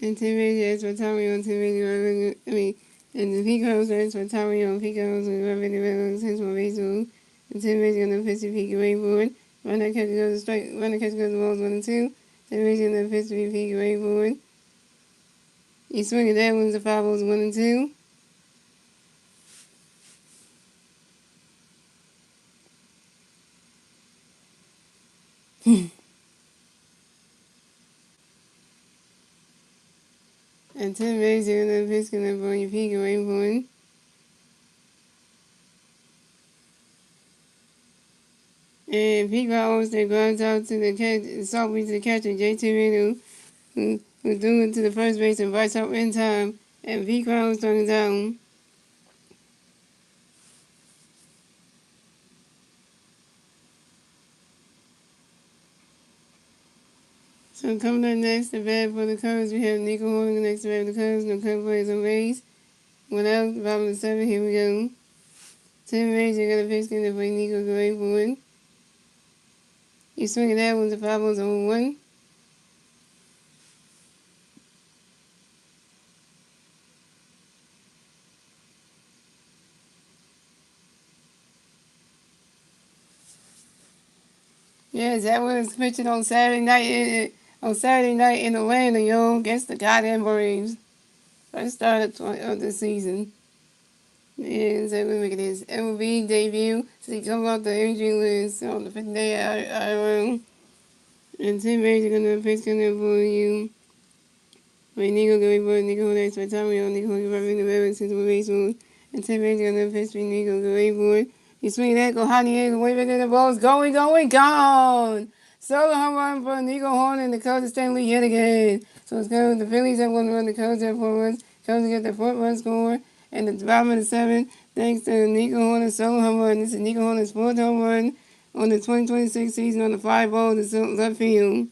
And Tim Razor is for Tommy on Tim Razor. And the Peacocks are for Tommy on Peacocks with Robin the Red Sox for baseball. And Tim Razor on the pitch to Pete away forward. Runner catch goes the strike. Runner catch goes the balls 1 and 2. Tim Razor on the pitch to Pete away forward. You swing at that one's the 5 balls 1 and 2. And Tim Razor on the pitch coming for you, Pete away forward. And Pete almost grounds out to the catch, softly to the catcher, J.T. Reno, who threw it to the first base and Bryce out in time. And Pete was turned down. So coming up next, the bat for the Cubs, we have Nico Horner next to bat for the Cubs. No Cubs plays on base. 1 out, bottom of the 7, here we go. Tim Razor got a pitch in for Nico going forward. You swing at that one's the 5 balls 0-1. Yes, that was pitching on Saturday night. In Atlanta, yo, against the goddamn Braves. First start of the season. Yeah, so we make it his MLB debut. So he comes off the injury list on the 5th day of and Tim Razor gonna pitch gonna for you. Wait, Nico going for Nico next by Tommy on Nico running the river since we're baseball. And Tim Razor gonna pitch for Nico going for it. You swing that, go high in the air, way back in the ball's going, gone! solo home run for Nico Horn and the Cubs staying lead yet again. So it's going the Phillies have 1 run, the Cubs have 4 runs. Cubs get the 4th run score, and the bottom of the 7th, thanks to Nico Horner's solo home run. This is Nico Horner's 4th home run on the 2026 season on the fly ball to left field.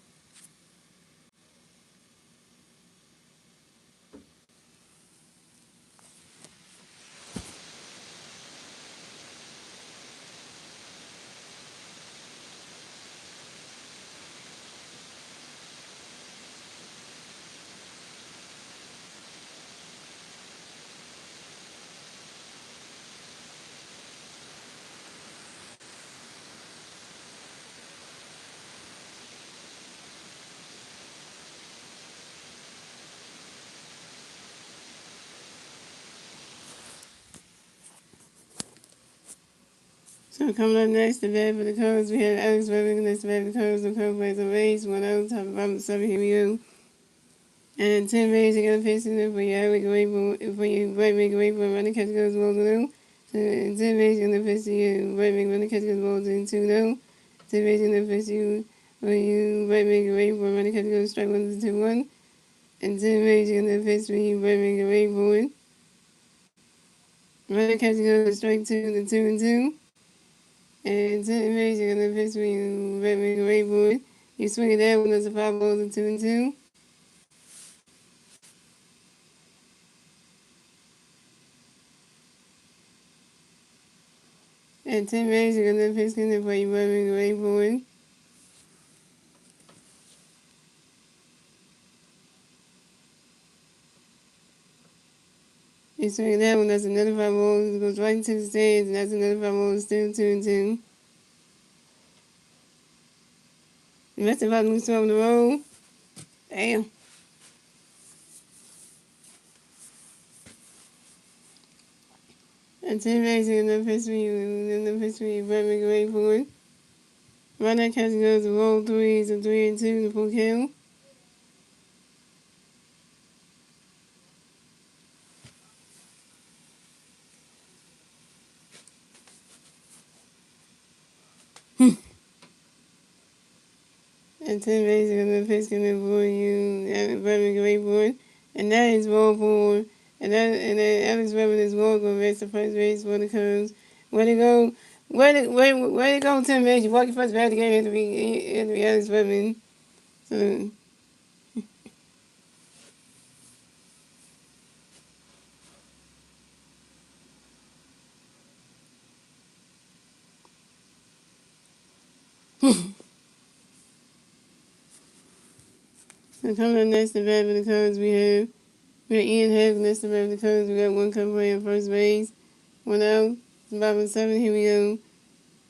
So coming up next, the bat for the Cubs, we have Alex Webbing. That's the bat for the Cubs. The Cubs plays a race, 1-0, top of bottom 7, here we go. And 10 rays are going to face it for your Alex Webbing, for your right make away for running catch goes well below. So 10 rays are going to face you, right make running catch goes well in 2-0. 10 rays are going to face you, for you right make away for running catch goes strike 1 to 2-1. And 10 rays are going to face for you, right make away for it. Running catch goes strike 2 to 2-2. And 10 rays are going to face for you, right make away for it. You swing it out when there's a 5 balls and 2-2. And 10 rays are going to face for you, right make away for it. You swing that one, that's another 5 balls, it goes right into the stands, and that's another 5 balls, still 2-2. The rest of us moves on the road. Damn. And 10 rays are going to face for you, and then face for you, right make away for it. Right now, catch goes to roll 3s and 3-2, the full kill. And 10 rays are going to face for you, right make away for it. And that is roll 4. And then Alex Webbing is roll going to race the first race for the Cubs. Way to go. Way to go, Tim Rays. You walk your first bat to game into be Alex Webbing. So, so coming up next, the bat for the Cubs, we have Ian Happ. Next, the bat for the Cubs, we got one Cub player at first base. 1 out. Bottom 7, here we go.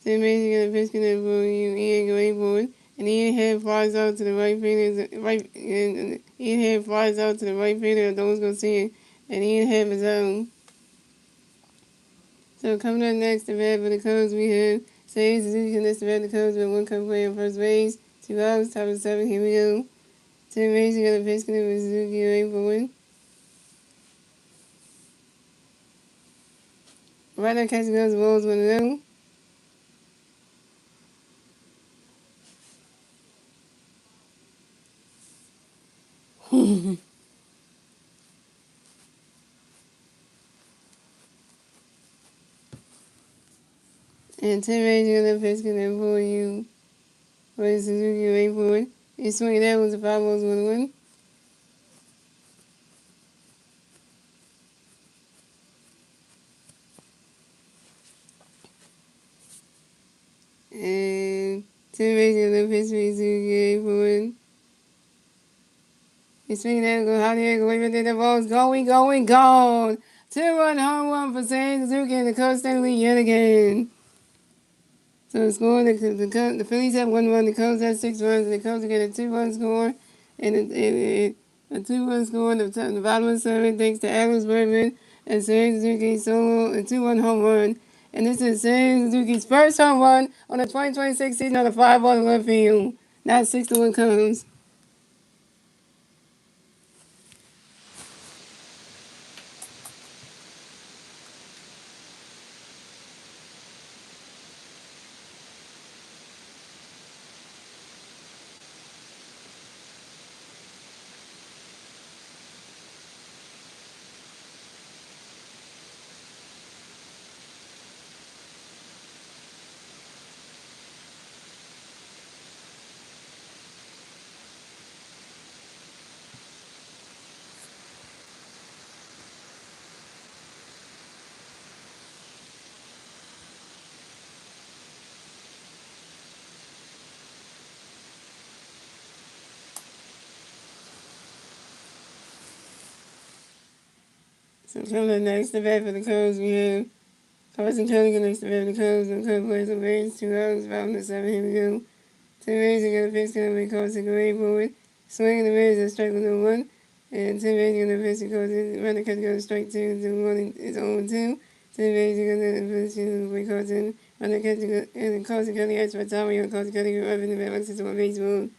Tim Rays got a pitch connect for you. Ian go for it. And Ian Happ flies out to the right fielder. And Ian Happ flies out to the right fielder. No one's going to see it. And Ian Happ is out. So coming up next, the bat for the Cubs, we have Sage Suzuki. Next, the bat for the Cubs, with one Cub player at first base. 2 outs. Top of 7, here we go. Tim Rays got a pitch connect with Suzuki for it. Right now, catch goes balls 1-0. And Tim Rays got a pitch connect for you. For Suzuki wait for it. You swing that was a 5 balls 1-1. And Tim Rays got a pitch for Suzuki for it. You swing that go hot here, go away with it. The ball's going, gone. 2-1 home run for Sage Suzuki and the Cubs stay lead yet again. So the score, the Phillies have 1 run, the Cubs have 6 runs, and the Cubs get a 2-1 score, and a 2-1 score in the bottom of the 7th, thanks to Alex Bergman and Sage Suzuki solo, a 2-1 home run. And this is Sage Suzuki's first home run on the 2026 season on a 5 ball to left field. Now 6-1 Cubs. So coming up next, the bat for the Cubs, we have Carson Kelly next to bat for the Cubs, and Cubs plays the Rays, 2 outs, bottom of the 7, here we go. 10 Rays are going to pitch, going to be called to away forward. Swinging the Rays at strike with no 1. And 10 Rays are going to pitch because run the catch goes strike 2, the 1 is 0-2. 10 Rays are going to pitch, we call in. Run the catch and Carson Kelly acts for Tommy, and Carson Kelly up in the bat, looks into a baseball.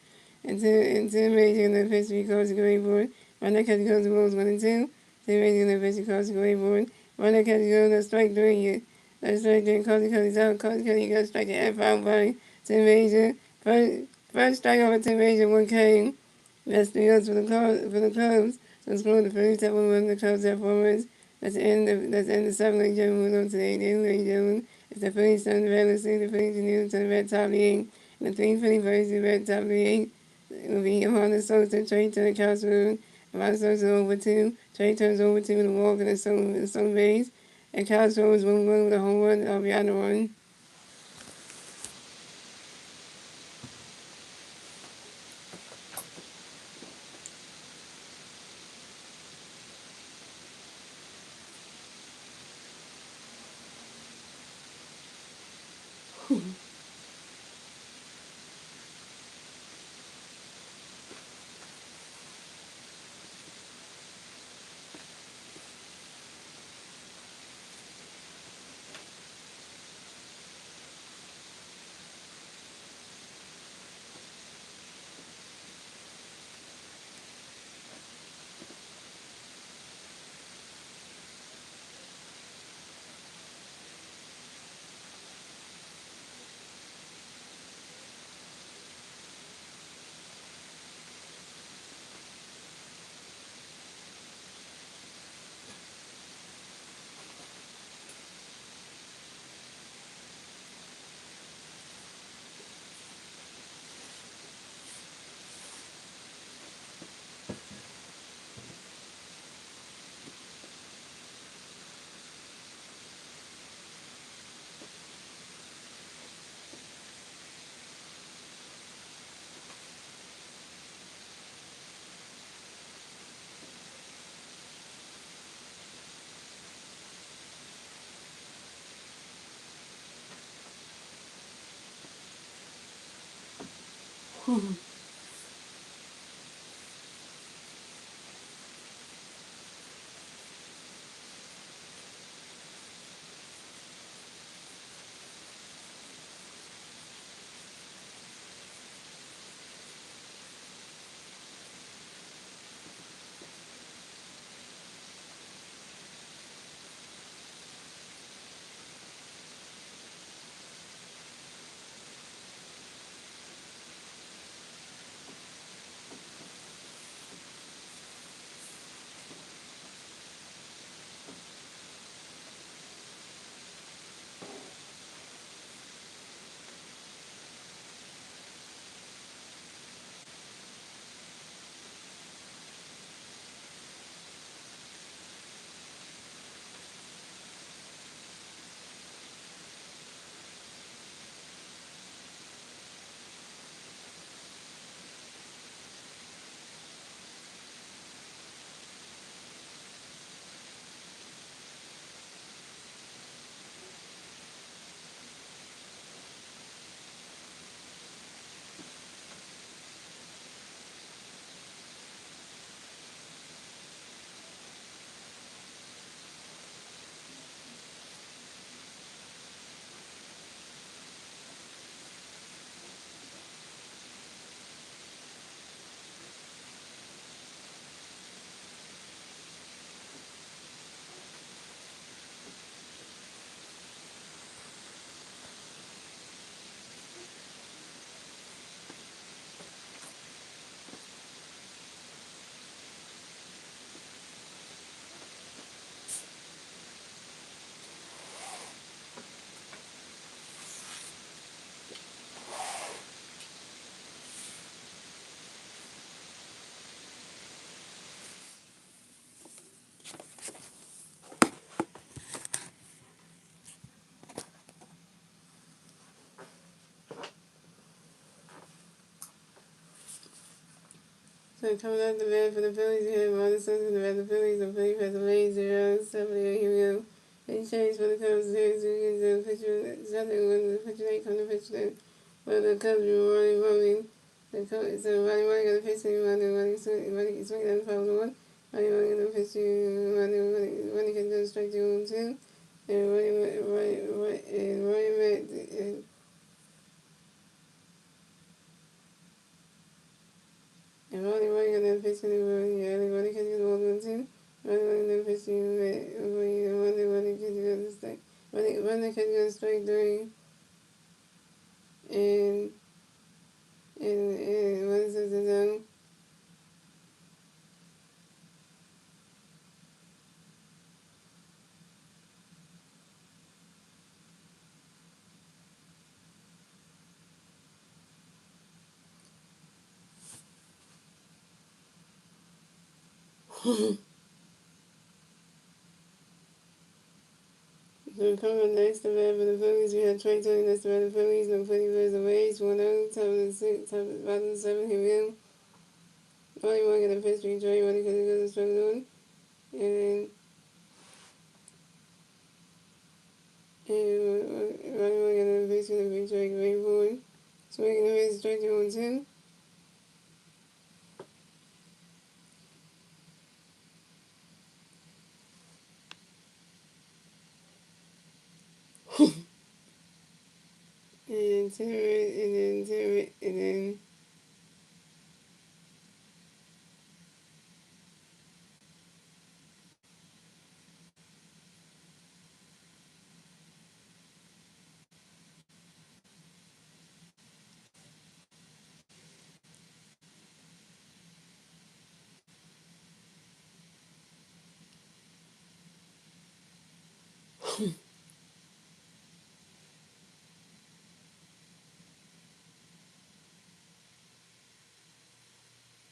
And 10 Rays are going to pitch, we call to away forward. Run the catch goes to balls 1 and 2. 10 Rays are going to pitch, we call to away forward. Run the catch goes to strike 3. That's strike 3, Carson Kelly's out. Carson Kelly got strike at foul by 10 Rays. First strikeout for Tim Asia, 1K. That's the odds for the Cubs. So it's going to the Phillies that will run the Cubs at forwards. That's the end of the 7th, ladies and gentlemen. We're on to the 8th, ladies and gentlemen. It's the Phillies turn the red. Let's see the Phillies and to the red top of the 8th. And the 3 Philly players the red top of the 8th. It will be Honda Sosa, Trey to the Castro. Honda Sosa over 2. Trey turns over 2 with a walk and a stone base. And Castro is 1-1 with a home run. I'll be on the one. So coming out the bed for the Phillies, we have Martin Simpson to bat the Phillies. The Phillies has a lane 0-7. Here we go. Any change for the Cubs here? So you get the pitcher, something when the pitcher ain't come to pitch then. Well, the Cubs were running. The Cubs, so running got the pitcher, running swing that fouls one. Running got the pitcher, running can go straight to 2. And running back, and running got the pitcher, running can go 1-2. Running fishing running can go to straight running can go straight 3 and what is it the zone? So coming next to bat for the Phillies, we have Trey Turner next to bat the Phillies, no Philly versus the Rays, 1-0, top of the 6, top of the bottom of the 7, here we go. Only one get a pitch, Trey, running because he goes to strike 1, and running one get a pitch, going to be Trey, Ray Boyd, swinging the pitch, straight to 1-2. And then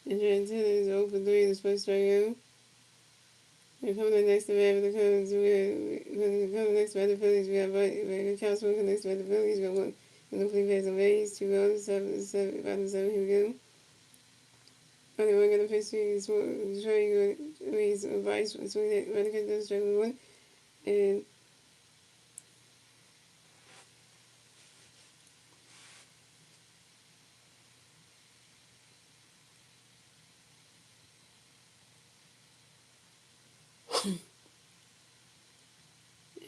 and your antenna is open 3, the supposed strike out. And coming in next to bat for the Cubs, coming next to bat the Phillies, we have the Cubs coming next to bat the Phillies, we have one, and the Phillies has a base, 2 outs, 7, bottom 7, here we go. Only one gonna pitch to Trey, he's advice, swing that, running can go strike 1, and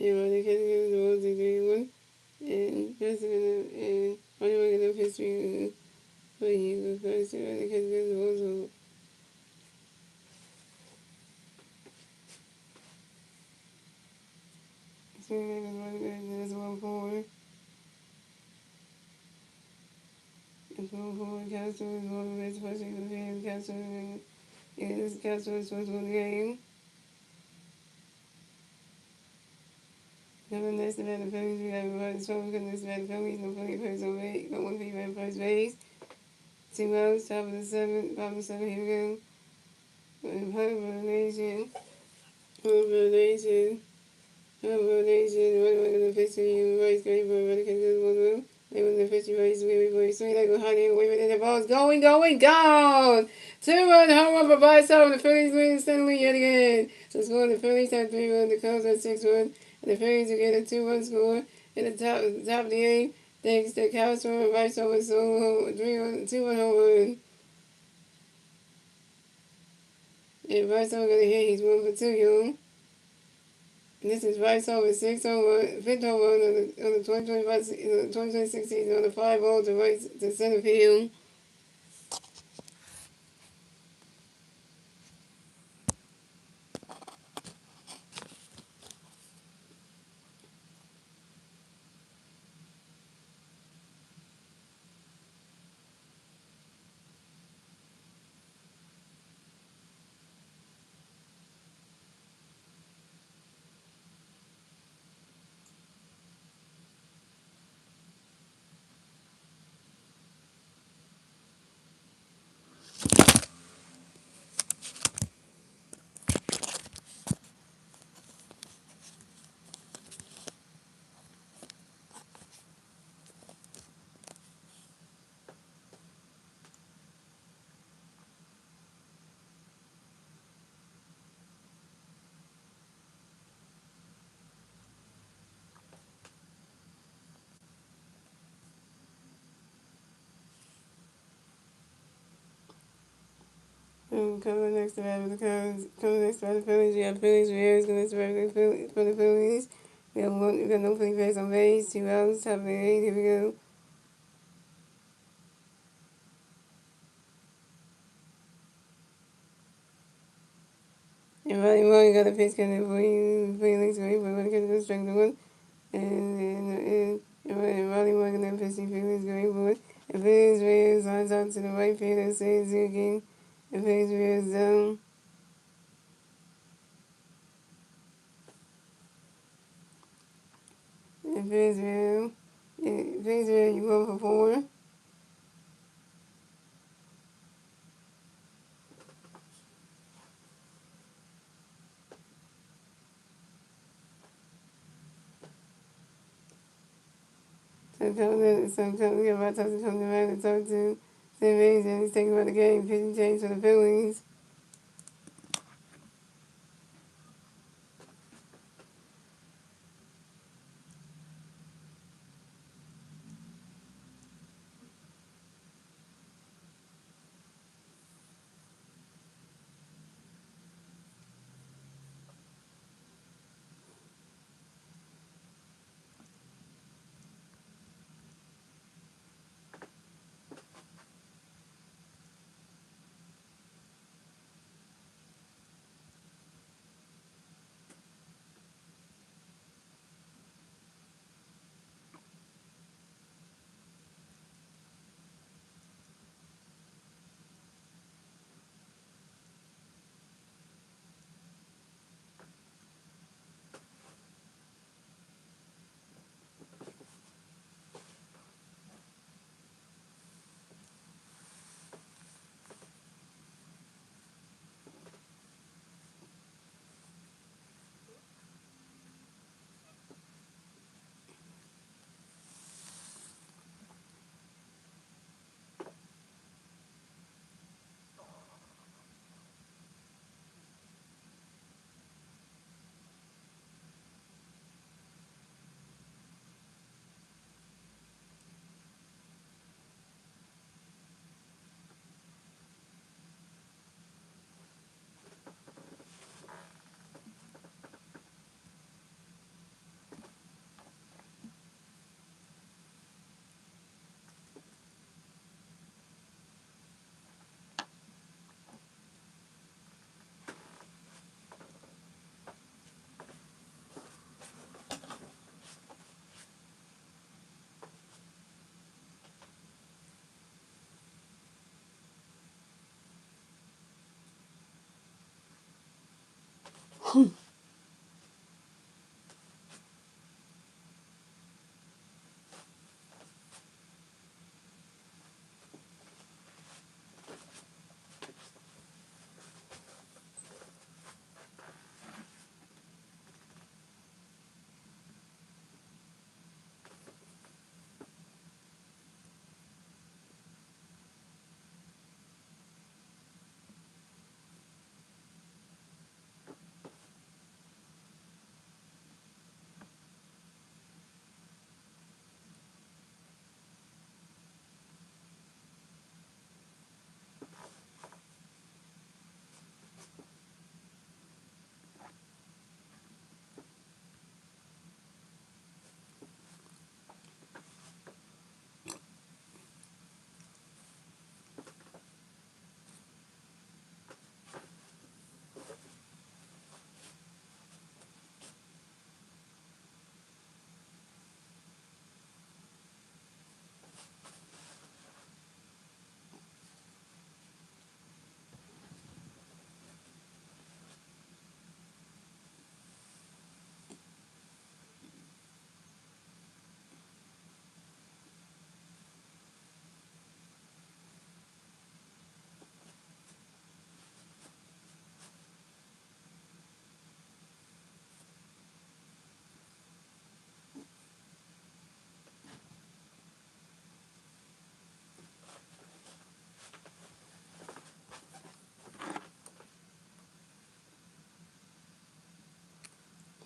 running can go the balls, 3-1, and President, and only one gonna pitch to but he goes first, running can go the balls, swing that is one, and there's 1-4. It's 1-4, Castro is one of the best pushing the game, Castro, and this Castro is supposed to win the game. Coming next to bat the Phillies, we have Martin Trump coming next to bat the Phillies, no Philly first on base, got 1 feet at first base. 2 outs, top of the 7, bottom of the 7, here we go. Home rotation, home rotation, home rotation, running the pitch to you, race, great for running can go 1-0. They win the pitch, race, wait before you swing, they go high, they wave it, and the ball's going, gone! 2-1 home run for Bryce the Phillies win steadily yet again. So scoring the Phillies have 3-1, the Cubs have 6-1, and the Phillies will get a 2-1 score in the top of the 8th. Thanks to Castro and Bryce with solo 2-1 home run. And Bryce got a hit, he's 1 for 2, yo. And this is Bryce with 6 home run, 5th home run on the 2026 season on the 5-0 to right to center field. Coming next to bat for the Cubs. Coming next to bat the Phillies. We have Phillies. Rivera's going to bat for the Phillies. We got no Philly fans on base. 2 outs. Top of the 8th. Here we go. And Ronnie Moore got a pitch coming for you. Felix, right? We're going to catch the strike to 1. And Ronnie Moore going to pitch. Felix going for it. And Felix Reyes lines out to the right field. Saves you again. And Felix Reyes down. And Felix Reyes. Felix Reyes, you go for 4. Sometimes we have about to come around and talk to Sam Hayes, and he's taking about the game, pitching change for the Phillies.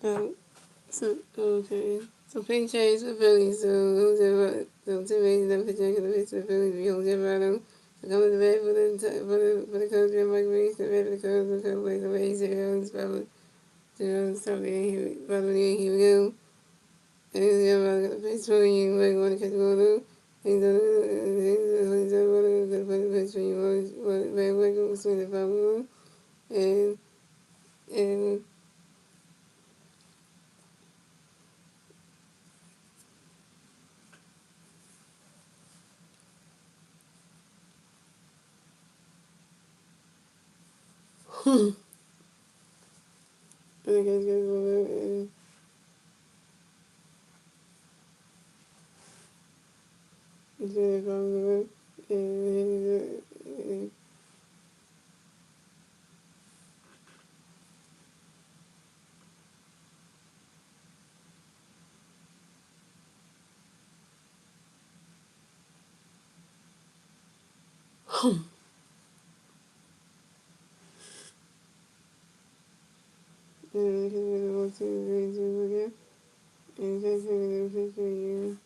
Okay. So pitching change for the Phillies. So Tim Hayes, then pitching for the Phillies. We hold Jeff Adam. So coming to bat for the Cubs, we have Mike Reese. The bat for the Cubs, the Cubs plays away 0 runs, 0 top of the eighth. Bottom of the eighth, here we go. And this is the other pitch for you. We're going to catch the ball though. He's going to put the pitch for you. We're going to swing the foul and I think it's good it's really fun and he's going to walk to the range again. And that's going to pitch for you.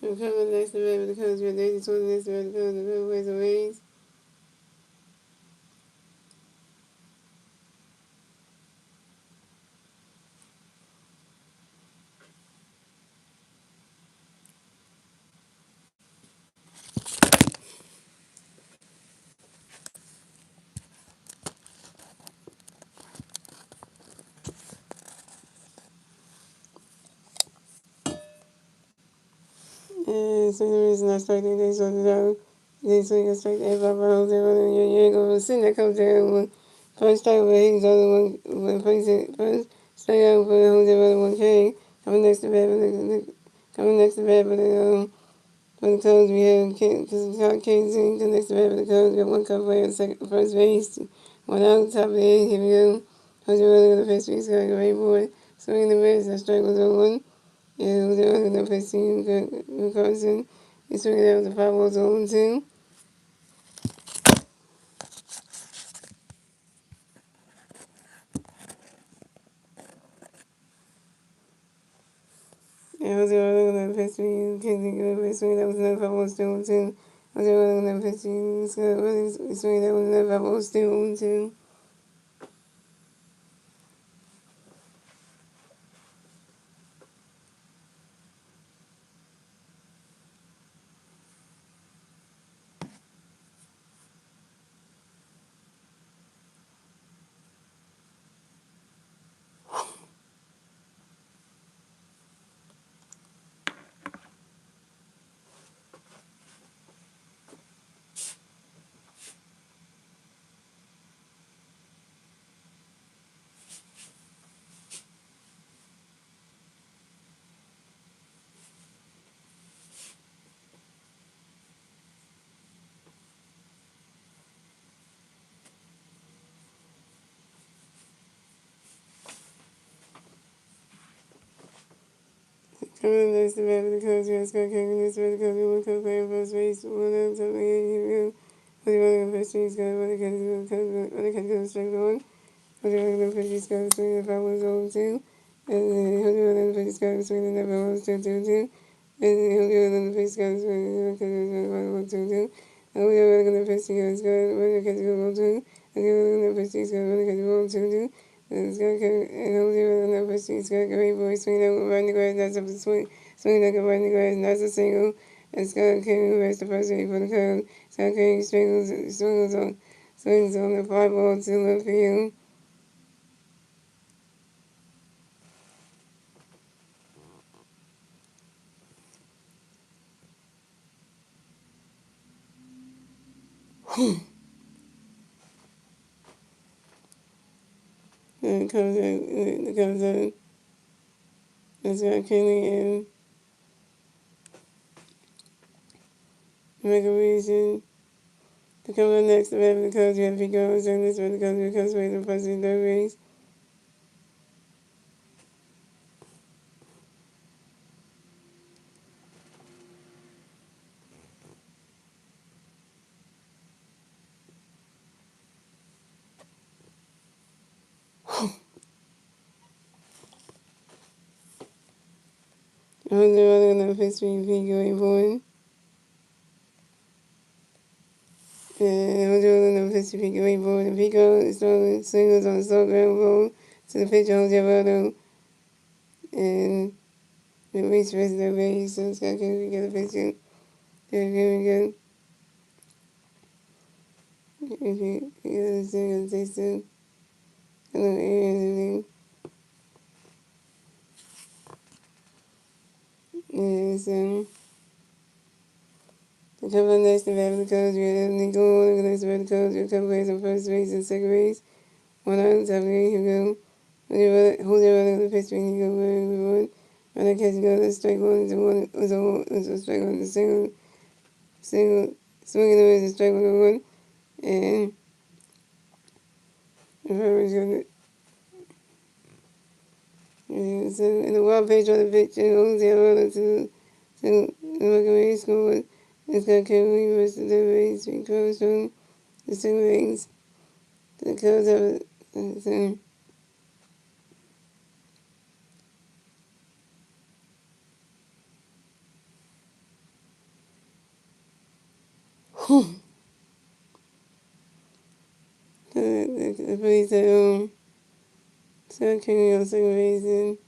So coming next to bat for the Cubs, we have Daisy Twitter next to bat for the Cubs, the Cubs plays away. And so the reason I started this was this week I started everybody Jose Rodriguez. You ain't gonna send that comes there one first start with Higgins, the other one when first start out for Jose Rodriguez K. Coming next to bat for the Cubs we have Casey. The next to bat for the Cubs we have one Cub player on first base. One out top of the eighth, here we go. Jose Rodriguez the first base got a great boy. Swinging the base, that strike was 0-1. And there was another person, Carson. He's figured out the 5 was 0-2. And Jose Rodriguez the person, swinging that was another 5 was 2-2. Jose Rodriguez the person, swinging that was another 5 was 2-2. Coming next to bat for the Cubs, we have Scott King. Next to bat for the Cubs, we have one Cub player first base. One out top of the eighth, here we go. Jose Rodriguez first base, got one catch goes strike one. Jose Rodriguez first base, got swinging the 5 was 0-2. And Jose Rodriguez first base, got swinging the 5 was 2-2. And Jose Rodriguez first got swinging the 5 was 2-2. And Jose Rodriguez first base, got catch goes 1-2. And Jose Rodriguez first base, got catch goes 1-2. It's gonna go and hold you on the first street. It's gonna go hey boy, swing out, run the grass, that's up the swing, swing like a run the grass, that's a single. It's gonna carry the rest of the first for the Cubs. It's gonna carry swings on the fly ball to left field. And the Cubs are, it's gonna Kenley and make a reason. To come up next, the bat of the Cubs, you have to go on second, this for the Cubs, because way the first and third base. Hold the runner on the fifth street, P going forward. And hold the runner on the fifth street, P going forward. And Pico is throwing singles on the slow ground ball to the pitcher, hold the runner. And the reach rest of the base, so it's got to get a pitcher. Here we go. If you understand, say so. Hello, Aaron, and so. The couple of next to bat of the Cubs, we have Nicole, the next bat of the Cubs, we have a couple plays on first base and second base. One on top of the here we go. Hold your running on the pitch, and you go where we want. When I catch go, the strike one is a strike on the single, swinging away is a strike on the one. And the first going to, so in the wild pitch on the pitch, and holds the runner to the Mercury score. It's got carry the rest of the base, because from the second base. The Cubs have a thing. The police at South Kenny on second base and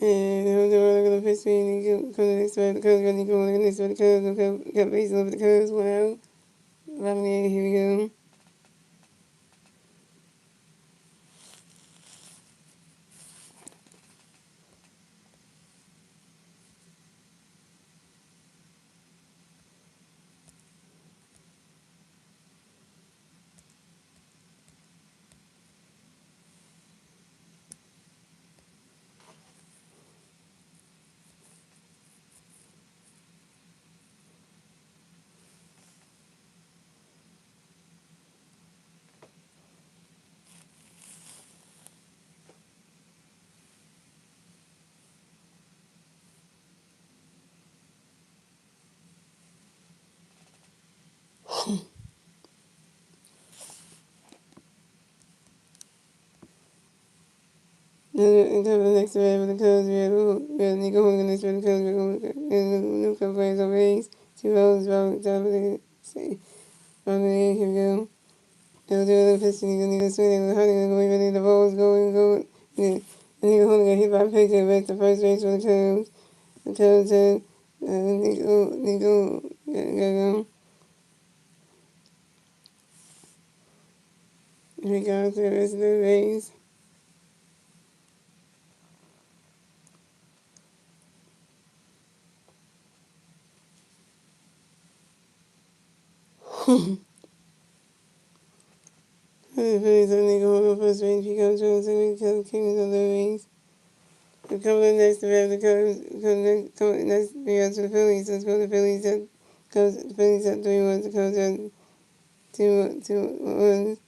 and they're going to pitch me and come to the next one. The Cubs going to go on the next one. The Cubs got base over the Cubs. Wow. Romney, here we go. And come to the next one for the Cubs. We have Nico Hogan next for the Cubs. And the new Cubs players on base. Two balls, top of the Romney, here we go. And the other pitch, Nico swinging, and hunting, and the ball's going. And Nico Hogan got hit by a pitch and back to first base for the Cubs. The Cubs have Nico, go. We go to the rest of the base. The Phillies have Nico Hogan first base. Pico Jones and Cubs Kings on the base. The couple next to have the Cubs next we go to the Phillies. Let's go to the Phillies. The Phillies have 3-1. The Cubs have 2-1.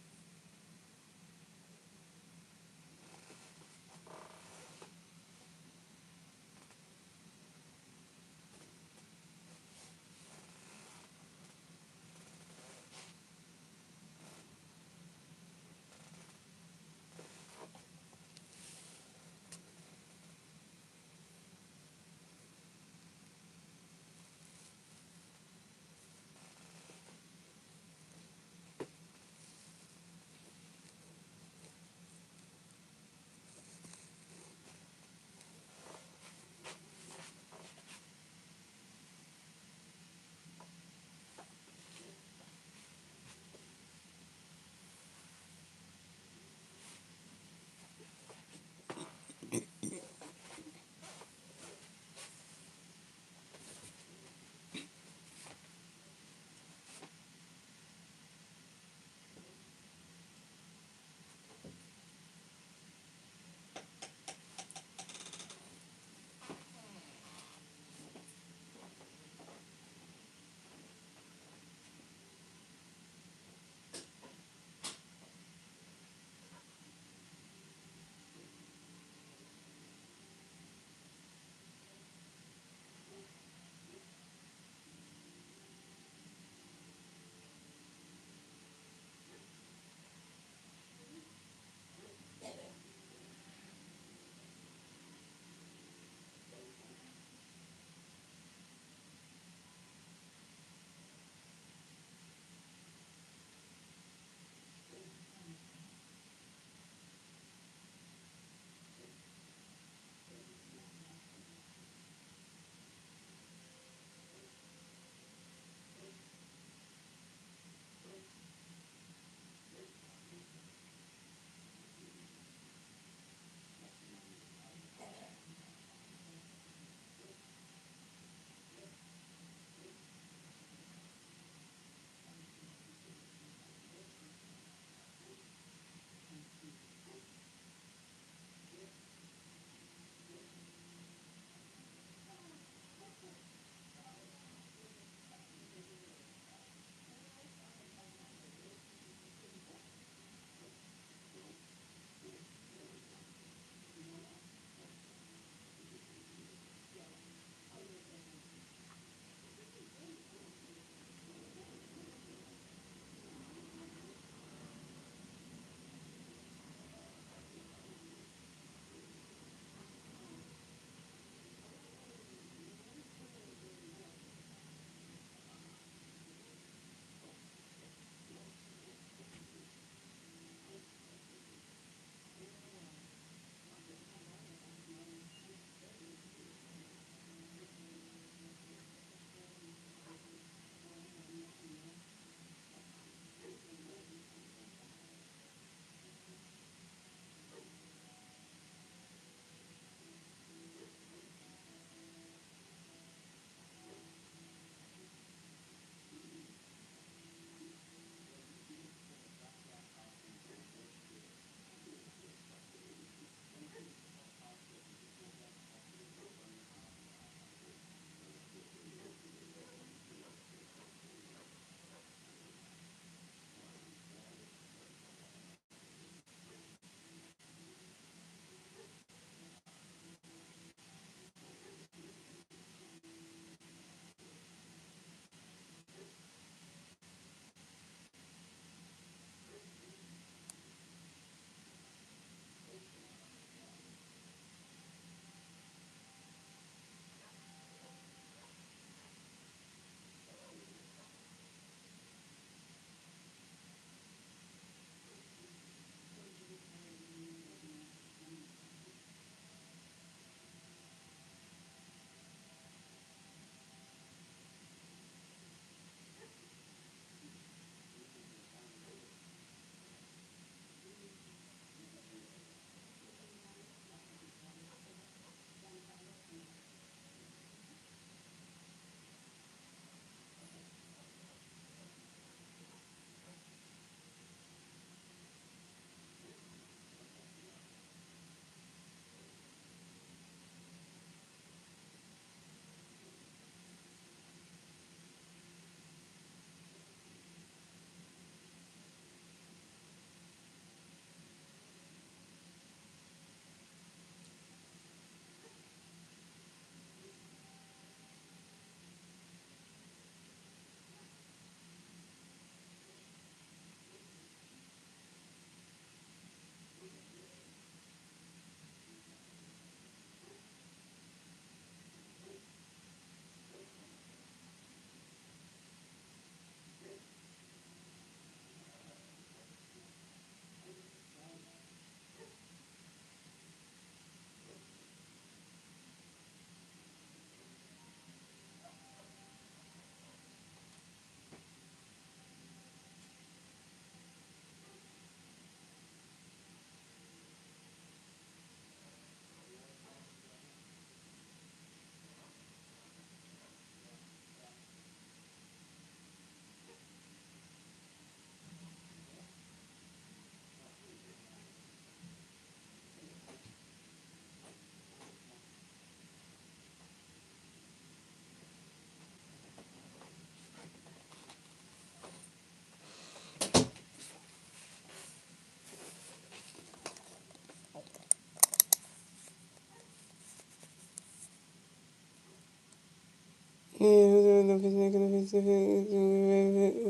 no pitch, making the pitch,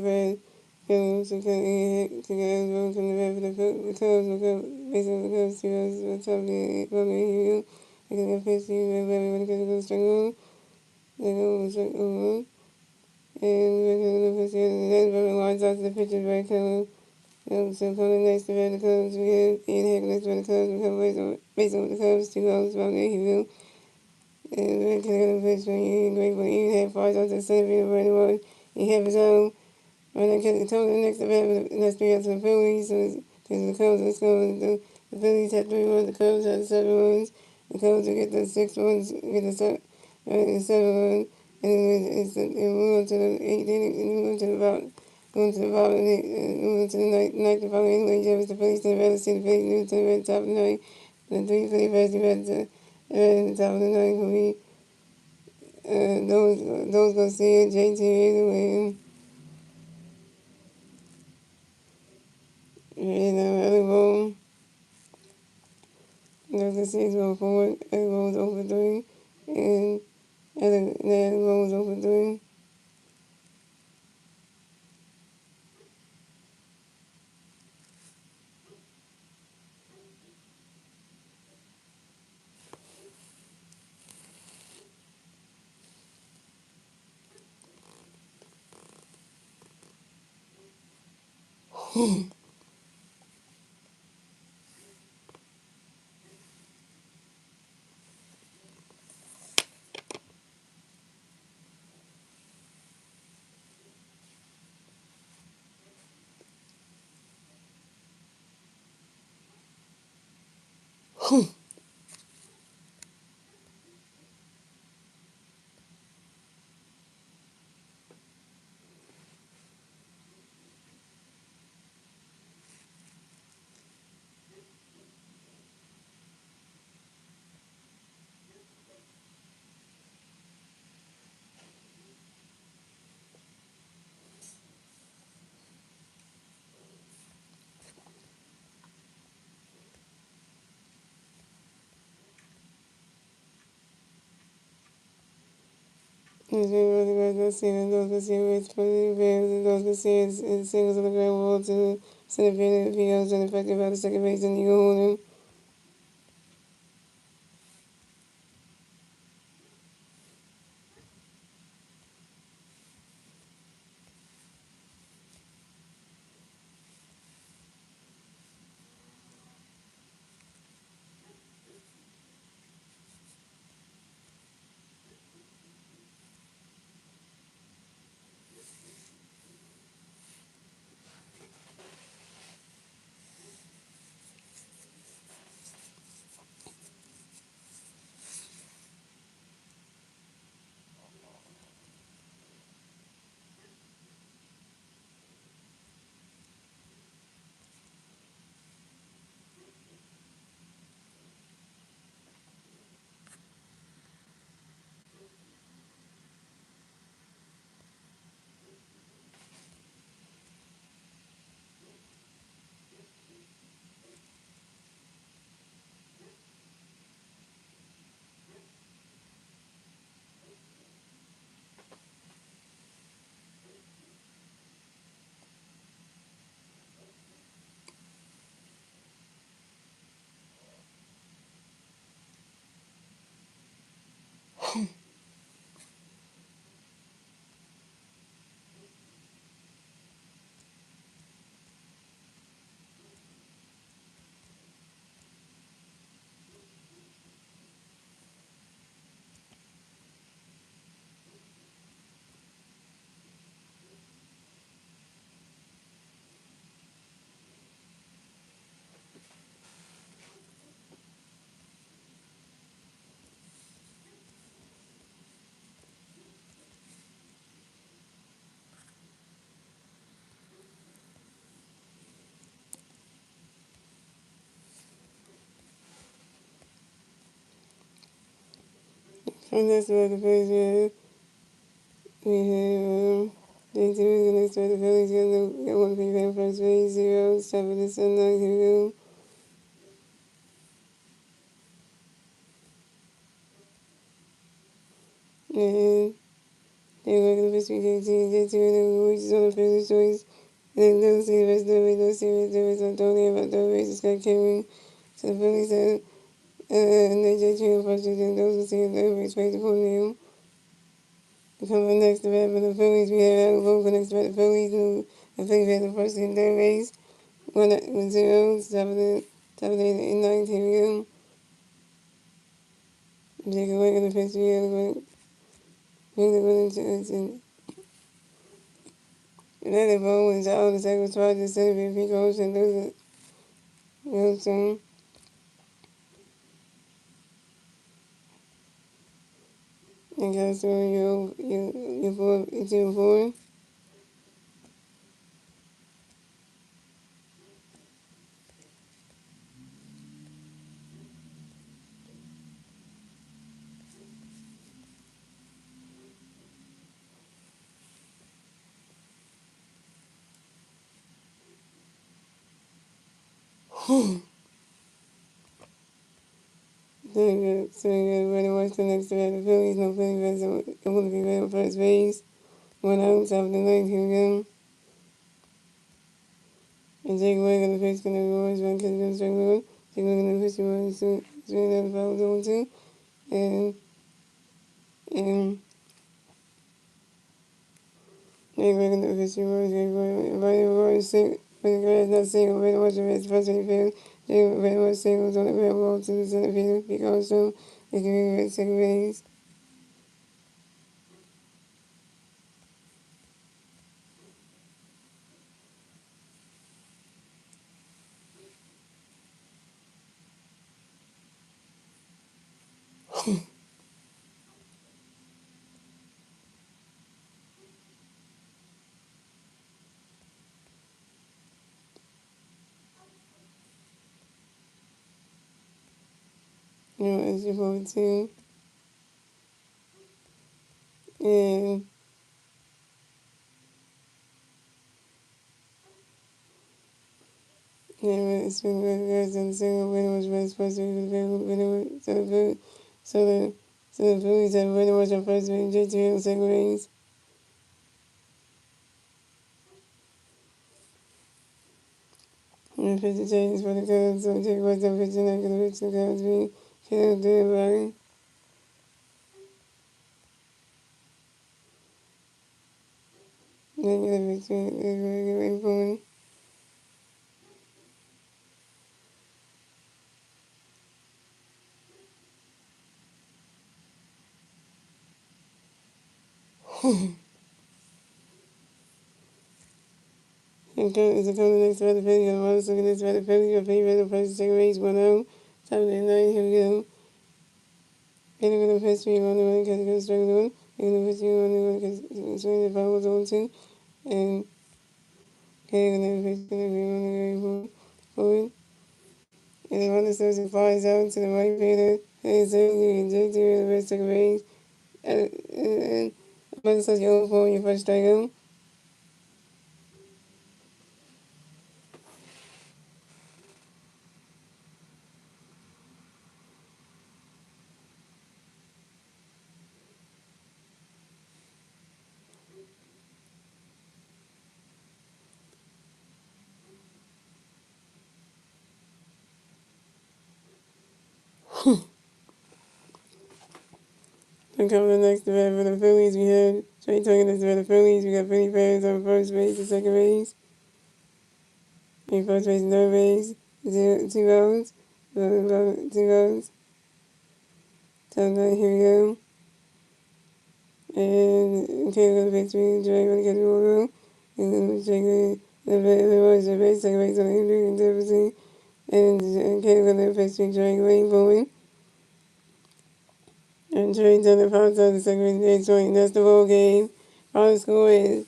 red, yellow, so cut to get as well from the red for the Cubs, look up, basically the Cubs, 2 hours, top of the you, making the pitch, red, when it goes to strike one, they go strike one, and we're going to pitch, and then Berman lines out to the pitcher, red color. So coming next to the Cubs, we have Ian Hack next to the Cubs, we have based on the Cubs, 2 hours, about there, he will. And we're going to pitch when Ian great, but Ian Hack flies out to the center field right away. He has his own. Right now, the total next to that, let's be out to the Phillies, so the Cubs, let's go. The Phillies had 3 runs, the Cubs had 7 runs. The Cubs will get the 6 runs, get the 7 runs, and then it moved on to the 8th inning, and moved on to the bottom. Going to the bottom, moving to the ninth, the following anyway, Jefferson, the Phillies to the Red, see the Phillies moving to the red top of the ninth. The 3 Phillies versus the red to the red at the top of the ninth will be, those go see it, JT either way. And other roll, there's a 6 roll forward, other rolls over 3, and other rolls over 3. Those go see it, those go see it, it's for the Bears, and those go see it, and singles on the ground wall to the center field, if he goes unaffected by the second base, and you go hold him. And that's about the Phillies, we have, day 2 is going to start the Phillies, get 1 big fan first base, 0, 7 to sunlight, here we go. And They were going to pitch JT and JT and the Reaches on the Phillies choice. And then they'll see the rest of the way, they'll see the rest of the way, about the races got carrying. So the Phillies said, and then JT and first and those who see the race race for them. Coming next to bat for the Phillies, we have Adam Vogue next to bat the Phillies, who the Phillies had the first and third race. 1-0, top of the 9th, here we go. Jacob Wake on the pitch, we have and another ball was out, the second was twice, the center, Pico Ocean, those are Wilson. And got through your 4. So you got ready to watch the next to the Phillies, no Phillies, it wouldn't be ready on first base. 1 out, top of the 9th, here we go. And Jacob Wake on the pitch, gonna go always run, because it's going to strike one. Jacob Wake on the pitch, swing down the foul zone 2. And Jacob Wake on the pitch, everybody was sick, but the grass not single, ready to watch the rest, first in the field. Jacob ready to watch singles on the red wall to the center field, because so they can be ready second base. As you forward to. And it's been good guys on the single winner was really supposed to be the winner. So the Phillies have winner was on first base, JT on second base. And the pitcher changes for the Cubs, so Jake was up pitching not gonna pitch the Cubs being killed there by negative pitching, they're going. Is it coming next by the Phillies? I'm always looking next by the Phillies. Your favorite first second base 1-0. Top of the 9th, here we go. And we're going to pitch me on the one because it goes straight to one. We're going to pitch me on the one because it's swing the foul was on 2. And okay, we're going to pitch going to be on the way forward. And the one that starts and flies out to the right fielder. And certainly you can take to the first second base. And the one that starts your 0 your first strikeout. And coming next to bat for the Phillies, we had Trey Tucker next to bat for the Phillies. We got Benny Perez on first base and second base. And first base and third base. 2 outs. 2 outs. Top 9, here we go. And okay, we're going to pitch me. Dre going to get the ball. And then we're checking the base, second base on the injury and deficit. And okay, we're going to pitch me. Dre waiting for it. And Dre's on the foul side of the second base joint. That's the ball game. Final score is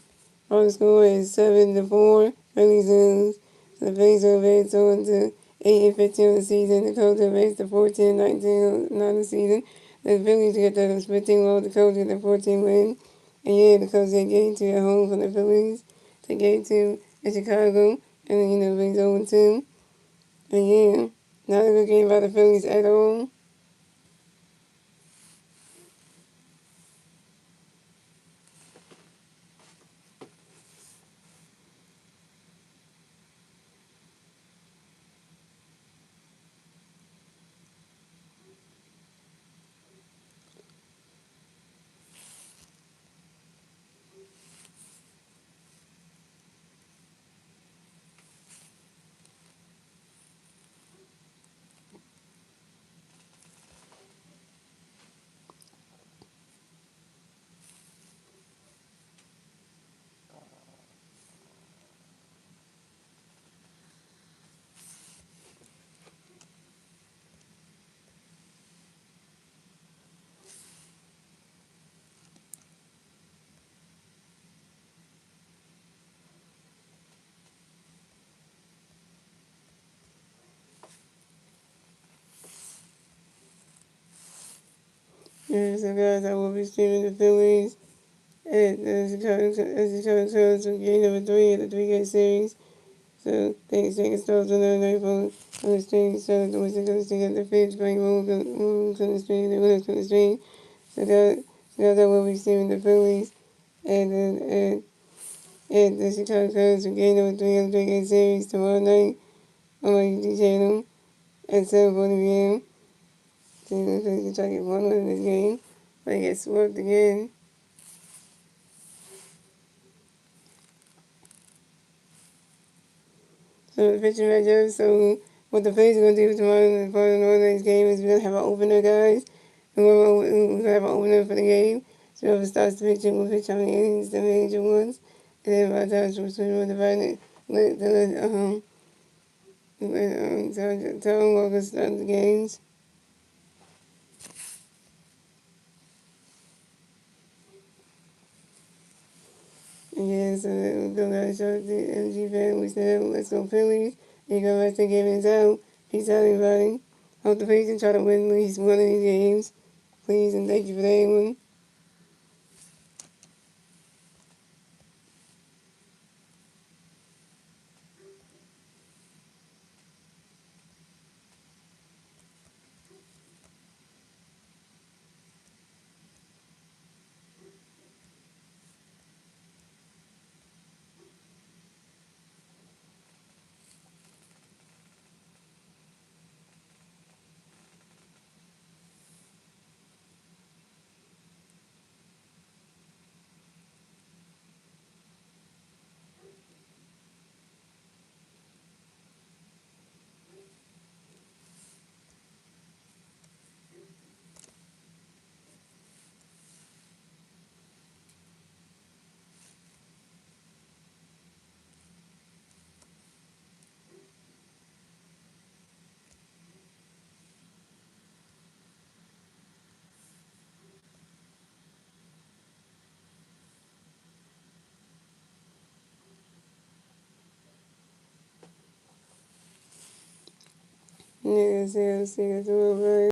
7-4. Phillies lose. So the Phillies will advance on to 8-15 of the season. The Cubs will advance to 14-19 on the season. The Phillies get the 15 low. The Cubs get the 14 win. And yeah, the Cubs get game 2 at home from the Phillies. To game 2 in Chicago. And then, the Phillies 0-2. And yeah, not a good game by the Phillies at all. So guys, I will be streaming the Phillies at the Chicago Cubs for game number 3 of the 3-game series. So thanks, Jacob Stokes, on the night for the stream. So the Wizards going to stick at the pitch, playing moves on the stream, the winners on the stream. So guys, I will be streaming the Phillies at the Chicago Cubs for game number 3 of the 3-game series tomorrow night on my YouTube channel at 7:40 p.m. So you can try to get one win in this game, but I get swept again. So the pitching matchup. So what the Phillies are going to do tomorrow for the Northern game is we're going to have an opener, guys. And we're going to have an opener for the game. So whoever starts the pitching will pitch how many innings the manager wants. And then by the time we'll divide it, tell them we're going to start the games. And yeah, so we'll go guys, show the MG fan. We said, let's go Phillies. And you go rest the game is out. Peace out, everybody. Hope the Phillies can try to win at least one of these games. Please, and thank you for that one. Yeah, see you tomorrow, bye.